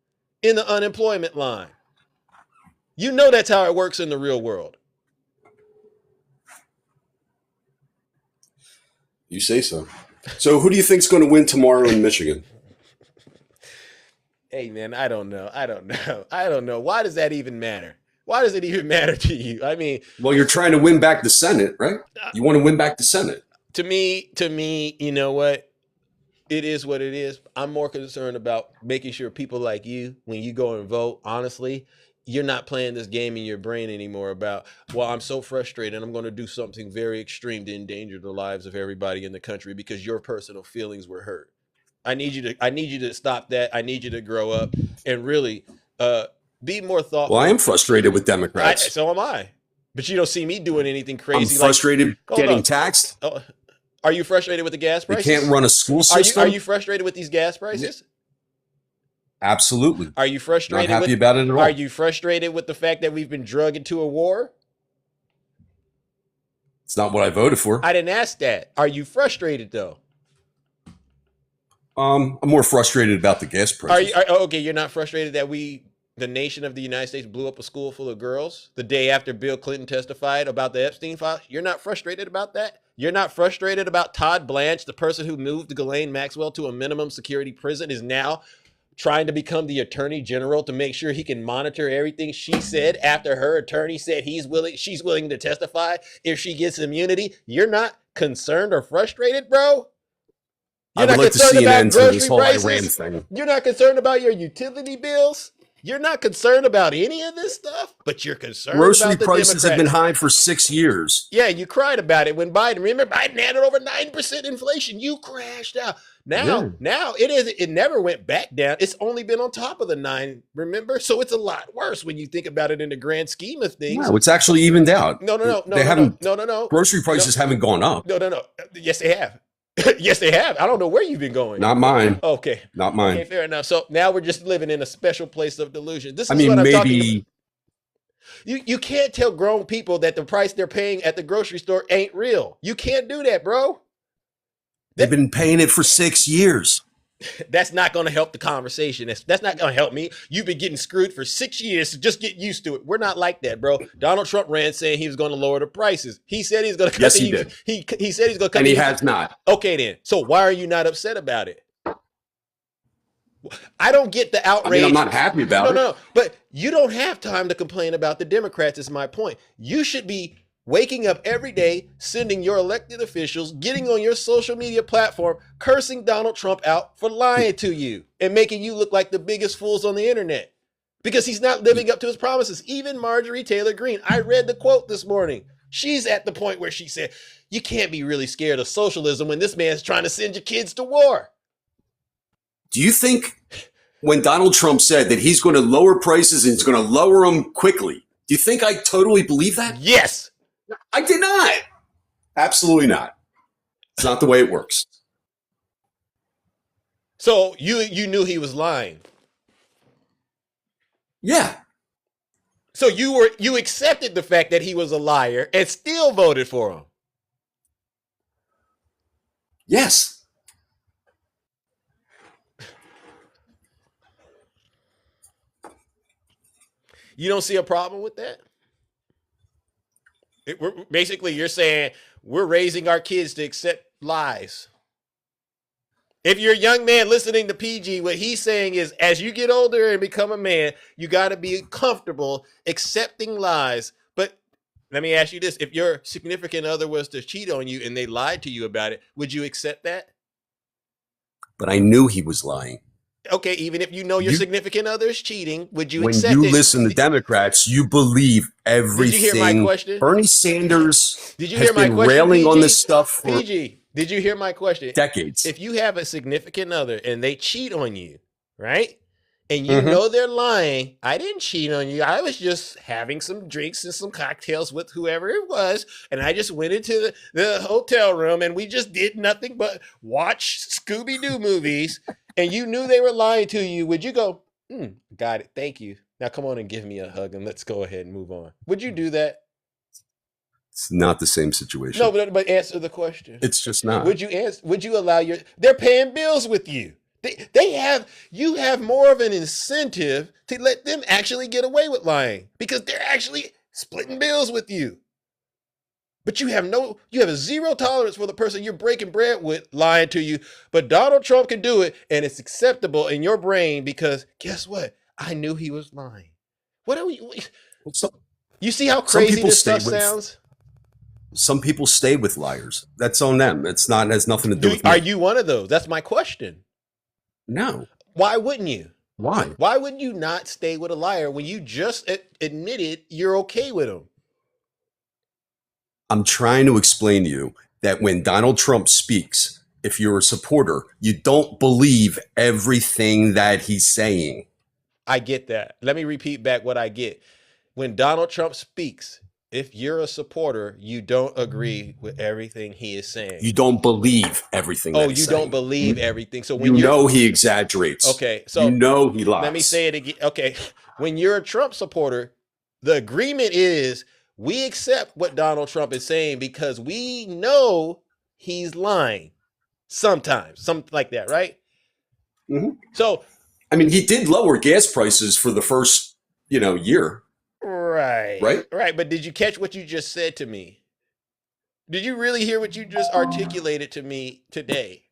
In the unemployment line. You know that's how it works in the real world. You say so. So who do you think's going to win tomorrow in Michigan? Hey, man, I don't know. Why does that even matter? Why does it even matter to you? I mean, well, you're trying to win back the Senate, right? You want to win back the Senate. To me, you know what? it is what it is. I'm more concerned about making sure people like you, when you go and vote, honestly, you're not playing this game in your brain anymore about, well, I'm so frustrated, I'm going to do something very extreme to endanger the lives of everybody in the country because your personal feelings were hurt. I need you to stop that. I need you to grow up and really be more thoughtful. Well, I am frustrated with Democrats. So am I. But you don't see me doing anything I'm crazy. frustrated getting taxed. Oh, are you frustrated with the gas They prices? can't run a school system. Are you frustrated with these gas prices? Absolutely. Are you frustrated? Not happy about it at all. Are you frustrated with the fact that we've been drugged into a war? It's not what I voted for. I didn't ask that. Are you frustrated though? I'm more frustrated about the gas prices. Okay, you're not frustrated that the nation of the United States blew up a school full of girls the day after Bill Clinton testified about the Epstein files? You're not frustrated about that? You're not frustrated about Todd Blanche, the person who moved Ghislaine Maxwell to a minimum security prison, is now trying to become the attorney general to make sure he can monitor everything she said after her attorney said she's willing to testify if she gets immunity? You're not concerned or frustrated, bro? I would like to see an end to this whole Iran thing. You're not concerned about your utility bills? You're not concerned about any of this stuff, but you're concerned Grocery about the prices have been Democrats. high for 6 years. Yeah, you cried about it when Biden. Remember, Biden had over 9% inflation. You crashed out. Now it never went back down. It's only been on top of the 9. Remember, so it's a lot worse when you think about it in the grand scheme of things. No, it's actually evened out. No. Grocery prices haven't gone up. No. Yes, they have. Yes, they have. I don't know where you've been going. Not mine. Okay. Not mine. Okay, fair enough. So now we're just living in a special place of delusion. This is I mean, what I'm talking maybe about. You can't tell grown people that the price they're paying at the grocery store ain't real. You can't do that, bro. they've been paying it for 6 years. That's not going to help the conversation. That's not going to help me. You've been getting screwed for 6 years, so just get used to it. We're not like that, bro. Donald Trump ran saying he was going to lower the prices. He said he's going to cut Yes, he did. He said he's going to cut And he has not. Okay, then. So why are you not upset about it? I don't get the outrage. I mean, I'm not happy about it. No. But you don't have time to complain about the Democrats, is my point. You should be waking up every day, sending your elected officials, getting on your social media platform, cursing Donald Trump out for lying to you and making you look like the biggest fools on the internet because he's not living up to his promises. Even Marjorie Taylor Greene, I read the quote this morning. She's at the point where she said, you can't be really scared of socialism when this man's trying to send your kids to war. Do you think when Donald Trump said that he's going to lower prices and he's going to lower them quickly, do you think I totally believe that? Yes. I did not. Absolutely not. It's not the way it works. So you knew he was lying. Yeah. So you accepted the fact that he was a liar and still voted for him. Yes. You don't see a problem with that? Basically, you're saying we're raising our kids to accept lies. If you're a young man listening to PG, what he's saying is, as you get older and become a man, you got to be comfortable accepting lies. But let me ask you this. If your significant other was to cheat on you and they lied to you about it, would you accept that? But I knew he was lying. Okay, even if you know your significant other is cheating, would you When accept you it? listen to Democrats, you believe everything. Did you hear my question? Bernie Sanders Did you has hear my been question, railing PG? on this stuff for PG, did you hear my question? decades. If you have a significant other and they cheat on you, right? And you know they're lying, I didn't cheat on you. I was just having some drinks and some cocktails with whoever it was. And I just went into the hotel room and we just did nothing but watch Scooby-Doo movies. And you knew they were lying to you. Would you go, got it, thank you. Now come on and give me a hug and let's go ahead and move on. Would you do that? It's not the same situation. No, but answer the question. It's just not. Would you allow they're paying bills with you. You have more of an incentive to let them actually get away with lying because they're actually splitting bills with you. But you have a zero tolerance for the person you're breaking bread with lying to you. But Donald Trump can do it and it's acceptable in your brain because guess what? I knew he was lying. What are we? You see how crazy this stuff sounds? Some people stay with liars. That's on them. It's not has nothing to do with me. Are you one of those? That's my question. No. Why wouldn't you? Why? Why would you not stay with a liar when you just admitted you're okay with him? I'm trying to explain to you that when Donald Trump speaks, if you're a supporter, you don't believe everything that he's saying. I get that. Let me repeat back what I get. When Donald Trump speaks, if you're a supporter, you don't agree with everything he is saying. You don't believe everything. Oh, that he's you saying. don't believe everything. So when you know he exaggerates. Okay, so you know he lies. Let me say it again. Okay, when you're a Trump supporter, the agreement is we accept what Donald Trump is saying because we know he's lying sometimes, something like that, right? Mm-hmm. So, I mean, he did lower gas prices for the first, year. Right. But did you catch what you just said to me? Did you really hear what you just articulated to me today?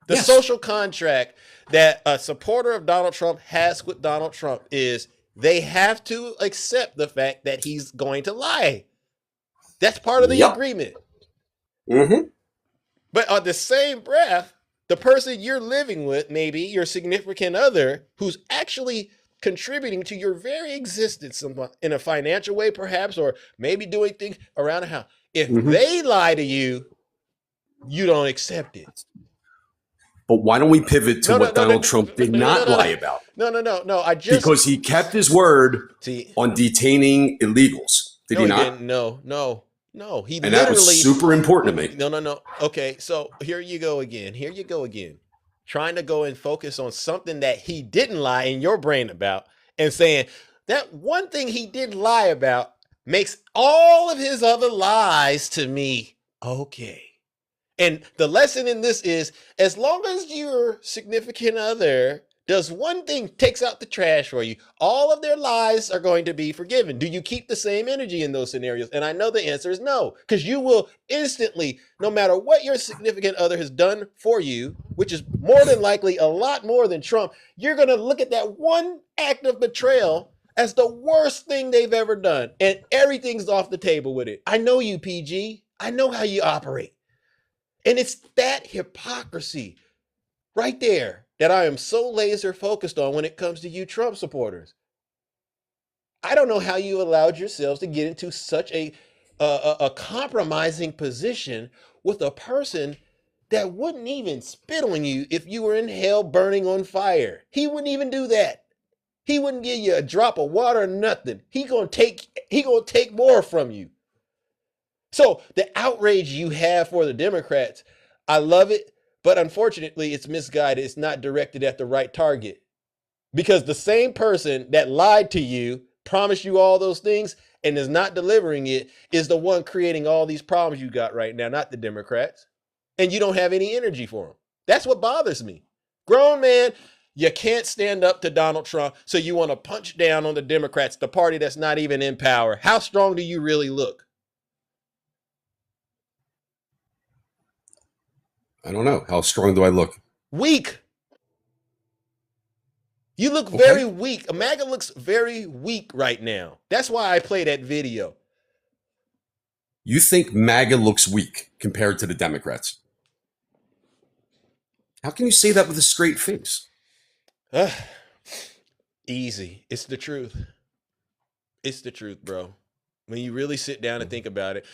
The social contract that a supporter of Donald Trump has with Donald Trump is they have to accept the fact that he's going to lie. That's part of the agreement. Mm-hmm. But on the same breath, the person you're living with, maybe your significant other, who's actually contributing to your very existence in a financial way, perhaps, or maybe doing things around the house. If they lie to you, you don't accept it. But why don't we pivot to what Donald Trump did not lie about? No. Because he kept his word on detaining illegals. Did he not? Didn't. No. He and that was super important to me. No. Okay, so here you go again. Trying to go and focus on something that he didn't lie in your brain about and saying that one thing he didn't lie about makes all of his other lies to me okay. And the lesson in this is as long as your significant other does one thing, takes out the trash for you, all of their lies are going to be forgiven. Do you keep the same energy in those scenarios? And I know the answer is no, because you will instantly, no matter what your significant other has done for you, which is more than likely a lot more than Trump, you're going to look at that one act of betrayal as the worst thing they've ever done. And everything's off the table with it. I know you, PG. I know how you operate. And it's that hypocrisy right there that I am so laser focused on when it comes to you Trump supporters. I don't know how you allowed yourselves to get into such a compromising position with a person that wouldn't even spit on you if you were in hell burning on fire. He wouldn't even do that. He wouldn't give you a drop of water or nothing. He gonna take more from you. So the outrage you have for the Democrats, I love it, but unfortunately it's misguided. It's not directed at the right target. Because the same person that lied to you, promised you all those things, and is not delivering it is the one creating all these problems you got right now, not the Democrats. And you don't have any energy for them. That's what bothers me. Grown man, you can't stand up to Donald Trump, so you want to punch down on the Democrats, the party that's not even in power. How strong do you really look? I don't know. How strong do I look? Weak. You look very weak. MAGA looks very weak right now. That's why I play that video. You think MAGA looks weak compared to the Democrats? How can you say that with a straight face? Easy. It's the truth. It's the truth, bro. When you really sit down and think about it,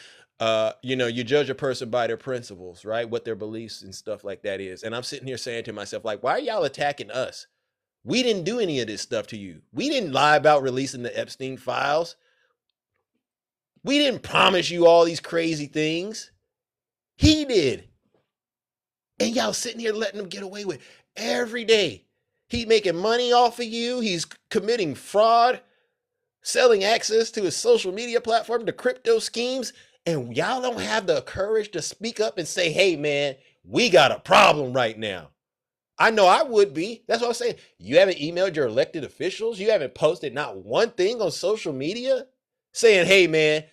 you judge a person by their principles, right? What their beliefs and stuff like that is. And I'm sitting here saying to myself, like, why are y'all attacking us? We didn't do any of this stuff to you. We didn't lie about releasing the Epstein files. We didn't promise you all these crazy things. He did. And y'all sitting here letting him get away with it every day. He's making money off of you. He's committing fraud, selling access to his social media platform, the crypto schemes. And y'all don't have the courage to speak up and say, hey, man, we got a problem right now. I know I would be. That's what I'm saying. You haven't emailed your elected officials. You haven't posted not one thing on social media saying, hey, man,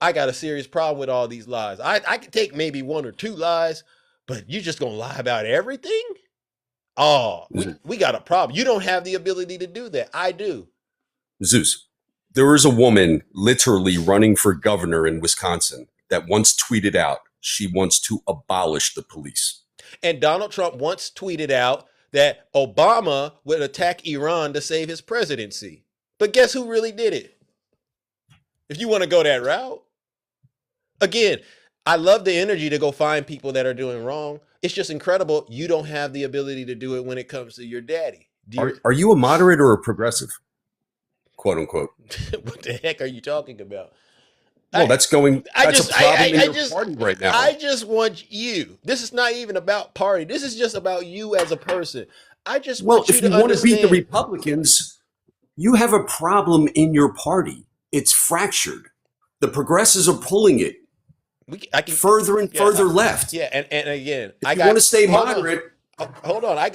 I got a serious problem with all these lies. I could take maybe one or two lies, but you just going to lie about everything? Oh, we got a problem. You don't have the ability to do that. I do. Zeus, There is a woman literally running for governor in Wisconsin that once tweeted out she wants to abolish the police. And Donald Trump once tweeted out that Obama would attack Iran to save his presidency. But guess who really did it? If you want to go that route. Again, I love the energy to go find people that are doing wrong. It's just incredible. You don't have the ability to do it when it comes to your daddy. Are you a moderate or a progressive? Quote unquote. What the heck are you talking about? Well, that's a problem in your party right now. I just want you. This is not even about party. This is just about you as a person. I just want you to understand. Well, if you want to beat the Republicans, you have a problem in your party. It's fractured. The progressives are pulling it further and further left. Yeah, and again, if you want to stay moderate. Hold on. I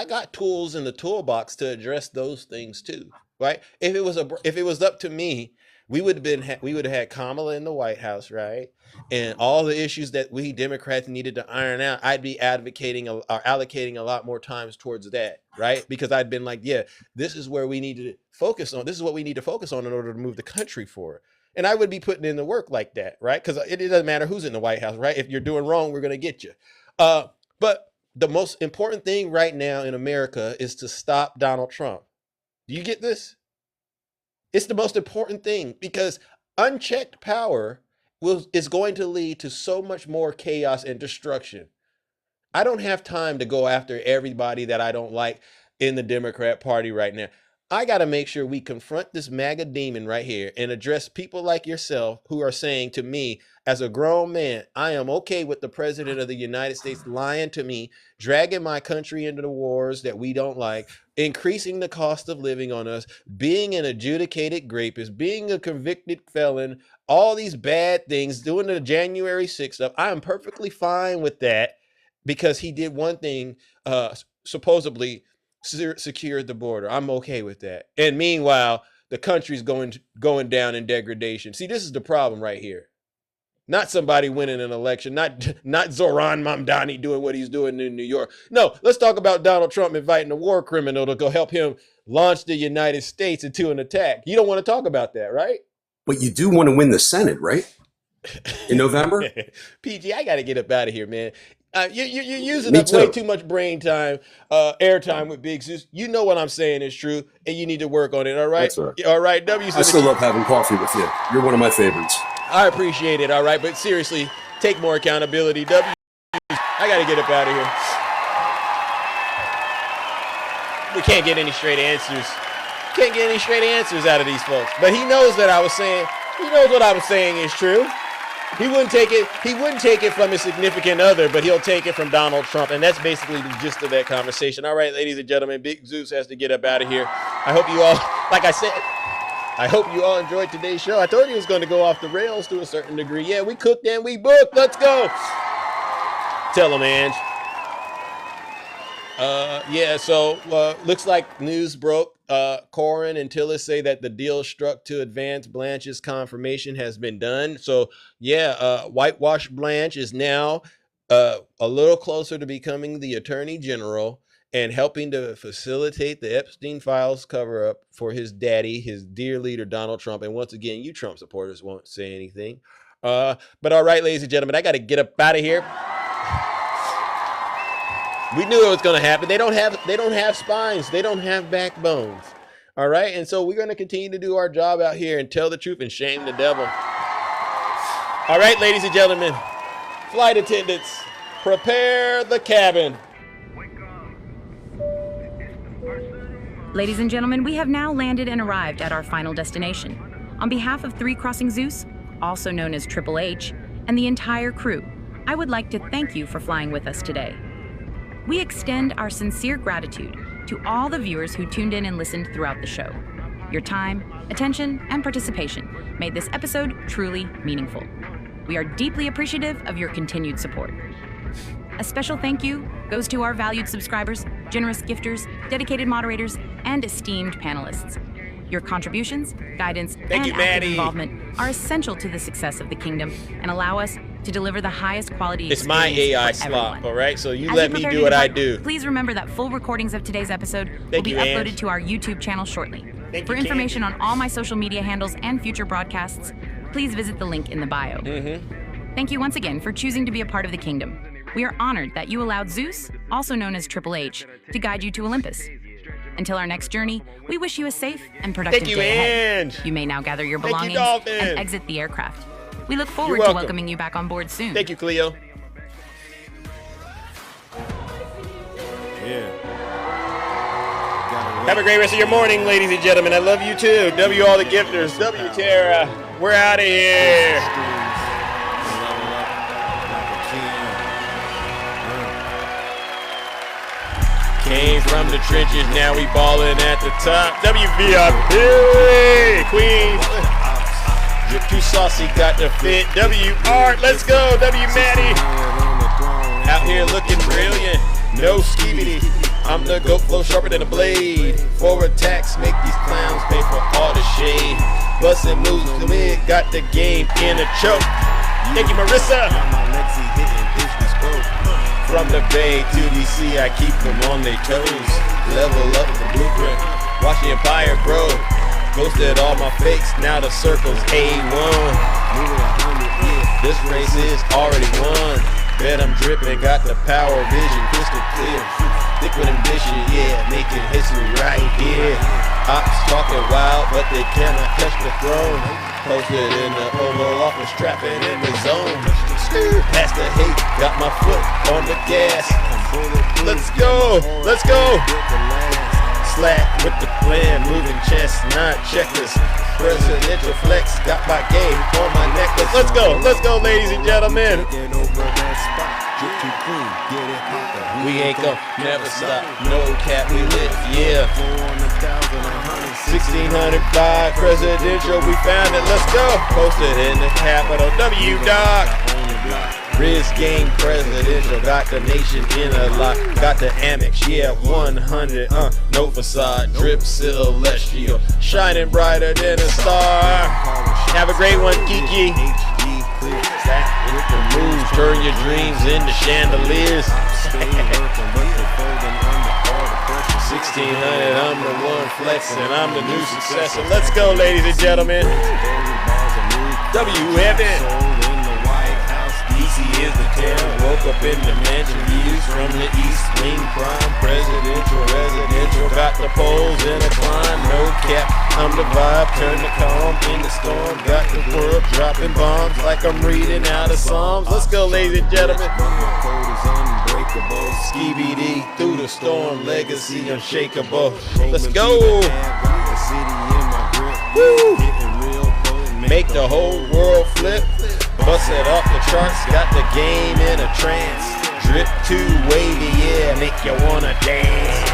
got tools in the toolbox to address those things too. Right? If it was up to me, we would have had Kamala in the White House, right? And all the issues that we Democrats needed to iron out, I'd be advocating or allocating a lot more times towards that, right? Because I'd been like, yeah, this is where we need to focus on. This is what we need to focus on in order to move the country forward. And I would be putting in the work like that, right? Because it doesn't matter who's in the White House, right? If you're doing wrong, we're going to get you. But the most important thing right now in America is to stop Donald Trump. Do you get this? It's the most important thing because unchecked power is going to lead to so much more chaos and destruction. I don't have time to go after everybody that I don't like in the Democrat Party right now. I got to make sure we confront this MAGA demon right here and address people like yourself who are saying to me, as a grown man, I am okay with the president of the United States lying to me, dragging my country into the wars that we don't like, increasing the cost of living on us, being an adjudicated rapist, being a convicted felon, all these bad things, doing the January 6th stuff. I am perfectly fine with that because he did one thing, supposedly secured the border. I'm okay with that. And meanwhile, the country's going down in degradation. See, this is the problem right here. Not somebody winning an election, not Zoran Mamdani doing what he's doing in New York. No, let's talk about Donald Trump inviting a war criminal to go help him launch the United States into an attack. You don't want to talk about that, right? But you do want to win the Senate, right? In November? PG, I got to get up out of here, man. You're using up way too much brain time, airtime with Big Zeus. You know what I'm saying is true, and you need to work on it, all right? That's right. All right, W. I still love having coffee with you. You're one of my favorites. I appreciate it, all right? But seriously, take more accountability. W. I got to get up out of here. We can't get any straight answers. Can't get any straight answers out of these folks. But he knows that he knows what I was saying is true. He wouldn't take it from his significant other, but he'll take it from Donald Trump. And that's basically the gist of that conversation. All right, ladies and gentlemen, Big Zeus has to get up out of here. I hope you all, like I said, I hope you all enjoyed today's show. I told you it was going to go off the rails to a certain degree. Yeah, we cooked and we booked. Let's go. Tell them, Ange. Looks like news broke. Corin and Tillis say that the deal struck to advance Blanche's confirmation has been done. So, Wash Blanche is now a little closer to becoming the Attorney General and helping to facilitate the Epstein files cover up for his daddy, his dear leader, Donald Trump. And once again, you Trump supporters won't say anything. But all right, ladies and gentlemen, I got to get up out of here. We knew it was going to happen. They don't have spines. They don't have backbones. All right. And so we're going to continue to do our job out here and tell the truth and shame the devil. All right, ladies and gentlemen, flight attendants, prepare the cabin. Ladies and gentlemen, we have now landed and arrived at our final destination. On behalf of 3 Crossing Zeus, also known as Triple H, and the entire crew, I would like to thank you for flying with us today. We extend our sincere gratitude to all the viewers who tuned in and listened throughout the show. Your time, attention, and participation made this episode truly meaningful. We are deeply appreciative of your continued support. A special thank you goes to our valued subscribers, generous gifters, dedicated moderators, and esteemed panelists. Your contributions, guidance, and active involvement are essential to the success of the kingdom and allow us to deliver the highest quality experience. It's my AI slot, all right? So you let me do what I do. Please remember that full recordings of today's episode will be uploaded to our YouTube channel shortly. For information on all my social media handles and future broadcasts, please visit the link in the bio. Thank you once again for choosing to be a part of the kingdom. We are honored that you allowed Zeus, also known as Triple H, to guide you to Olympus. Until our next journey, we wish you a safe and productive day ahead. You may now gather your belongings and exit the aircraft. We look forward to welcoming you back on board soon. Thank you, Cleo. Yeah. Have a great rest of your morning, ladies and gentlemen. I love you too. W all the gifters. W Tara. We're out of here. Came from the trenches, now we ballin' at the top. WVIP, Queens. You're too saucy, got the fit. W Art, let's go. W Maddie. Out here looking brilliant. No skibidi. I'm the goat, flow sharper than a blade. Forward attacks make these clowns pay for all the shade. Bustin' moves to mid, got the game in a choke. Thank you, Marissa. From the Bay to DC, I keep them on their toes. Level up the blueprint, watch the empire grow. Ghosted all my fakes, now the circle's A1. This race is already won. Bet I'm dripping, got the power, vision crystal clear. Liquid ambition, yeah, making history right here. Ops talking wild, but they cannot touch the throne. Posted in the Oval Office, trapping in the zone. Past the hate, got my foot on the gas. Let's go, let's go. Slack with the plan, moving chestnut checklist. Presidential flex, got my game on my necklace. Let's go, ladies and gentlemen. We ain't gon' never stop, no cap, we lit, yeah. 1605 presidential, we found it, let's go. Posted in the Capitol, W-Doc. Riz game presidential, got the nation in a lock. Got the Amex, yeah, 100, no facade. Drip celestial, shining brighter than a star. Have a great one, Kiki. With the moves, turn your dreams into chandeliers. 1600, I'm the one flexing, I'm the new successor. Let's go, ladies and gentlemen. W Heaven. DC is the town. Woke up in the mansion, views from the east wing. Prime presidential, residential. Got the poles in a climb, no cap. I'm the vibe, turn the calm in the storm. Got the world dropping bombs like I'm reading out of Psalms. Let's go, ladies and gentlemen. Skibidi through the storm, legacy unshakable. Let's go. Woo. Make the whole world flip. Bust it off the charts, got the game in a trance. Drip too wavy, yeah, make you wanna dance.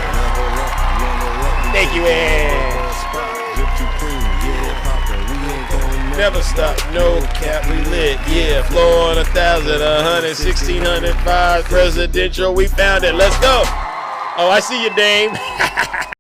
Thank you, Ed. Never stop, no cap, we lit, yeah. Flow on 1,000, 100, 1605 presidential, we found it, let's go. Oh, I see you, Dame.